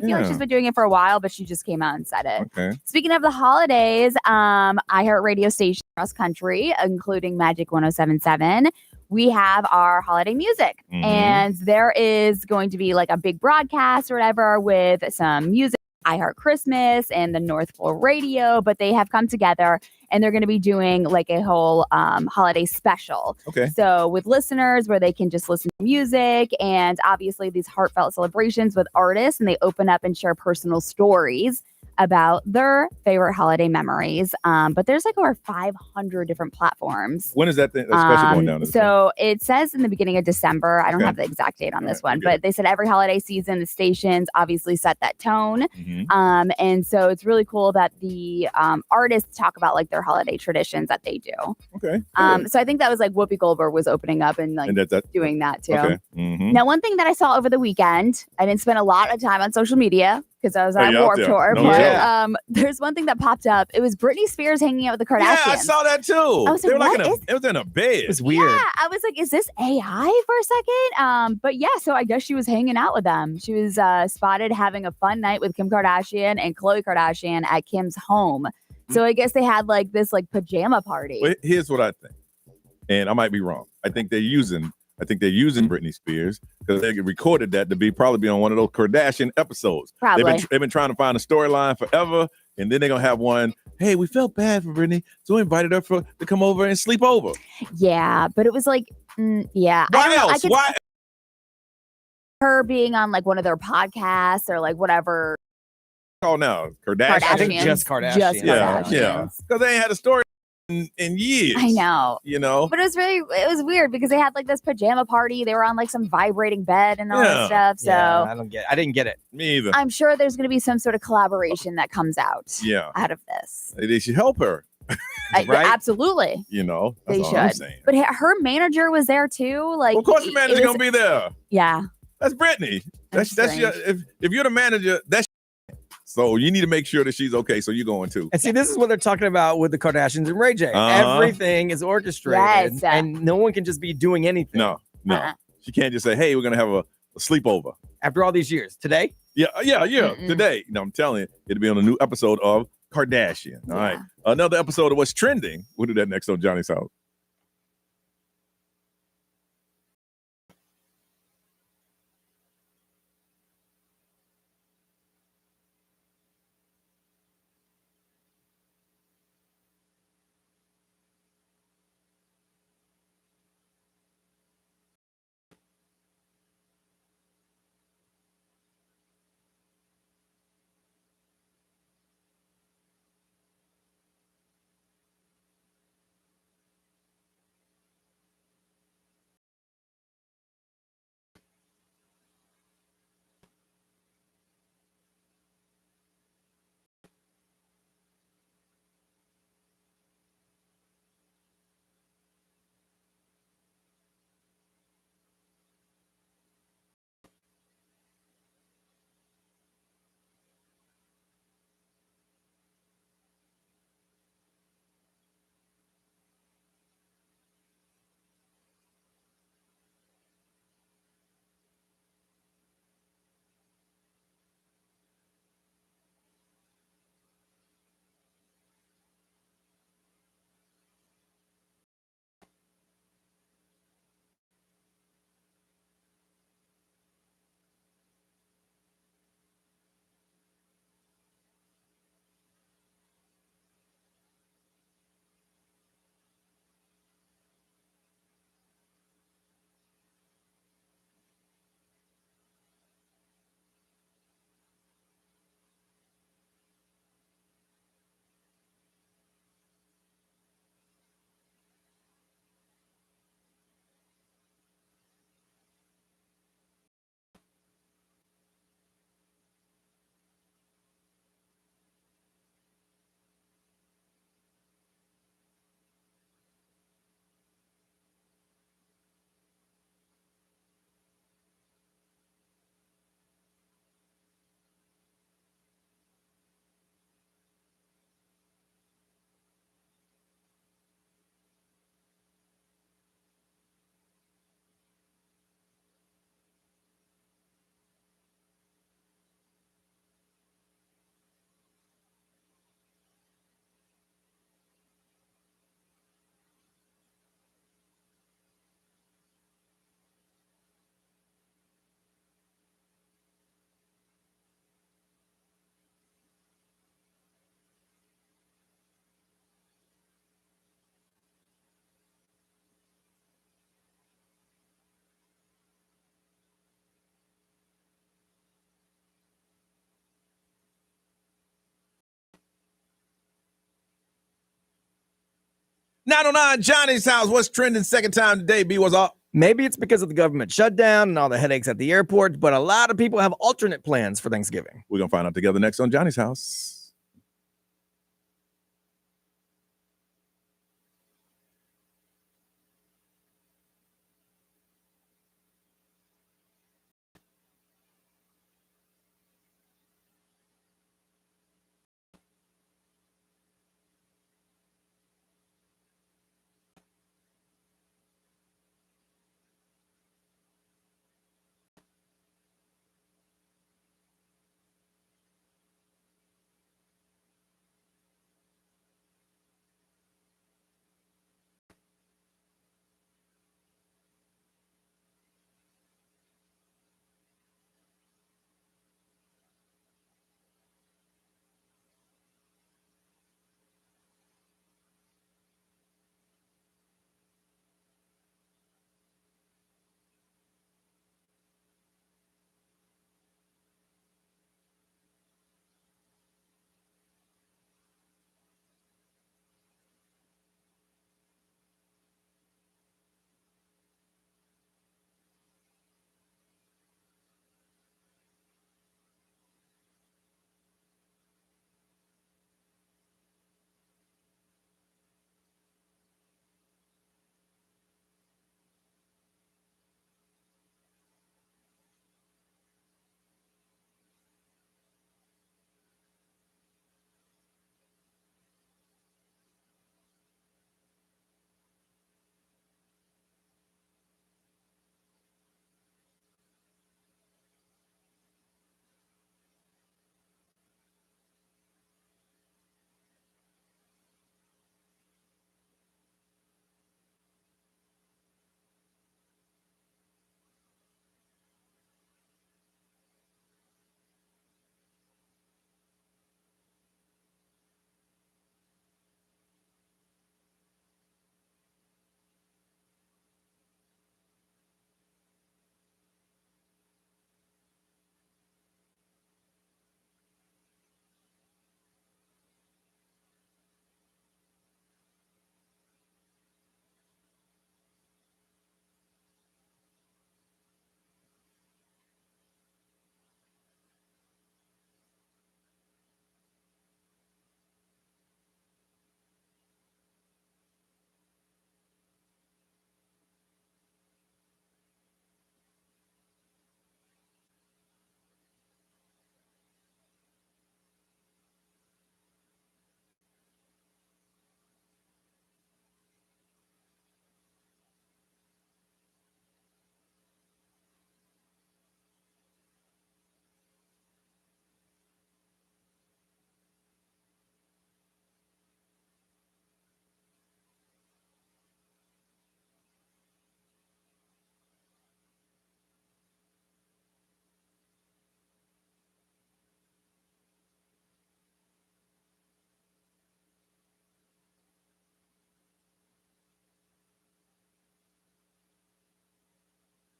feel like Yeah. she's been doing it for a while, but she just came out and said it. Okay. Speaking of the holidays, iHeartRadio stations across country, including Magic 1077, we have our holiday music. And there is going to be like a big broadcast or whatever with some music, iHeart Christmas and the North Pole Radio, but they have come together and they're going to be doing like a whole holiday special. Okay. So with listeners where they can just listen to music and obviously these heartfelt celebrations with artists, and they open up and share personal stories about their favorite holiday memories. But there's like over 500 different platforms. When is that special going down? So it says in the beginning of December. I don't Okay. have the exact date on this one, okay. but they said every holiday season, the stations obviously set that tone. And so it's really cool that the artists talk about like their holiday traditions that they do. Okay. So I think that was like Whoopi Goldberg was opening up and like And doing that too. Okay. Mhm. Now, one thing that I saw over the weekend, I didn't spend a lot of time on social media because I was on you're out Warped there. Tour, No but doubt. there's one thing that popped up. It was Britney Spears hanging out with the Kardashians. Yeah, I saw that too. I was They like, were like what is it was in a bed. It's weird. yeah, I was like, is this AI for a second? But yeah, so I guess she was hanging out with them. She was spotted having a fun night with Kim Kardashian and Khloe Kardashian at Kim's home. So I guess they had like this like pajama party. Well, here's what I think, and I might be wrong. I think they're using Britney Spears because they recorded that to probably be on one of those Kardashian episodes. Probably. They've been trying to find a storyline forever, and then they're gonna have one. Hey, we felt bad for Britney, so we invited her to come over and sleep over. Yeah, but it was like, yeah. I Why don't know. I else? could Why? her being on like one of their podcasts or like whatever. Oh no, Kardashian. I think just Kardashian. Just Yeah, Kardashians. yeah. Because they ain't had a story in years. I know. You know. But it was weird because they had like this pajama party. They were on like some vibrating bed and all that stuff. So Yeah, I didn't get it. Me either. I'm sure there's going to be some sort of collaboration that comes out out of this. They should help her. Right? Absolutely. You know, that's They all I'm should. saying. But her manager was there too. Like, Of course, the it manager's was- gonna be there. Yeah. That's Britney. That's your, if you're the manager, that's so you need to make sure that she's okay. So you're going too. And see, this is what they're talking about with the Kardashians and Ray J. Uh-huh. Everything is orchestrated, Yes. and no one can just be doing anything. No. Uh-uh. She can't just say, "Hey, we're gonna have a sleepover." After all these years, today. Yeah. Today, I'm telling you, it'll be on a new episode of Kardashian. All right, another episode of What's Trending. We'll do that next on Johnny's House. 909 Johnny's house. What's trending second time today? B, what's up? Maybe it's because of the government shutdown and all the headaches at the airport, but a lot of people have alternate plans for Thanksgiving. We're going to find out together next on Johnny's house.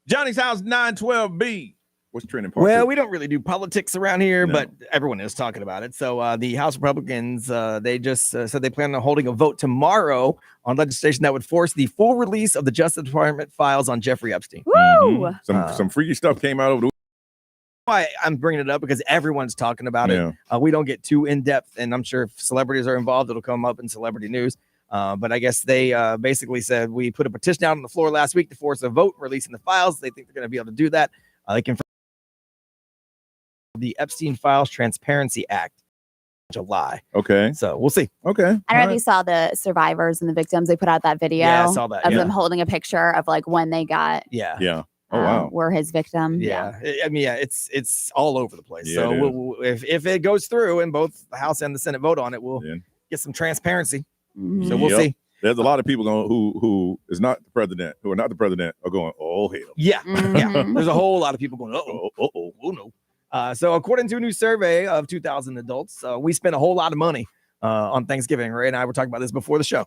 Johnny's house 912B. What's trending part Well, two? we don't really do politics around here, but everyone is talking about it. So the House Republicans, they just said they plan on holding a vote tomorrow on legislation that would force the full release of the Justice Department files on Jeffrey Epstein. Woo! Some freaky stuff came out over the Why I'm bringing it up because everyone's talking about it. We don't get too in depth, and I'm sure if celebrities are involved, it'll come up in celebrity news. But I guess they basically said we put a petition out on the floor last week to force a vote releasing the files. They think they're going to be able to do that. They confirmed the Epstein Files Transparency Act, July. Okay. So we'll see. Okay. I don't know if you saw the survivors and the victims. They put out that video Yeah, I saw that, of yeah. them holding a picture of like when they got Yeah. Oh wow. were his victim. Yeah. I mean, yeah, it's all over the place. Yeah, so if it goes through and both the House and the Senate vote on it, we'll get some transparency. So we'll see. There's a lot of people going who is not the president, who are not the president, are going, oh hell. Yeah. Yeah. There's a whole lot of people going, oh no. So according to a new survey of 2,000 adults, we spent a whole lot of money on Thanksgiving. Ray and I were talking about this before the show.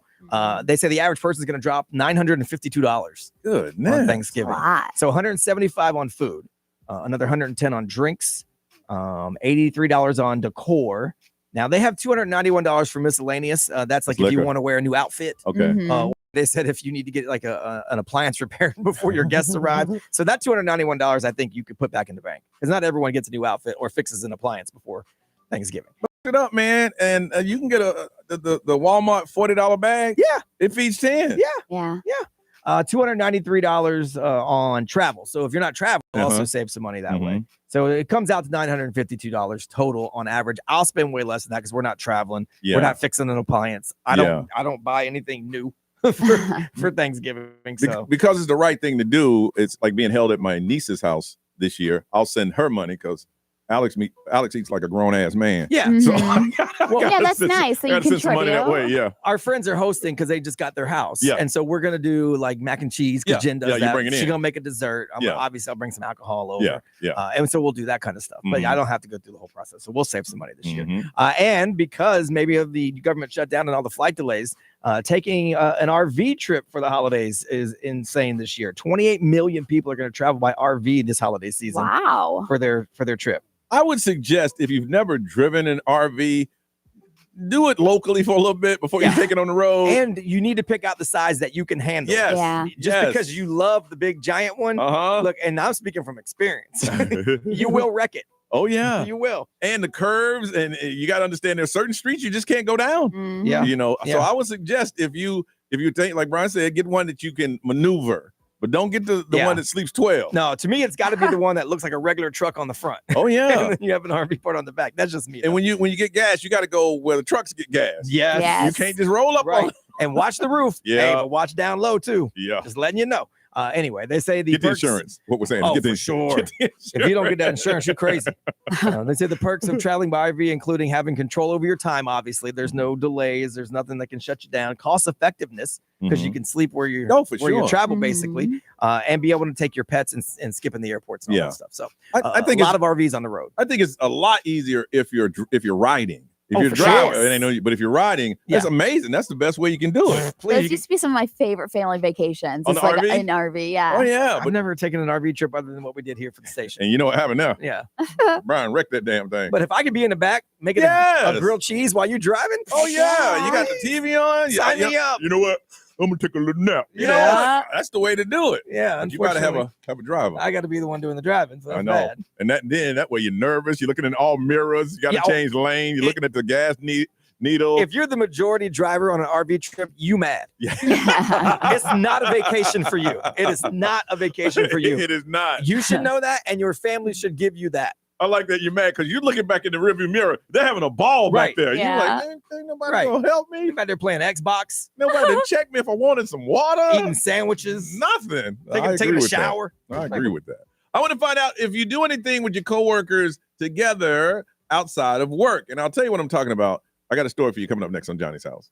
They say the average person is going to drop $952 on Thanksgiving. So $175 on food, another $110 on drinks, $83 on decor, Now they have $291 for miscellaneous. That's like if you want to wear a new outfit. Okay. They said if you need to get like an appliance repaired before your guests arrive. So that $291, I think you could put back in the bank because not everyone gets a new outfit or fixes an appliance before Thanksgiving. Look it up, man, and you can get the Walmart $40 bag. Yeah, it feeds 10. Yeah. $293 on travel. So if you're not traveling, you'll also save some money that way. So it comes out to $952 total on average. I'll spend way less than that because we're not traveling. Yeah. We're not fixing an appliance. I don't buy anything new for Thanksgiving. So Because it's the right thing to do. It's like being held at my niece's house this year. I'll send her money because Alex eats like a grown ass man. Yeah. So that's nice. So you send some money that way. contribute. Yeah. our friends are hosting because they just got their house. Yeah. And so we're gonna do like mac and cheese. Yeah. Jen does Yeah, you that. bring it She's in. gonna make a dessert. Yeah. Obviously, I'll bring some alcohol over. Yeah. Yeah. And so we'll do that kind of stuff. But Mhm. I don't have to go through the whole process. So we'll save some money this year. Mhm. And because maybe of the government shutdown and all the flight delays, taking an RV trip for the holidays is insane this year. 28 million people are going to travel by RV this holiday season. Wow. For their trip. I would suggest if you've never driven an RV, do it locally for a little bit before you take it on the road. And you need to pick out the size that you can handle. Yes. Yeah. Just because you love the big giant one. Look, and I'm speaking from experience. You will wreck it. Oh yeah, you will. And the curves, and you got to understand there's certain streets you just can't go down. Mhm. Yeah. You know, Yeah. so I would suggest if you think, like Brian said, get one that you can maneuver, but don't get the one that sleeps 12. No, to me, it's got to be the one that looks like a regular truck on the front. Oh yeah. And then you have an RV part on the back. That's just me. And when you get gas, you got to go where the trucks get gas. Yes. Yes. You can't just roll up on Right. And watch the roof. Yeah. Hey, but watch down low too. Yeah. Just letting you know. Anyway, they say the Get the perks- insurance. What we're saying. Oh, get the for sure. Get the If you don't get that insurance, you're crazy. They say the perks of traveling by RV, including having control over your time. Obviously, there's no delays. There's nothing that can shut you down. Cost effectiveness because you can sleep where you No, for where you sure. travel basically, and be able to take your pets and skip in the airports and all Yeah. that stuff. So I think a it's- lot of RVs on the road. I think it's a lot easier if you're riding. If Oh, you're for driving, sure. and I know you, but if you're riding, that's amazing. That's the best way you can do it. Those used to be some of my favorite family vacations. On It's the like RV? an RV, yeah. Oh yeah, I've never taken an RV trip other than what we did here for the station. and you know what happened now? Yeah. Brian wrecked that damn thing. But if I could be in the back making a Yes. grilled cheese while you're driving, Oh yeah, you got the TV on. Sign me up. You know what? I'm gonna take a little nap. You know Yeah. what? That's the way to do it. Yeah, But you gotta have unfortunately, a driver. I got to be the one doing the driving. So that's I know. bad. And that way you're nervous. You're looking in all mirrors. You got to Yeah, oh, change lane. You're looking at the gas needle. If you're the majority driver on an RV trip, you mad. Yeah. It's not a vacation for you. It is not a vacation for you. It is not. You should know that, and your family should give you that. I like that you're mad because you're looking back in the rearview mirror. They're having a ball back Right. there. Yeah. You're like, ain't nobody Right. gonna help me. You're out there playing Xbox, Nobody didn't check me if I wanted some water. eating sandwiches, Nothing. taking agree a with that. shower. I agree with that. I want to find out if you do anything with your coworkers together outside of work. And I'll tell you what I'm talking about. I got a story for you coming up next on Johnny's House.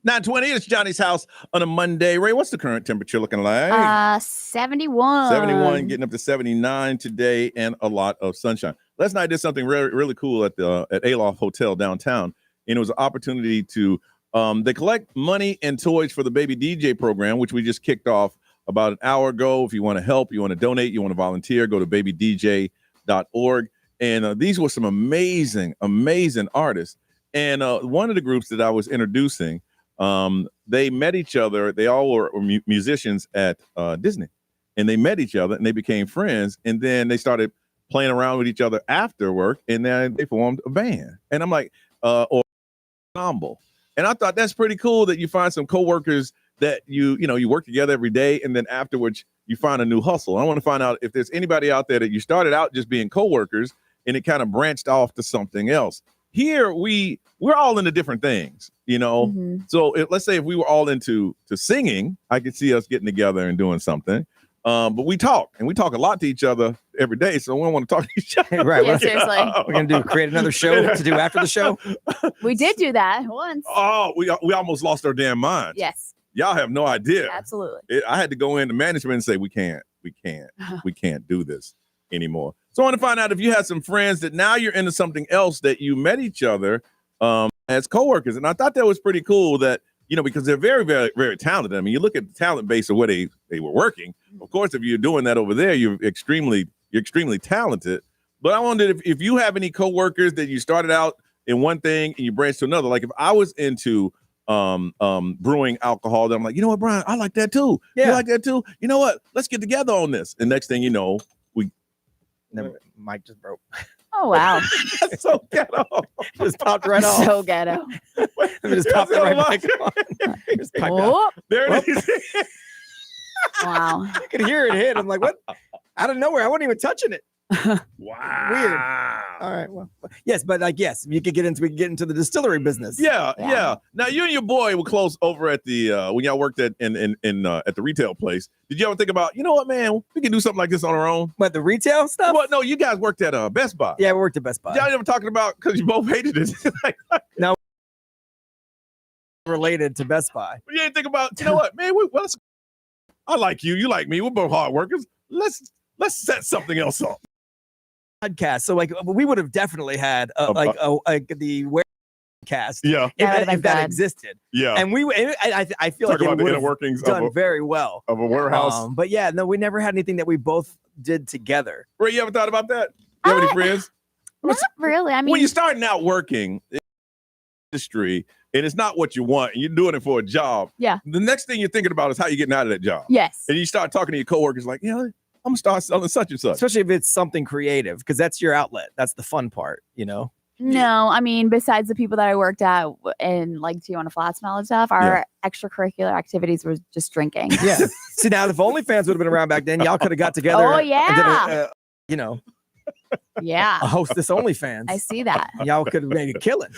9:20, it's Johnny's house on a Monday. Ray, what's the current temperature looking like? 71. 71, getting up to 79 today, and a lot of sunshine. Last night I did something really, really cool at the at Aloft Hotel downtown, and it was an opportunity to they collect money and toys for the Baby DJ program, which we just kicked off about an hour ago. If you want to help, you want to donate, you want to volunteer, go to babydj.org. And these were some amazing, amazing artists. And one of the groups that I was introducing, they met each other. They all were musicians at Disney, and they met each other and they became friends. And then they started playing around with each other after work, and then they formed a band. And I'm like, or ensemble. And I thought that's pretty cool that you find some coworkers that you work together every day, and then afterwards you find a new hustle. I want to find out if there's anybody out there that you started out just being coworkers and it kind of branched off to something else. Here we're all into different things, Mm-hmm. So let's say if we were all into singing, I could see us getting together and doing something. But we talk a lot to each other every day, so we don't want to talk to each other. Right. Yeah, seriously. We're gonna create another show to do after the show. We did do that once. Oh, we almost lost our damn minds. Yes, Y'all have no idea. absolutely. I had to go into management and say, we can't do this anymore. So I want to find out if you had some friends that now you're into something else, that you met each other as coworkers. And I thought that was pretty cool that, because they're very, very, very talented. I mean, you look at the talent base of where they were working. Of course, if you're doing that over there, you're extremely talented. But I wondered if you have any coworkers that you started out in one thing and you branched to another. Like if I was into brewing alcohol, then I'm like, you know what, Brian, I like that too. Yeah. You like that too? You know what? Let's get together on this. And next thing you know, Mike just broke. Oh, wow. That's so ghetto. Just popped right off. So ghetto. Let me just pop it right back on. Just pipe it out. Oh, There it is. wow. You could hear it hit. I'm like, what? Out of nowhere. I wasn't even touching it. Wow. Weird. All right. Well, yes, but yes, we could get into the distillery business. Yeah. Now you and your boy were close over at the when y'all worked at at the retail place. Did you ever think about, you know what, man, we can do something like this on our own? But the retail stuff? Well, no, you guys worked at Best Buy. Yeah, we worked at Best Buy. Y'all never talking about because you both hated it. No. Related to Best Buy. You didn't think about, you know what, man, I like you, you like me, we're both hard workers. Let's set something else up. Podcast. So we would have definitely had the cast. Yeah. If that existed. Yeah. And I feel Talk like about it the would inner have workings done very well of a warehouse. But yeah, no, we never had anything that we both did together. Ray, you ever thought about that? You have any friends? Not really. I mean, when you're starting out working in the industry and it's not what you want and you're doing it for a job, yeah. The next thing you're thinking about is how you're getting out of that job. Yes. And you start talking to your coworkers like, I'm gonna start selling such and such. Especially if it's something creative, because that's your outlet. That's the fun part, No, I mean, besides the people that I worked at in like Tijuana Flats and all that stuff, our extracurricular activities were just drinking. Yeah. See, now if OnlyFans would have been around back then, y'all could have got together. Oh, yeah. And did Yeah. a hostess OnlyFans. I see that. Y'all could have made a killing.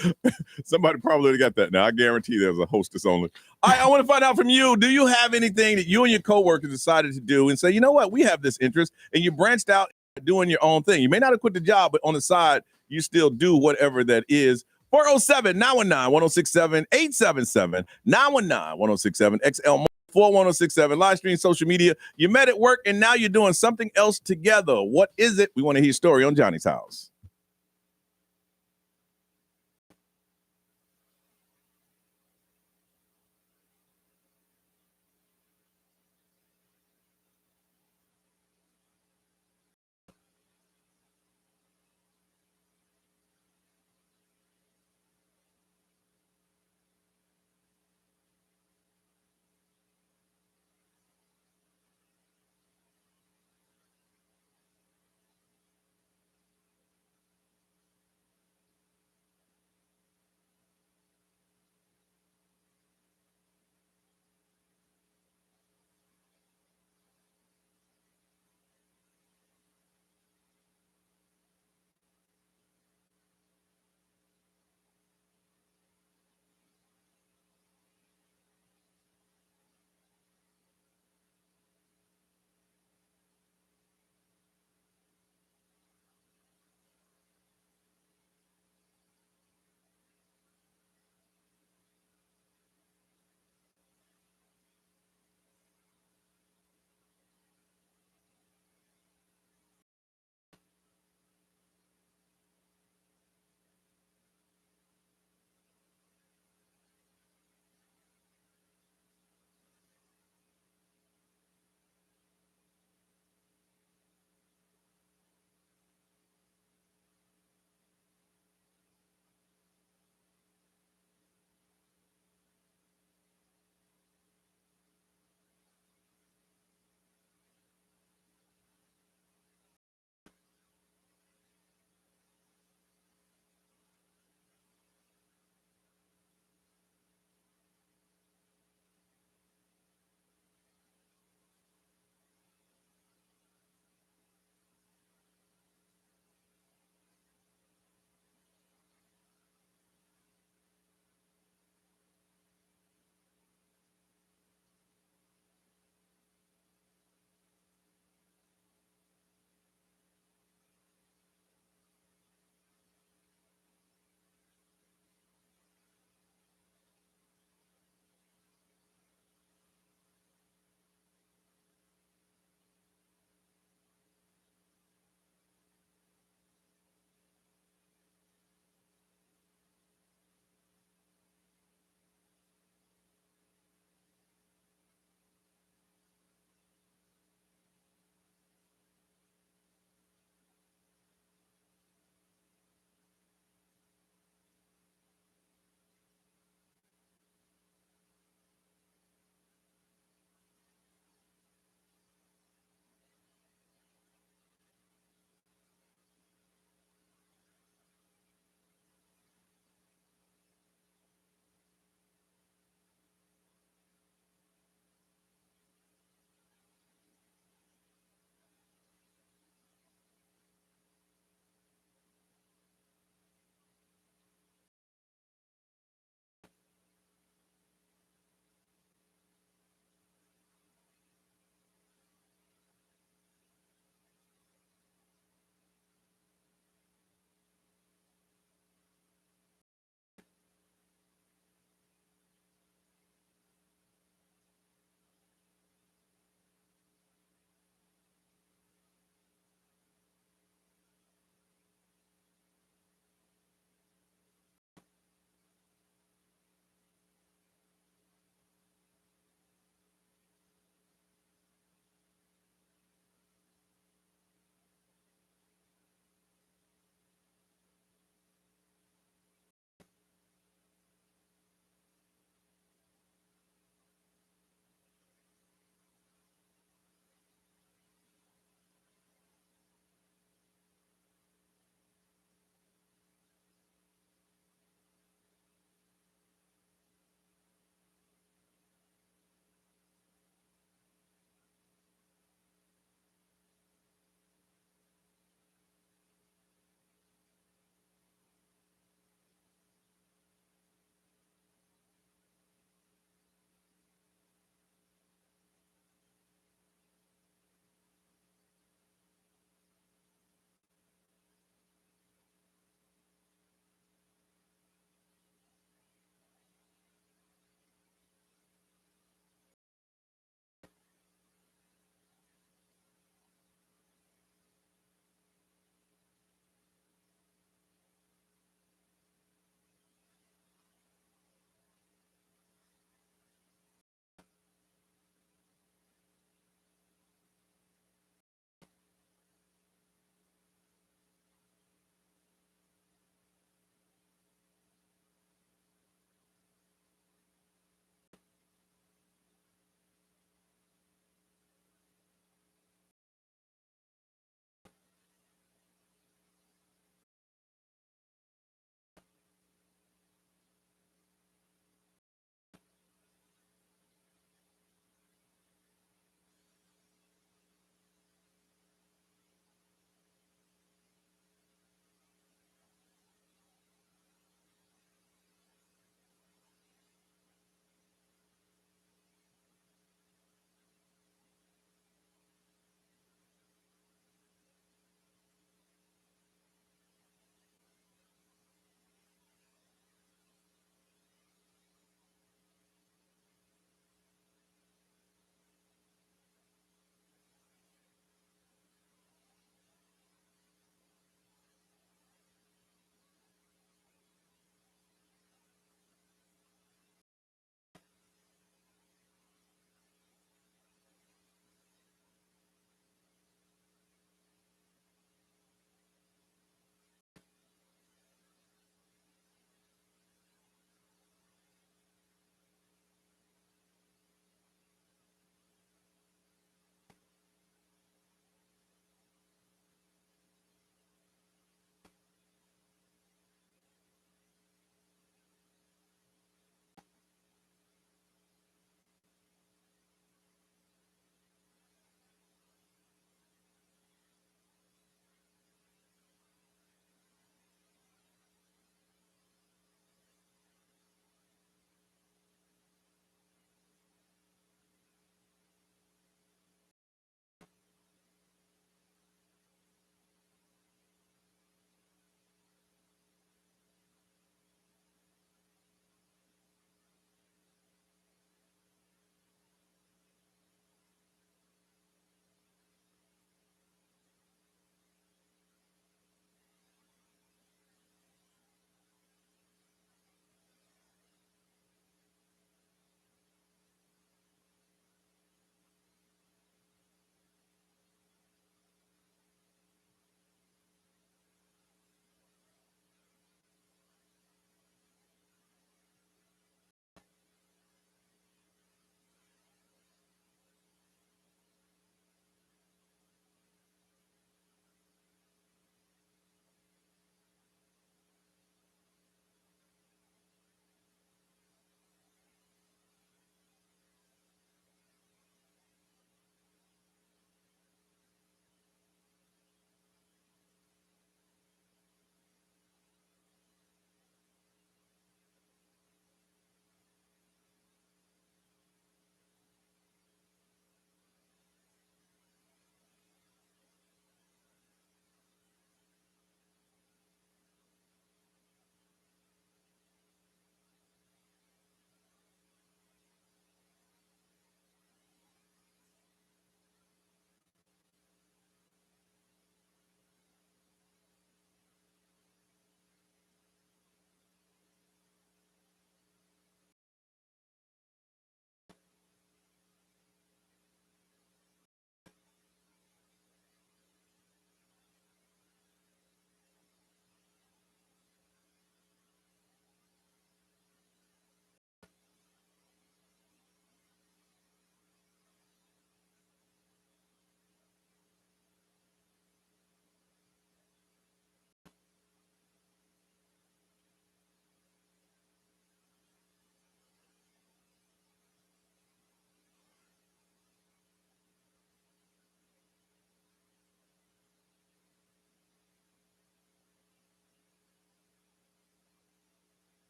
Somebody probably got that now. I guarantee there's a hostess only. I want to find out from you. Do you have anything that you and your coworkers decided to do and say, you know what, we have this interest, and you branched out doing your own thing? You may not have quit the job, but on the side, you still do whatever that is. 407-919-1067, 877-919-1067, XL 41067, live stream, social media. You met at work and now you're doing something else together. What is it? We want to hear your story on Johnny's House.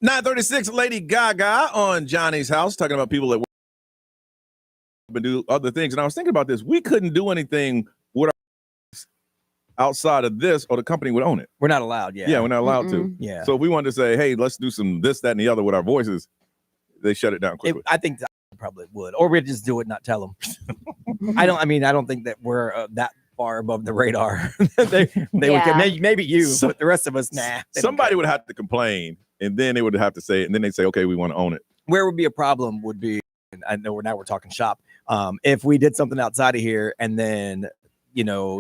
9:36, Lady Gaga on Johnny's House, talking about people that work and do other things. And I was thinking about this. We couldn't do anything with our outside of this, or the company would own it. We're not allowed. Yeah. Yeah, we're not allowed to. Yeah. So if we wanted to say, hey, let's do some this, that, and the other with our voices, they shut it down quickly. I think that probably would, or we'd just do it, and not tell them. I don't think that we're that far above the radar. they would, maybe you, but the rest of us, nah. Somebody would have to complain, and then they would have to say it, and then they say, okay, we want to own it. Where would be a problem would be, and I know we're talking shop. If we did something outside of here, and then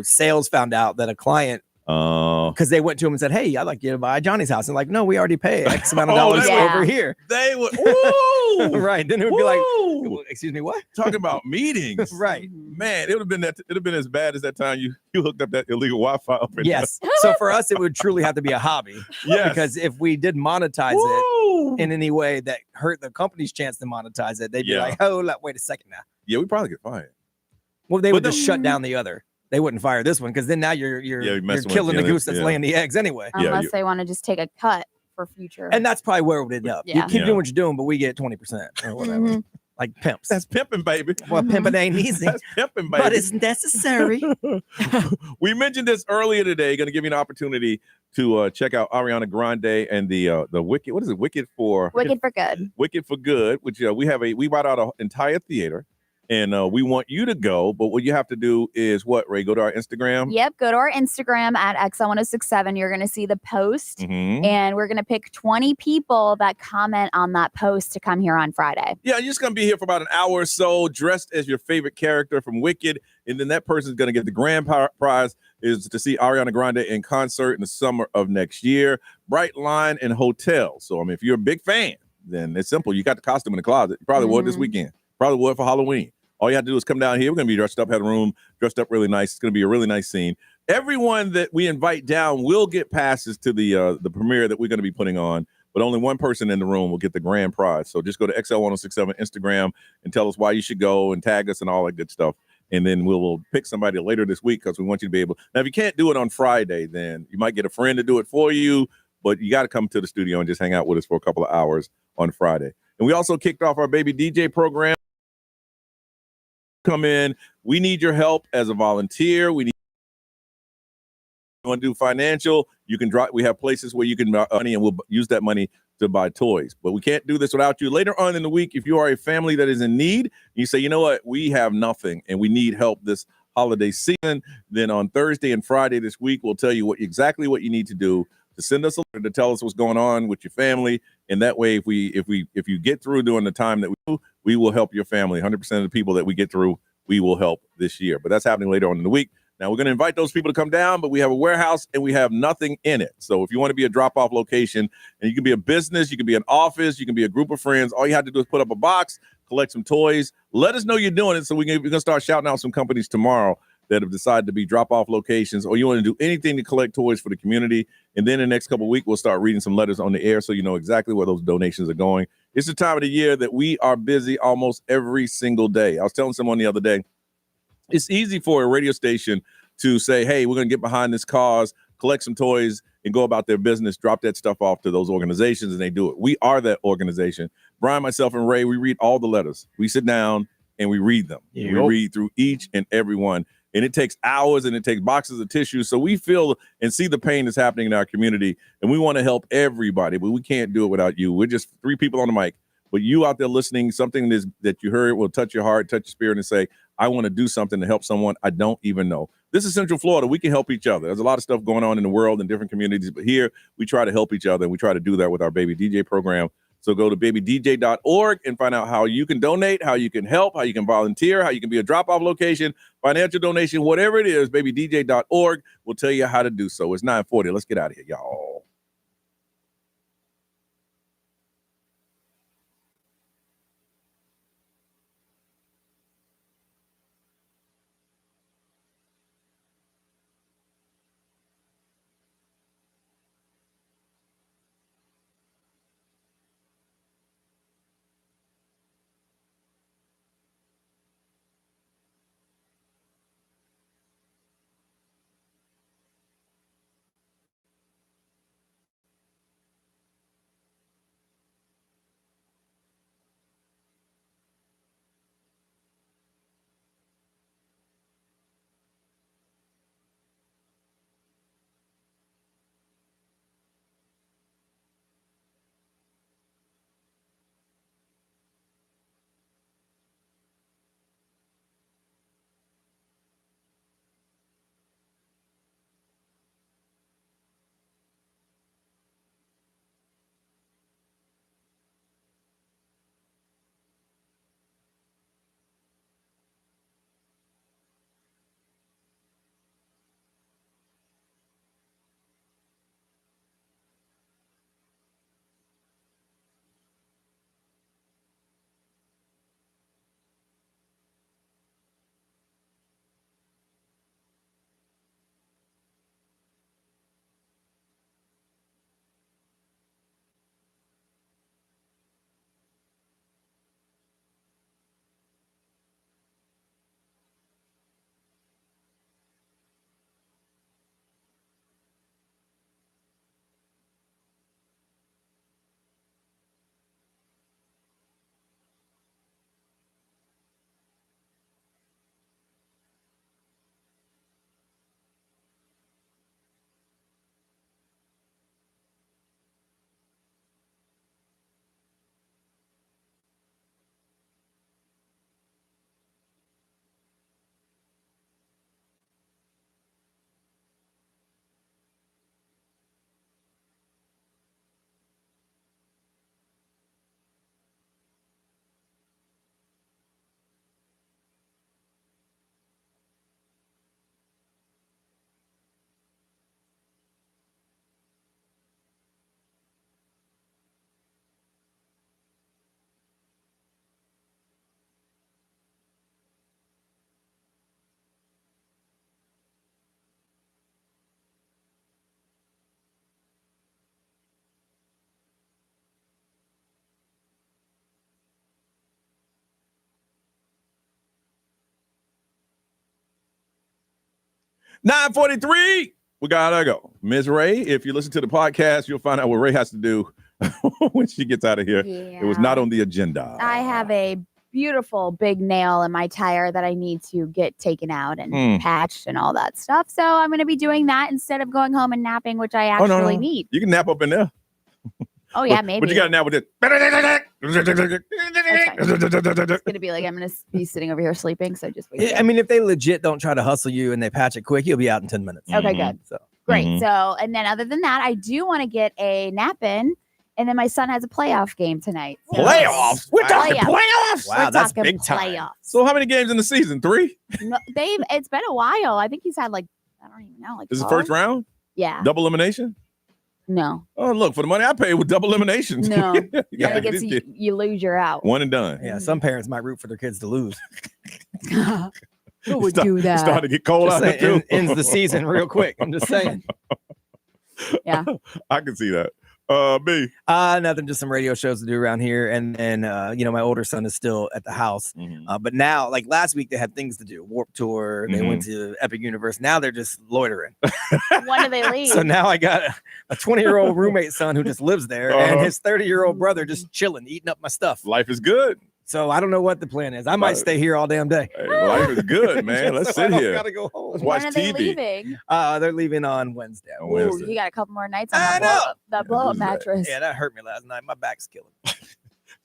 sales found out that a client, because they went to him and said, hey, I'd like you to buy Johnny's house, and like, no, we already pay X amount of dollars over here. They would, woo! Right? Then it would be like, excuse me, what? Talking about meetings, right? Man, it would have been that. It would have been as bad as that time you hooked up that illegal Wi-Fi up in Yes. So for us, it would truly have to be a hobby. Yes. Because if we did monetize it in any way that hurt the company's chance to monetize it, they'd be like, oh, wait a second now. Yeah, we probably get fired. Well, they would just shut down the other. They wouldn't fire this one because then now you're killing the goose that's laying the eggs anyway. Unless they want to just take a cut for future. And that's probably where it would end up. Yeah. You keep doing what you're doing, but we get 20% or whatever. Like pimps. That's pimping, baby. Well, pimping ain't easy. That's pimping, baby. But it's necessary. We mentioned this earlier today. Going to give you an opportunity to check out Ariana Grande and the Wicked. What is it? Wicked for Good. Wicked for Good. Which we bought out an entire theater. And we want you to go, but what you have to do is what, Ray? Go to our Instagram? Yep, go to our Instagram at XL1067. You're going to see the post, and we're going to pick 20 people that comment on that post to come here on Friday. Yeah, you're just going to be here for about an hour or so, dressed as your favorite character from Wicked, and then that person's going to get the grand prize is to see Ariana Grande in concert in the summer of next year. Bright Line and Hotel. So, I mean, if you're a big fan, then it's simple. You got the costume in the closet. You probably wore it this weekend. Probably wore it for Halloween. All you have to do is come down here. We're going to be dressed up, have a room dressed up really nice. It's going to be a really nice scene. Everyone that we invite down will get passes to the premiere that we're going to be putting on, but only one person in the room will get the grand prize. So just go to XL1067 Instagram and tell us why you should go and tag us and all that good stuff. And then we'll pick somebody later this week because we want you to be able. Now, if you can't do it on Friday, then you might get a friend to do it for you, but you got to come to the studio and just hang out with us for a couple of hours on Friday. And we also kicked off our Baby DJ program. Come in. We need your help as a volunteer. You want to do financial, you can drop. We have places where you can money, and we'll use that money to buy toys. But we can't do this without you. Later on in the week, if you are a family that is in need, you say, you know what, we have nothing and we need help this holiday season. Then on Thursday and Friday this week, we'll tell you exactly what you need to do to send us a letter to tell us what's going on with your family. And that way, if you get through during the time that we do, we will help your family. 100% of the people that we get through, we will help this year. But that's happening later on in the week. Now, we're going to invite those people to come down, but we have a warehouse and we have nothing in it. So if you want to be a drop-off location, and you can be a business, you can be an office, you can be a group of friends, all you have to do is put up a box, collect some toys. Let us know you're doing it so we're going to start shouting out some companies tomorrow that have decided to be drop-off locations, or you want to do anything to collect toys for the community. And then in the next couple of weeks, we'll start reading some letters on the air so you know exactly where those donations are going. It's the time of the year that we are busy almost every single day. I was telling someone the other day, it's easy for a radio station to say, hey, we're going to get behind this cause, collect some toys, and go about their business, drop that stuff off to those organizations, and they do it. We are that organization. Brian, myself, and Ray, we read all the letters. We sit down and we read them. Yep. We read through each and every one. And it takes hours and it takes boxes of tissue. So we feel and see the pain that's happening in our community, and we want to help everybody, but we can't do it without you. We're just three people on the mic, but you out there listening, something that you heard will touch your heart, touch your spirit, and say, I want to do something to help someone I don't even know. This is Central Florida. We can help each other. There's a lot of stuff going on in the world in different communities, but here we try to help each other, and we try to do that with our Baby DJ program. So go to babydj.org and find out how you can donate, how you can help, how you can volunteer, how you can be a drop-off location, financial donation, whatever it is. Babydj.org will tell you how to do so. It's 9:40. Let's get out of here, y'all. 9:43. We gotta go. Ms. Ray, if you listen to the podcast, you'll find out what Ray has to do when she gets out of here. It was not on the agenda. I have a beautiful big nail in my tire that I need to get taken out and patched and all that stuff. So I'm going to be doing that instead of going home and napping, which I actually need. You can nap up in there. Oh, yeah, maybe. But you got to nap with it. It's going to be like I'm going to be sitting over here sleeping. So just wait. Yeah, I mean, if they legit don't try to hustle you and they patch it quick, you'll be out in 10 minutes. Okay, good. So Great. So, and then other than that, I do want to get a nap in. And then my son has a playoff game tonight. So Playoffs? We're talking playoffs? Wow, We're that's talking big time. playoffs. So how many games in the season? 3? No, it's been a while. I think he's had like, I don't even know. Like This is the 12? first round? Yeah. Double elimination? No. Oh, look, for the money I paid with double elimination. No. Yeah, I think it's you lose, you're out. one and done. Yeah, some parents might root for their kids to lose. Who would do that? Starting to get cold Just out there, saying, too. ends the season real quick. I'm just saying. Yeah. I can see that. B. Nothing, just some radio shows to do around here. And my older son is still at the house. But now, like last week, they had things to do. Warped Tour. They went to Epic Universe. Now they're just loitering. When do they leave? So now I got a 20-year-old roommate son who just lives there and his 30-year-old brother just chilling, eating up my stuff. Life is good. So I don't know what the plan is. I might stay here all damn day. Hey, life is good, man. Let's sit here. Gotta go home. Let's watch When are they TV. leaving? They're leaving on Wednesday. Ooh, you got a couple more nights on that blow-up mattress. Yeah, that hurt me last night. My back's killing me.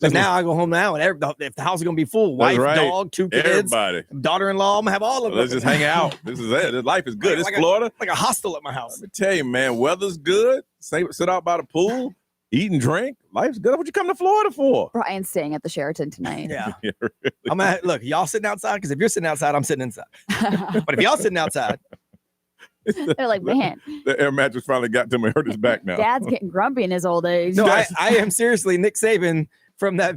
So now I go home now, and if the house is gonna be full, wife, dog, 2 kids, everybody, daughter-in-law, I'm gonna have all of them. Let's just hang out. This is it. This life is good. It's Florida. Like a hostel at my house. Let me tell you, man, weather's good. Sit out by the pool, eat and drink. Life's good. What you come to Florida for? Brian's staying at the Sheraton tonight. Yeah. I'm at, look, y'all sitting outside, because if you're sitting outside, I'm sitting inside. But if y'all sitting outside, they're like, man, the air mattress finally got to me. Hurt his back now. Dad's getting grumpy in his old age. no, I am seriously Nick Saban from that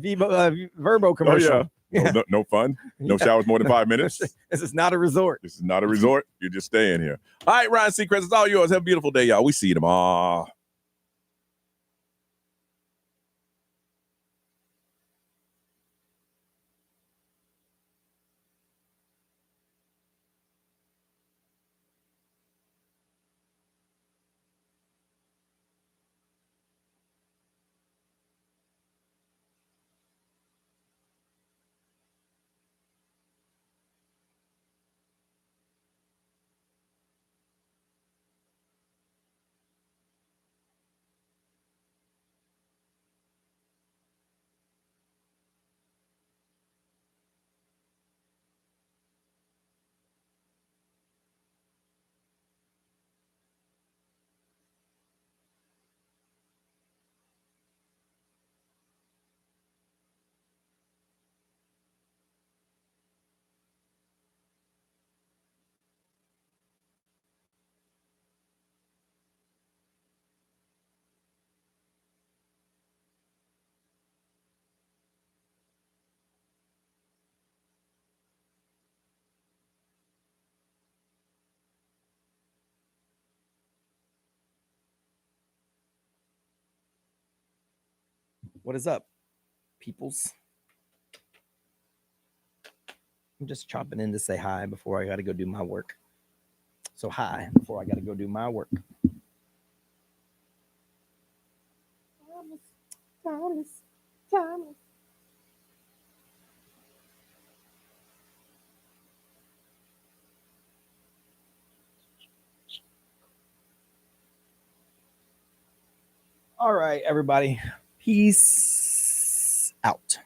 Verbo commercial. Yeah. No fun. No showers more than 5 minutes. This is not a resort. This is not a resort. You're just staying here. All right, Ryan Seacrest, it's all yours. Have a beautiful day, y'all. We see you tomorrow. What is up, peoples? I'm just chopping in to say hi before I got to go do my work. So hi before I got to go do my work. Thomas. All right, everybody. Peace out.